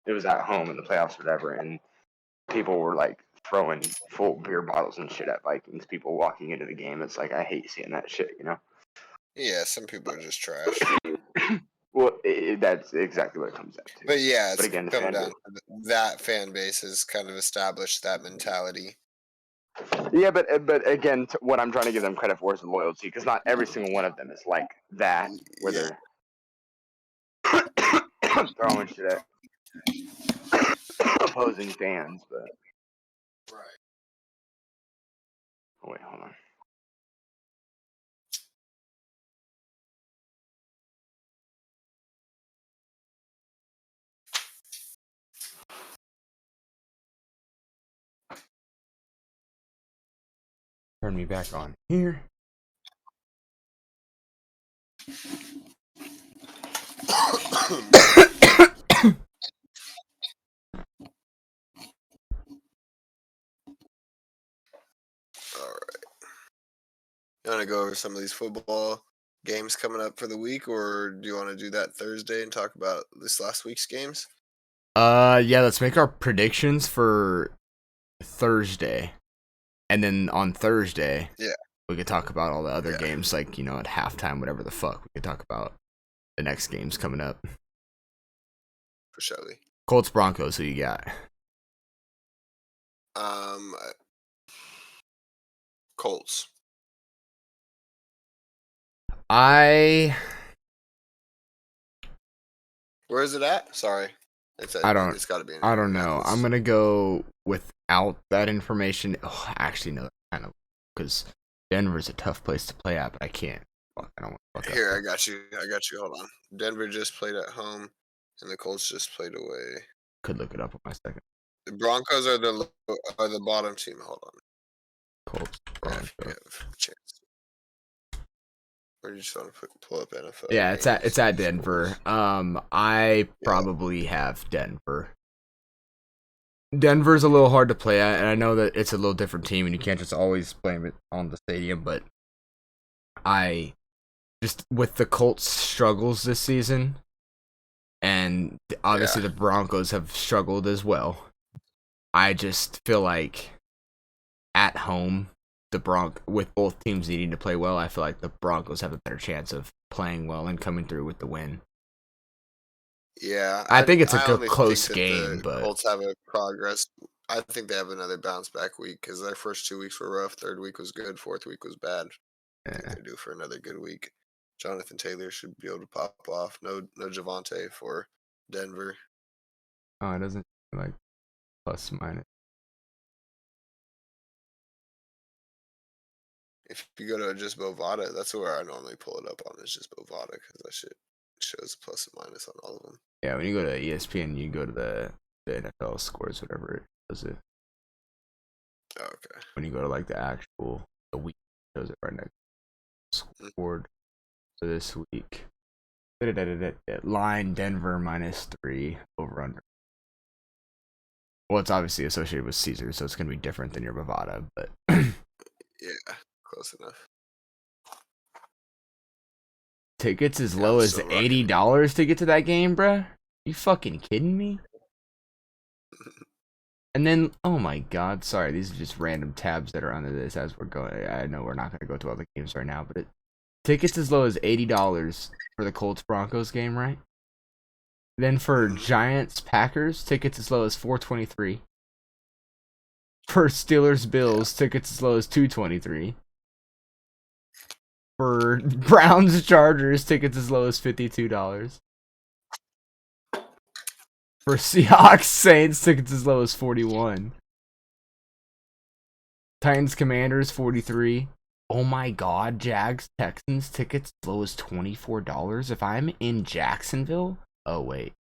it was at home in the playoffs, or whatever, and people were like throwing full beer bottles and shit at Vikings. People walking into the game. It's like I hate seeing that shit. Yeah, some people are just trash. Well, that's exactly what it comes down to. But yeah, But it's again, the come fan down base. to that fan base has kind of established that mentality. Yeah, but again, what I'm trying to give them credit for is the loyalty, because not every single one of them is like that, where Yeah, they're throwing shit at opposing fans. But right. oh, wait, hold on. Turn me back on here. All right. You want to go over some of these football games coming up for the week, or do you want to do that Thursday and talk about this last week's games? Yeah, let's make our predictions for Thursday. And then on Thursday, Yeah. we could talk about all the other Yeah. games, like, at halftime, whatever the fuck. We could talk about the next games coming up. For Shelly. Colts Broncos, who you got? Colts. I Where is it at? Sorry, don't It's got to be. I don't know. I'm gonna go without that information. Oh, actually, no, kind of, because Denver's a tough place to play at, but I can't. Fuck, I don't want to fuck up. Here, I got you. Hold on. Denver just played at home, and the Colts just played away. Could look it up on my second. The Broncos are the bottom team. Hold on. Colts Yeah, if you Broncos. have a chance. Or you just want to pull up NFL? Yeah, it's games? at Denver. I probably have Denver. Denver's a little hard to play at, and I know that it's a little different team, and you can't just always blame it on the stadium. But I just, with the Colts' struggles this season, and obviously the Broncos have struggled as well. I just feel like at home, with both teams needing to play well, I feel like the Broncos have a better chance of playing well and coming through with the win. Yeah, I think it's a I good only close think that game, the but Colts have a progress. I think they have another bounce back week because their first 2 weeks were rough. Third week was good. Fourth week was bad. I think they're due for another good week. Jonathan Taylor should be able to pop off. No Javante for Denver. oh, it doesn't like plus minus. If you go to just Bovada, that's where I normally pull it up on. Is just Bovada because that shit shows a plus and minus on all of them. Yeah, when you go to ESPN, you go to the NFL scores, whatever it does it. Oh, okay. When you go to like the week, it shows it right next scored for this week. Line Denver -3 over under. Well, it's obviously associated with Caesar, so it's gonna be different than your Bovada, but Yeah, close enough. tickets as Yeah, low I'm as still rocking. $80 to get to that game, bruh? You fucking kidding me? And then, oh my god, sorry, these are just random tabs that are under this as we're going. I know we're not going to go to all the games right now, but tickets as low as $80 for the Colts Broncos game, right? Then for Giants Packers, tickets as low as $423. For Steelers Bills, tickets as low as $223. For Browns Chargers, tickets as low as $52. For Seahawks Saints, tickets as low as $41. Titans Commanders, $43. Oh my god, Jags Texans tickets as low as $24. If I'm in Jacksonville, oh wait.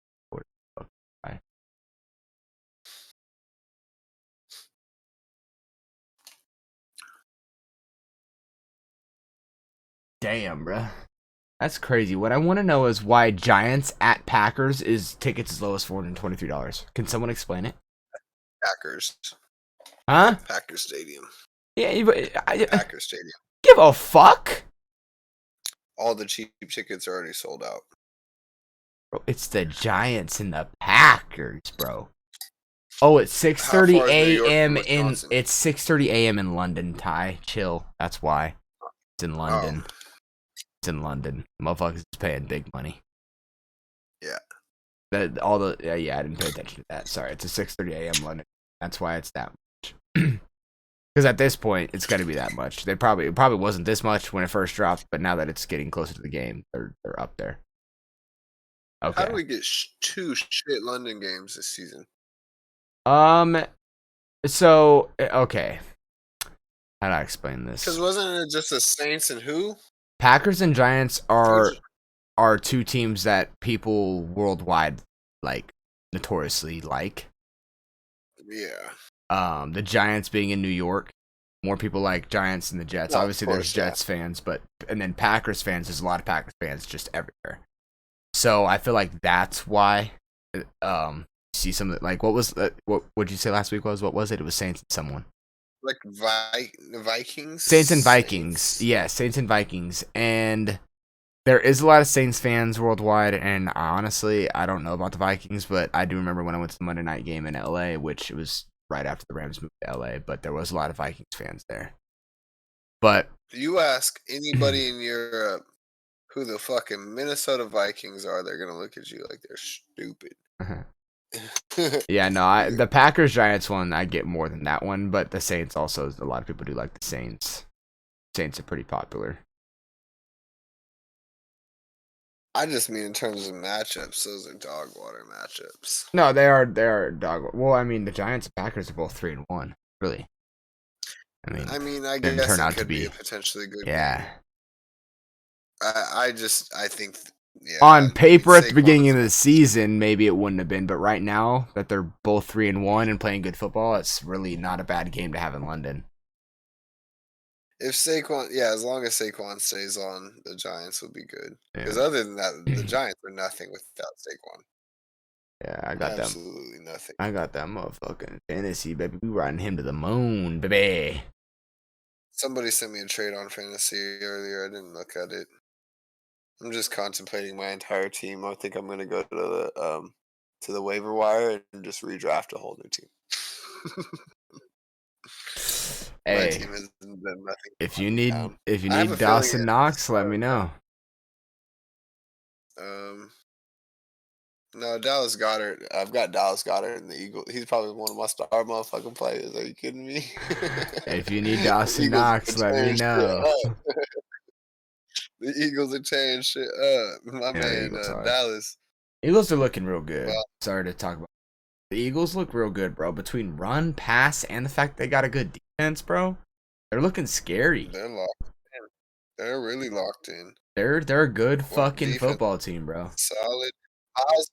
Damn, bruh. That's crazy. What I want to know is why Giants at Packers is tickets as low as $423. Can someone explain it? Packers. Huh? Packers Stadium. Yeah, Packers Stadium. give a fuck. All the cheap tickets are already sold out. Bro, it's the Giants and the Packers, bro. Oh, it's 6:30 How far is New York a.m. from in Wisconsin? it's 6:30 a.m. in London. Ty, chill. That's why it's in London. It's in London. Motherfuckers is paying big money. Yeah. That all the yeah, I didn't pay attention to that. Sorry, it's a 6:30 a.m. London. That's why it's that much. Because at this point, it's got to be that much. It probably wasn't this much when it first dropped, but now that it's getting closer to the game, they're up there. Okay. How do we get 2 shit London games this season? So okay. How do I explain this? Because wasn't it just the Saints and who? Packers and Giants are two teams that people worldwide like notoriously like. Yeah. The Giants being in New York, more people like Giants than the Jets. Well, of Obviously, there's course, yeah. Jets fans, and then Packers fans. There's a lot of Packers fans just everywhere. So I feel like that's why. See some of the, like what was what would you say last week was? What was it? It was Saints and someone. Like Vikings? Saints and Vikings. Saints. Yeah, Saints and Vikings. And there is a lot of Saints fans worldwide, and honestly, I don't know about the Vikings, but I do remember when I went to the Monday night game in LA, which it was right after the Rams moved to LA, but there was a lot of Vikings fans there. But You ask anybody in Europe who the fucking Minnesota Vikings are, they're gonna look at you like they're stupid. yeah, no, the Packers Giants one I get more than that one, but the Saints also, a lot of people do like the Saints. Saints are pretty popular. I just mean in terms of matchups, those are dog water matchups. No, they are dog. Well, I mean, the Giants and Packers are both 3-1. Really. I mean, I didn't guess turn it out to could be be. a potentially good. Yeah. game. I think. Yeah, On paper, at the Saquon beginning of is- the season, maybe it wouldn't have been, but right now that they're both 3-1 and playing good football, it's really not a bad game to have in London. If Saquon, yeah, as long as Saquon stays on, the Giants will be good. Because Yeah. other than that, the Giants are nothing without Saquon. Yeah, I got them. Absolutely nothing. I got that motherfucking fantasy, baby. We riding him to the moon, baby. Somebody sent me a trade on fantasy earlier. I didn't look at it. I'm just contemplating my entire team. I think I'm gonna go to the waiver wire and just redraft a whole new team. My Hey, team has done nothing. if but you let me need down. if you I have need a feeling Dawson it's Knox, let me know. No, Dallas Goddard. I've got Dallas Goddard in the Eagles. He's probably one of my star motherfucking players. Are you kidding me? If you need The Dawson Eagles Knox, are let me tearing shit know. up. The Eagles are tearing shit up. My Yeah, man, Eagles are. Dallas. Eagles are looking real good. Well- Sorry to talk about. The Eagles look real good, bro. Between run, pass, and the fact they got a good defense, bro, they're looking scary. They're locked in. They're really locked in. They're a good fucking defense. football team, bro. Solid.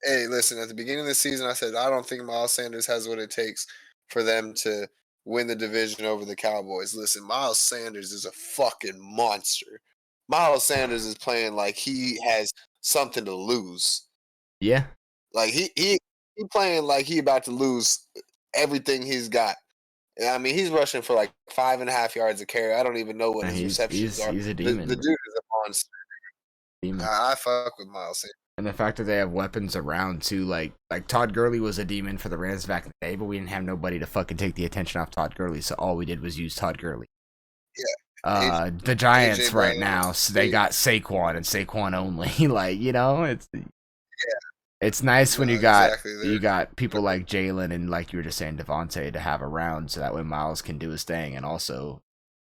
Hey, listen, at the beginning of the season, I said, I don't think Miles Sanders has what it takes for them to win the division over the Cowboys. Listen, Miles Sanders is a fucking monster. Miles Sanders is playing like he has something to lose. Yeah. Like he playing like he about to lose everything he's got. I mean, he's rushing for like 5.5 yards a carry. I don't even know what And his receptions are. he's a The demon. dude is a monster. Demon. I fuck with Miles Sanders. And the fact that they have weapons around too, like Todd Gurley was a demon for the Rams back in the day, but we didn't have nobody to fucking take the attention off Todd Gurley, so all we did was use Todd Gurley. Yeah. The Giants AJ right Brown, now, so they got Saquon and Saquon only. Like, you know, it's nice when No, you got exactly. you got people like Jalen and like you were just saying Devontae to have around, so that way Miles can do his thing, and also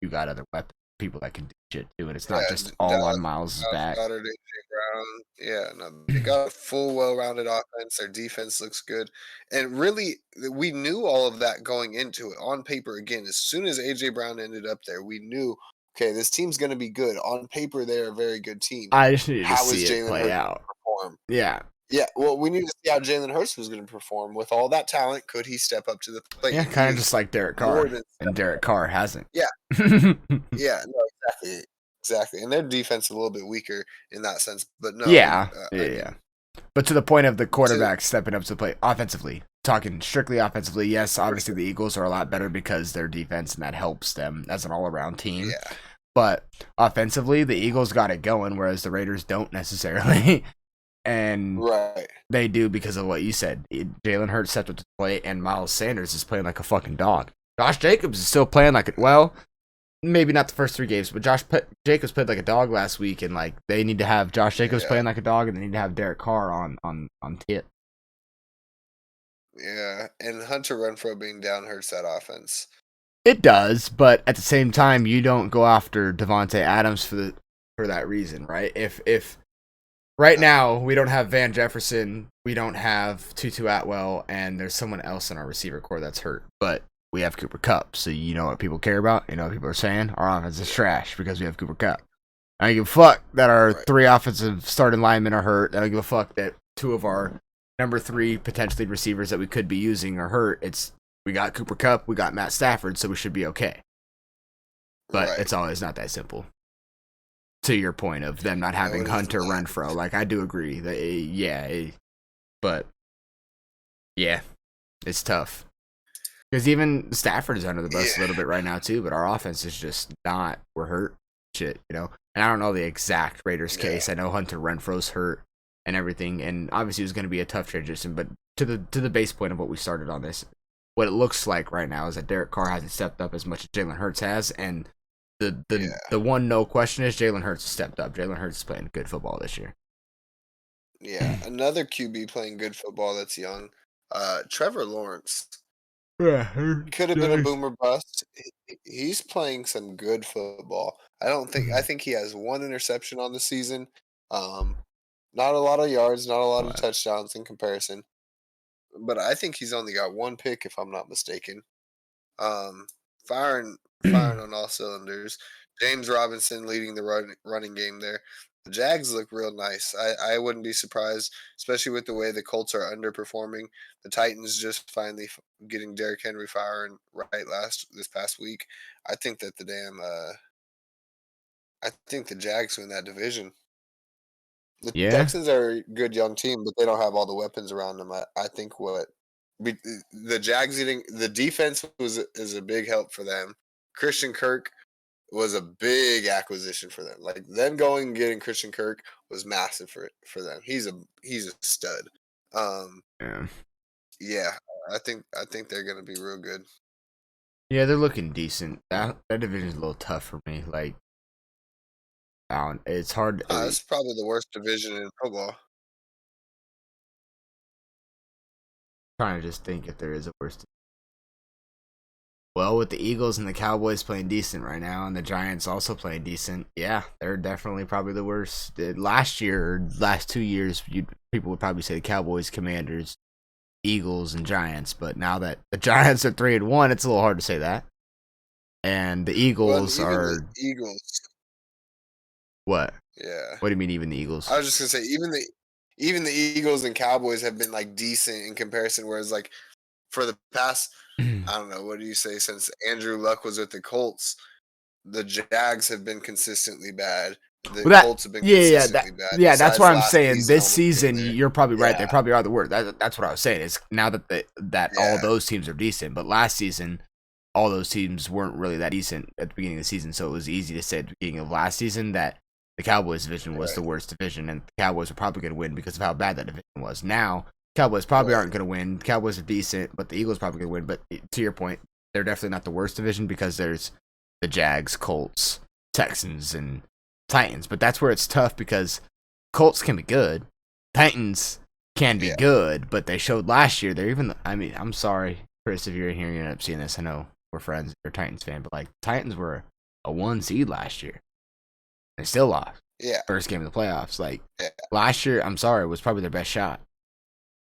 you got other weapons, people that can do shit too, and it's not just all on Miles' back. Goddard, AJ Brown. Yeah, no, they got a full, well-rounded offense. Their defense looks good, and really, we knew all of that going into it. On paper, again, as soon as AJ Brown ended up there, we knew, okay, this team's going to be good. On paper, they're a very good team. I just needed to How see is it Jalen play Hurts out. perform? Yeah. Yeah, well, we need to see how Jalen Hurts was going to perform with all that talent. Could he step up to the plate? Yeah, And he kind of is just like Derek more Carr, than and Derek Carr hasn't. Yeah. Yeah, no, exactly. And their defense is a little bit weaker in that sense, but no. Yeah, I mean, yeah. But to the point of the quarterback stepping up to the plate offensively, talking strictly offensively, yes, obviously the Eagles are a lot better because their defense, and that helps them as an all-around team. yeah, But offensively, the Eagles got it going, whereas the Raiders don't necessarily. And right. they do because of what you said. Jalen Hurts stepped up to the plate, and Miles Sanders is playing like a fucking dog. Josh Jacobs is still playing like it. Well, maybe not the first 3 games, but Jacobs played like a dog last week, and like they need to have Josh Jacobs playing like a dog, and they need to have Derek Carr on tip. Yeah, and Hunter Renfrow being down hurts that offense. It does, but at the same time, you don't go after Devontae Adams for that reason, right? If right now we don't have Van Jefferson, we don't have Tutu Atwell, and there's someone else in our receiver core that's hurt, but we have Cooper Kupp. So you know what people care about? You know what people are saying? Our offense is trash because we have Cooper Kupp. I don't give a fuck that our 3 offensive starting linemen are hurt. I don't give a fuck that 2 of our number 3 potentially receivers that we could be using are hurt. We got Cooper Kupp, we got Matt Stafford, so we should be okay. But it's always not that simple. To your point of them not having Hunter Renfrow, like I do agree that but yeah, it's tough because even Stafford is under the bus a little bit right now too. But our offense is just not. We're hurt, shit, you know. And I don't know the exact Raiders case. I know Hunter Renfrow's hurt and everything, and obviously it was going to be a tough transition. But to the base point of what we started on this, what it looks like right now is that Derek Carr hasn't stepped up as much as Jalen Hurts has, and the one no question is Jalen Hurts has stepped up. Jalen Hurts is playing good football this year. Yeah, another QB playing good football that's young. Trevor Lawrence. Yeah, could have been a boomer bust. He's playing some good football. I think he has 1 interception on the season. Not a lot of yards, not a lot of touchdowns in comparison. But I think he's only got 1 pick, if I'm not mistaken. Firing on all cylinders. James Robinson leading the running game there. The Jags look real nice. I wouldn't be surprised, especially with the way the Colts are underperforming. The Titans just finally getting Derrick Henry firing right this past week. I think that I think the Jags win that division. The Texans are a good young team, but they don't have all the weapons around them. I think the Jags the defense is a big help for them. Christian Kirk was a big acquisition for them. Like them going and getting Christian Kirk was massive for them. He's a stud. Yeah, I think they're gonna be real good. Yeah, they're looking decent. That division's a little tough for me. Like, it's hard. It's probably the worst division in football. Trying to just think if there is a worst. Well, with the Eagles and the Cowboys playing decent right now, and the Giants also playing decent, yeah, they're definitely probably the worst. Last 2 years, people would probably say the Cowboys, Commanders, Eagles, and Giants. But now that the Giants are 3-1, it's a little hard to say that. And the Eagles are the Eagles. What? Yeah. What do you mean, even the Eagles? I was just gonna say even the Eagles and Cowboys have been like decent in comparison. Whereas like for the past, I don't know, what do you say, since Andrew Luck was with the Colts, the Jags have been consistently bad. The Well, that Colts have been yeah, consistently bad. yeah. That's Besides why I'm last saying season, this almost being season. there. You're probably right. They Yeah. probably are the worst. That's what I was saying. Is now that all Yeah. those teams are decent, but last season all those teams weren't really that decent at the beginning of the season. So it was easy to say at the beginning of last season that the Cowboys division was Right. the worst division, and the Cowboys were probably going to win because of how bad that division was. Now Cowboys probably Right. aren't going to win. Cowboys are decent, but the Eagles probably going to win. But to your point, they're definitely not the worst division because there's the Jags, Colts, Texans, and Titans. But that's where it's tough because Colts can be good, Titans can be Yeah. good, but they showed last year they're even. I mean, I'm sorry, Chris, if you're in here, you end up seeing this. I know we're friends, you're a Titans fan, but like Titans were a 1 seed last year. They still lost Yeah. first game of the playoffs. Like Yeah. last year, I'm sorry, was probably their best shot.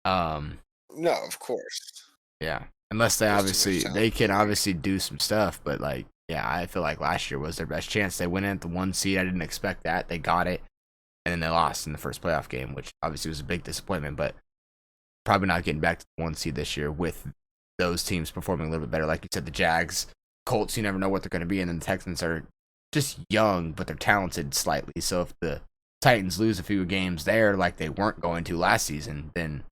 No, of course. Yeah, unless they There's too much obviously talent they in the can league. obviously do some stuff, but like yeah, I feel like last year was their best chance. They went in at the 1 seed. I didn't expect that. They got it, and then they lost in the first playoff game, which obviously was a big disappointment. But probably not getting back to the 1 seed this year with those teams performing a little bit better. Like you said, the Jags, Colts, you never know what they're going to be, and then the Texans are just young, but they're talented slightly. So if the Titans lose a few games there, like they weren't going to last season, then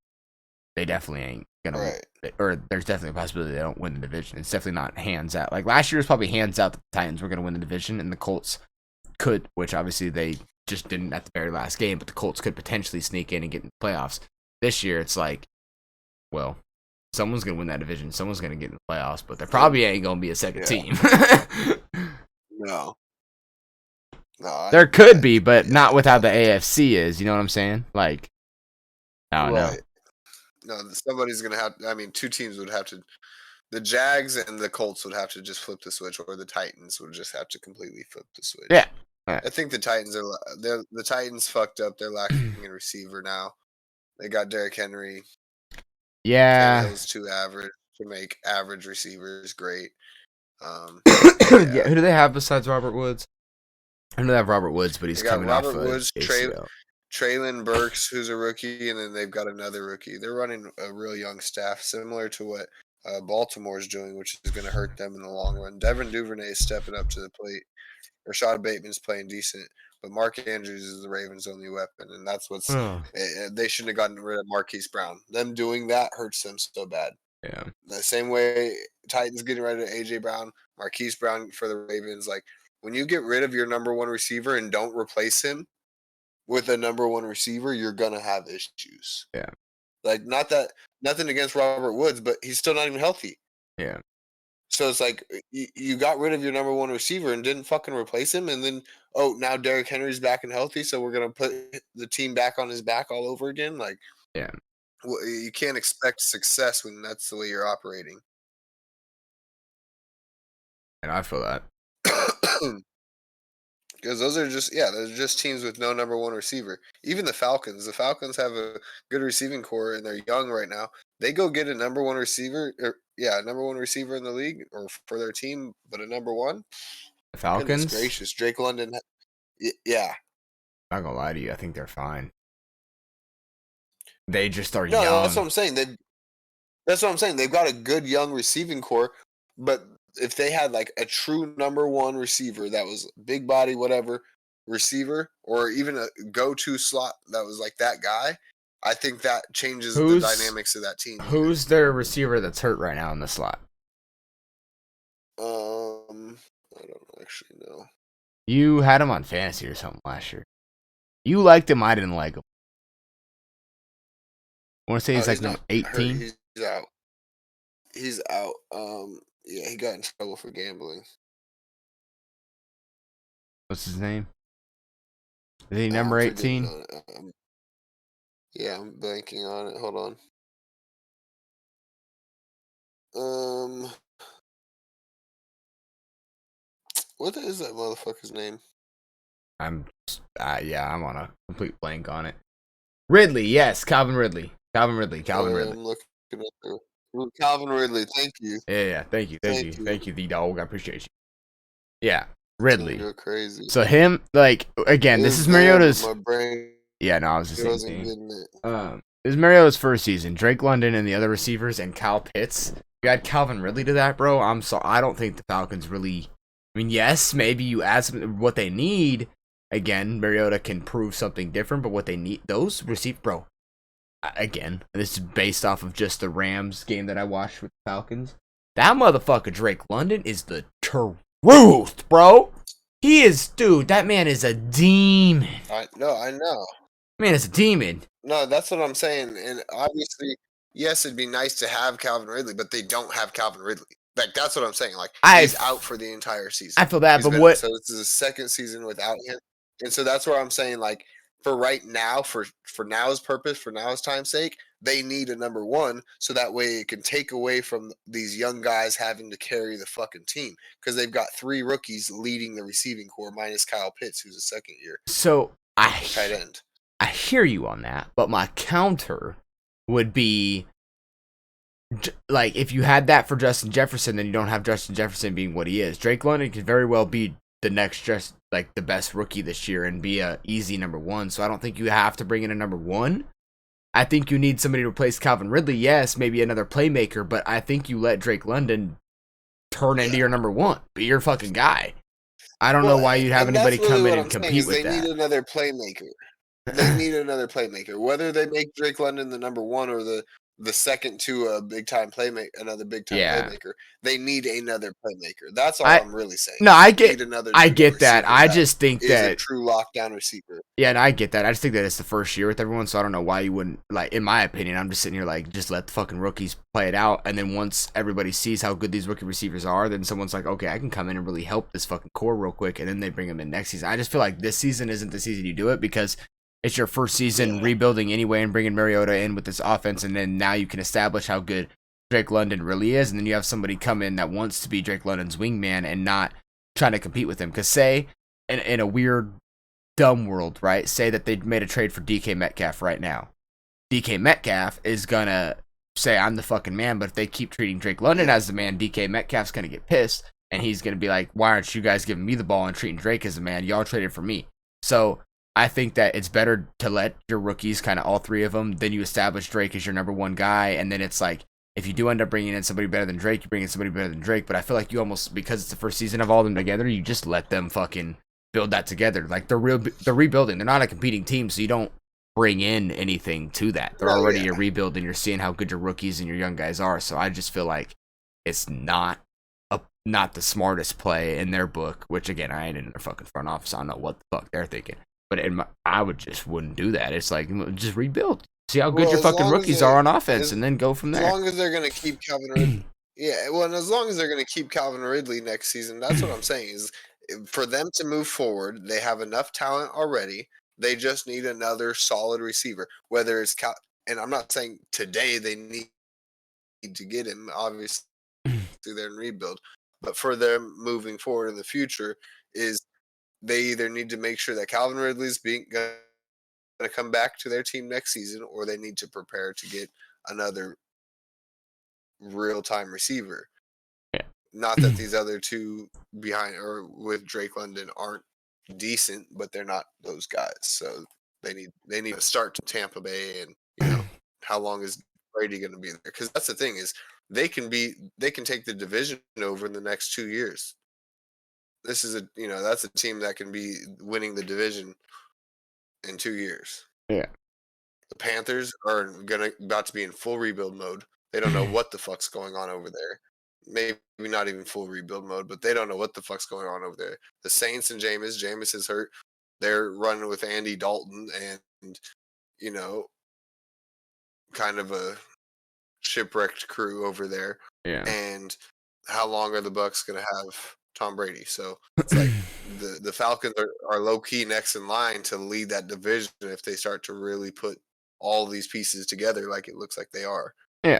they definitely ain't gonna. Right. Or there's definitely a possibility they don't win the division. It's definitely not hands out. Like last year was probably hands out that the Titans were gonna win the division, and the Colts could, which obviously they just didn't at the very last game, but the Colts could potentially sneak in and get in the playoffs. This year, it's like, well, someone's gonna win that division, someone's gonna get in the playoffs, but there probably ain't gonna be a second Yeah. team. No. No. There could be, but not with how the AFC is. You know what I'm saying? Like, I don't know. Right. No, somebody's gonna have. I mean, two teams would have to. The Jags and the Colts would have to just flip the switch, or the Titans would just have to completely flip the switch. Yeah. I think the Titans are. The Titans fucked up. They're lacking a receiver now. They got Derrick Henry. Yeah. Those two average to make average receivers great. Yeah. Who do they have besides Robert Woods? I know they have Robert Woods, but he's They got coming off Robert of Woods, ACL. Traylon Burks, who's a rookie, and then they've got another rookie. They're running a real young staff, similar to what Baltimore's doing, which is going to hurt them in the long run. Devin Duvernay is stepping up to the plate. Rashad Bateman's playing decent, but Mark Andrews is the Ravens' only weapon, and that's what's. They shouldn't have gotten rid of Marquise Brown. Them doing that hurts them so bad. Yeah. The same way Titans getting rid of AJ Brown, Marquise Brown for the Ravens. Like when you get rid of your number one receiver and don't replace him with a number one receiver, you're gonna have issues. Yeah. Like nothing against Robert Woods, but he's still not even healthy. Yeah. So it's like you got rid of your number one receiver and didn't fucking replace him, and then now Derrick Henry's back and healthy, so we're gonna put the team back on his back all over again. Like Yeah. well, you can't expect success when that's the way you're operating. And I feel that. Because those are just teams with no number one receiver. Even the Falcons have a good receiving core and they're young right now. They go get a number one receiver, number one receiver in the league or for their team, but a number one. The Falcons? Goodness gracious, Drake London. Yeah, I'm not gonna lie to you. I think they're fine. They just are no, young. that's what I'm saying. That's what I'm saying. They've got a good young receiving core, but if they had like a true number one receiver that was big body, whatever receiver, or even a go-to slot that was like that guy, I think that changes the dynamics of that team. Who's their receiver that's hurt right now in the slot? I don't actually know. You had him on fantasy or something last year. You liked him. I didn't like him. I want to say he's like number 18. He's out. He's out. Yeah, he got in trouble for gambling. What's his name? Is he number 18? Yeah, I'm blanking on it. Hold on. What is that motherfucker's name? I'm on a complete blank on it. Ridley, yes, Calvin Ridley. Calvin Ridley. I'm looking at Calvin Ridley. Thank you. Yeah. Thank you, the dog. I appreciate you. Yeah, Ridley. You're crazy. So him, like, again, this is Mariota's. My brain. Yeah, no, I was the wasn't same getting thing. it. This is Mariota's first season. Drake London and the other receivers and Kyle Pitts. You add Calvin Ridley to that, bro. I don't think the Falcons really. I mean, yes, maybe you add some what they need, again, Mariota can prove something different, but what they need, those receive, bro. Again, this is based off of just the Rams game that I watched with the Falcons. That motherfucker Drake London is the truth, bro. He is, dude. That man is a demon. I know. Man is a demon. No, that's what I'm saying. And obviously, yes, it'd be nice to have Calvin Ridley, but they don't have Calvin Ridley. Like that's what I'm saying. Like he's out for the entire season. I feel that, He's but been- what? So this is the second season without him, and so that's where I'm saying like for right now, for now's purpose, for now's time's sake, they need a number one, so that way it can take away from these young guys having to carry the fucking team because they've got 3 rookies leading the receiving core minus Kyle Pitts, who's a second year So tight end. I hear you on that, but my counter would be like if you had that for Justin Jefferson, then you don't have Justin Jefferson being what he is. Drake London could very well be the next just like the best rookie this year and be a easy number one. So I don't think you have to bring in a number one. I think you need somebody to replace Calvin Ridley. Yes, maybe another playmaker, but I think you let Drake London turn into your number one, be your fucking guy. I don't know why you'd have and that's anybody come really in what and I'm saying, compete is with they that. need another playmaker. They need another playmaker. Whether they make Drake London the number one or the second to a big time playmaker, another big time Yeah. playmaker, they need another playmaker. That's all I'm really saying. No, I They get, need another I number get that. receiver I just think is a that, true lockdown receiver. yeah, and I get that. I just think that it's the first year with everyone, so I don't know why you wouldn't, like, in my opinion, I'm just sitting here like, just let the fucking rookies play it out, and then once everybody sees how good these rookie receivers are, then someone's like, okay, I can come in and really help this fucking core real quick, and then they bring them in next season. I just feel like this season isn't the season you do it because it's your first season rebuilding anyway and bringing Mariota in with this offense, and then now you can establish how good Drake London really is, and then you have somebody come in that wants to be Drake London's wingman and not trying to compete with him. Because say, in a weird, dumb world, right, say that they made a trade for DK Metcalf right now. DK Metcalf is going to say, I'm the fucking man, but if they keep treating Drake London as the man, DK Metcalf's going to get pissed, and he's going to be like, why aren't you guys giving me the ball and treating Drake as a man? Y'all traded for me. So I think that it's better to let your rookies, kind of all 3 of them, then you establish Drake as your number one guy, and then it's like, if you do end up bringing in somebody better than Drake, you bring in somebody better than Drake. But I feel like you almost, because it's the first season of all of them together, you just let them fucking build that together. Like they're rebuilding. They're not a competing team, so you don't bring in anything to that. They're already a rebuild, and you're seeing how good your rookies and your young guys are. So I just feel like it's not the smartest play in their book. Which again, I ain't in their fucking front office. I don't know what the fuck they're thinking. But I wouldn't do that. It's like just rebuild. See how good your fucking rookies are on offense, and then go from there. As long as they're going to keep Calvin Ridley. Yeah, well, and as long as they're going to keep Calvin Ridley next season, that's what I'm saying is for them to move forward, they have enough talent already. They just need another solid receiver, whether it's and I'm not saying today they need to get him, obviously they're in rebuild, but for them moving forward in the future is they either need to make sure that Calvin Ridley's going to come back to their team next season, or they need to prepare to get another real-time receiver. Yeah. Not that these other 2 behind or with Drake London aren't decent, but they're not those guys. So they need to start to Tampa Bay, and how long is Brady going to be there? Because that's the thing is they can take the division over in the next 2 years. This is that's a team that can be winning the division in 2 years. Yeah. The Panthers are about to be in full rebuild mode. They don't know what the fuck's going on over there. Maybe not even full rebuild mode, but they don't know what the fuck's going on over there. The Saints and Jameis is hurt. They're running with Andy Dalton and, kind of a shipwrecked crew over there. Yeah. And how long are the Bucks going to have Tom Brady? So it's like the Falcons are low key next in line to lead that division if they start to really put all these pieces together like it looks like they are. Yeah.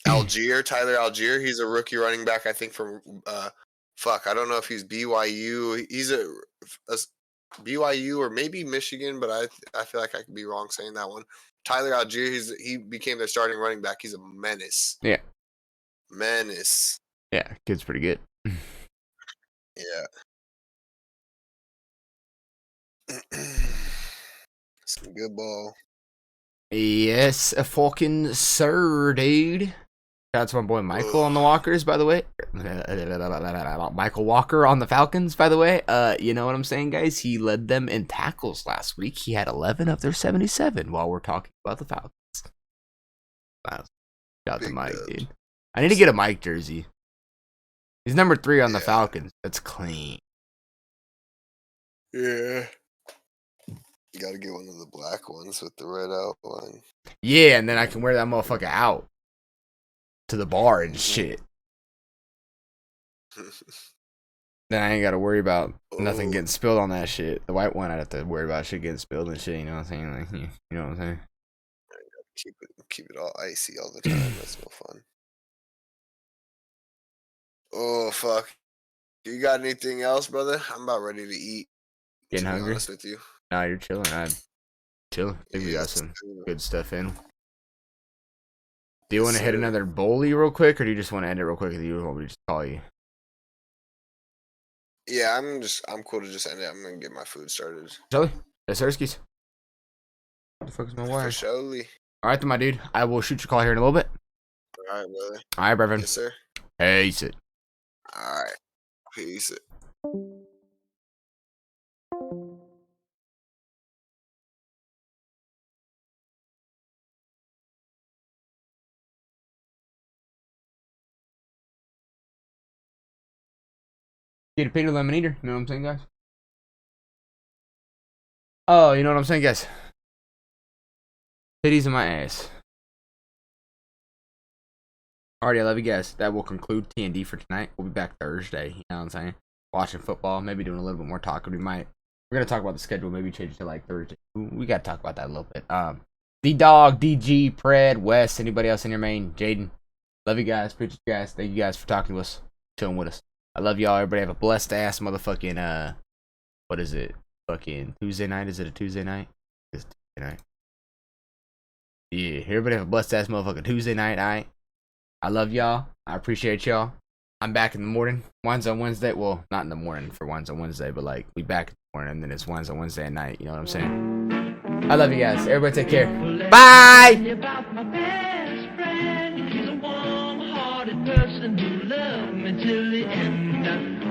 Tyler Algier, he's a rookie running back, I think from I don't know if he's BYU. He's a BYU or maybe Michigan, but I feel like I could be wrong saying that one. Tyler Algier, he became their starting running back. He's a menace. Yeah. Menace. Yeah, kid's pretty good. Yeah. Some good ball. Yes, a fucking sir, dude. Shout out to my boy Michael on the Walkers, by the way. Michael Walker on the Falcons, by the way. You know what I'm saying, guys? He led them in tackles last week. He had 11 of their 77 while we're talking about the Falcons. Wow. Shout out to Big Mike, dubs. dude. I need to get a Mike jersey. He's number 3 on the Yeah. Falcons. That's clean. Yeah. You gotta get one of the black ones with the red outline. Yeah, and then I can wear that motherfucker out to the bar and shit. Then I ain't got to worry about nothing Oh. getting spilled on that shit. The white one, I'd have to worry about shit getting spilled and shit. You know what I'm saying? Like, you know what I'm saying? Keep it all icy all the time. That's no fun. Oh fuck! You got anything else, brother? I'm about ready to eat. Getting to be hungry? honest with you. Nah, you're chilling. I'm chilling. I think we got Yes, some sir. good stuff in. Do you Yes, want to hit sir. another bowlie real quick, or do you just want to end it real quick? Or do you want me to just call you? Yeah, I'm cool to just end it. I'm gonna get my food started. Shelly? Yes, Sirskis. What the fuck is my For wire? surely. All right, then, my dude. I will shoot your call here in a little bit. All right, brother. All right, Brevin. Yes, sir. Hey, sit. All right. Peace. Get a Peter Lemon Eater. You know what I'm saying, guys? Oh, you know what I'm saying, guys? Titties in my ass. Alrighty, I love you guys. That will conclude TND for tonight. We'll be back Thursday. You know what I'm saying? Watching football, maybe doing a little bit more talking. We're gonna talk about the schedule. Maybe change it to like Thursday. We gotta talk about that a little bit. D Dog, DG, Pred, Wes, anybody else in your main, Jaden. Love you guys. Appreciate you guys. Thank you guys for talking to us, chilling with us. I love y'all. Everybody have a blessed ass motherfucking what is it? Fucking Tuesday night? Is it a Tuesday night? It's Tuesday night. Yeah, everybody have a blessed ass motherfucking Tuesday night. Alright. I love y'all. I appreciate y'all. I'm back in the morning. One's on Wednesday. Well, not in the morning for one's on Wednesday, but like we back in the morning and then it's one's on Wednesday at night. You know what I'm saying? I love you guys. Everybody take care. Bye! About my best friend, he's a warm-hearted person who loved me till the end.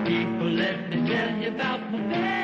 People, let me tell you about my best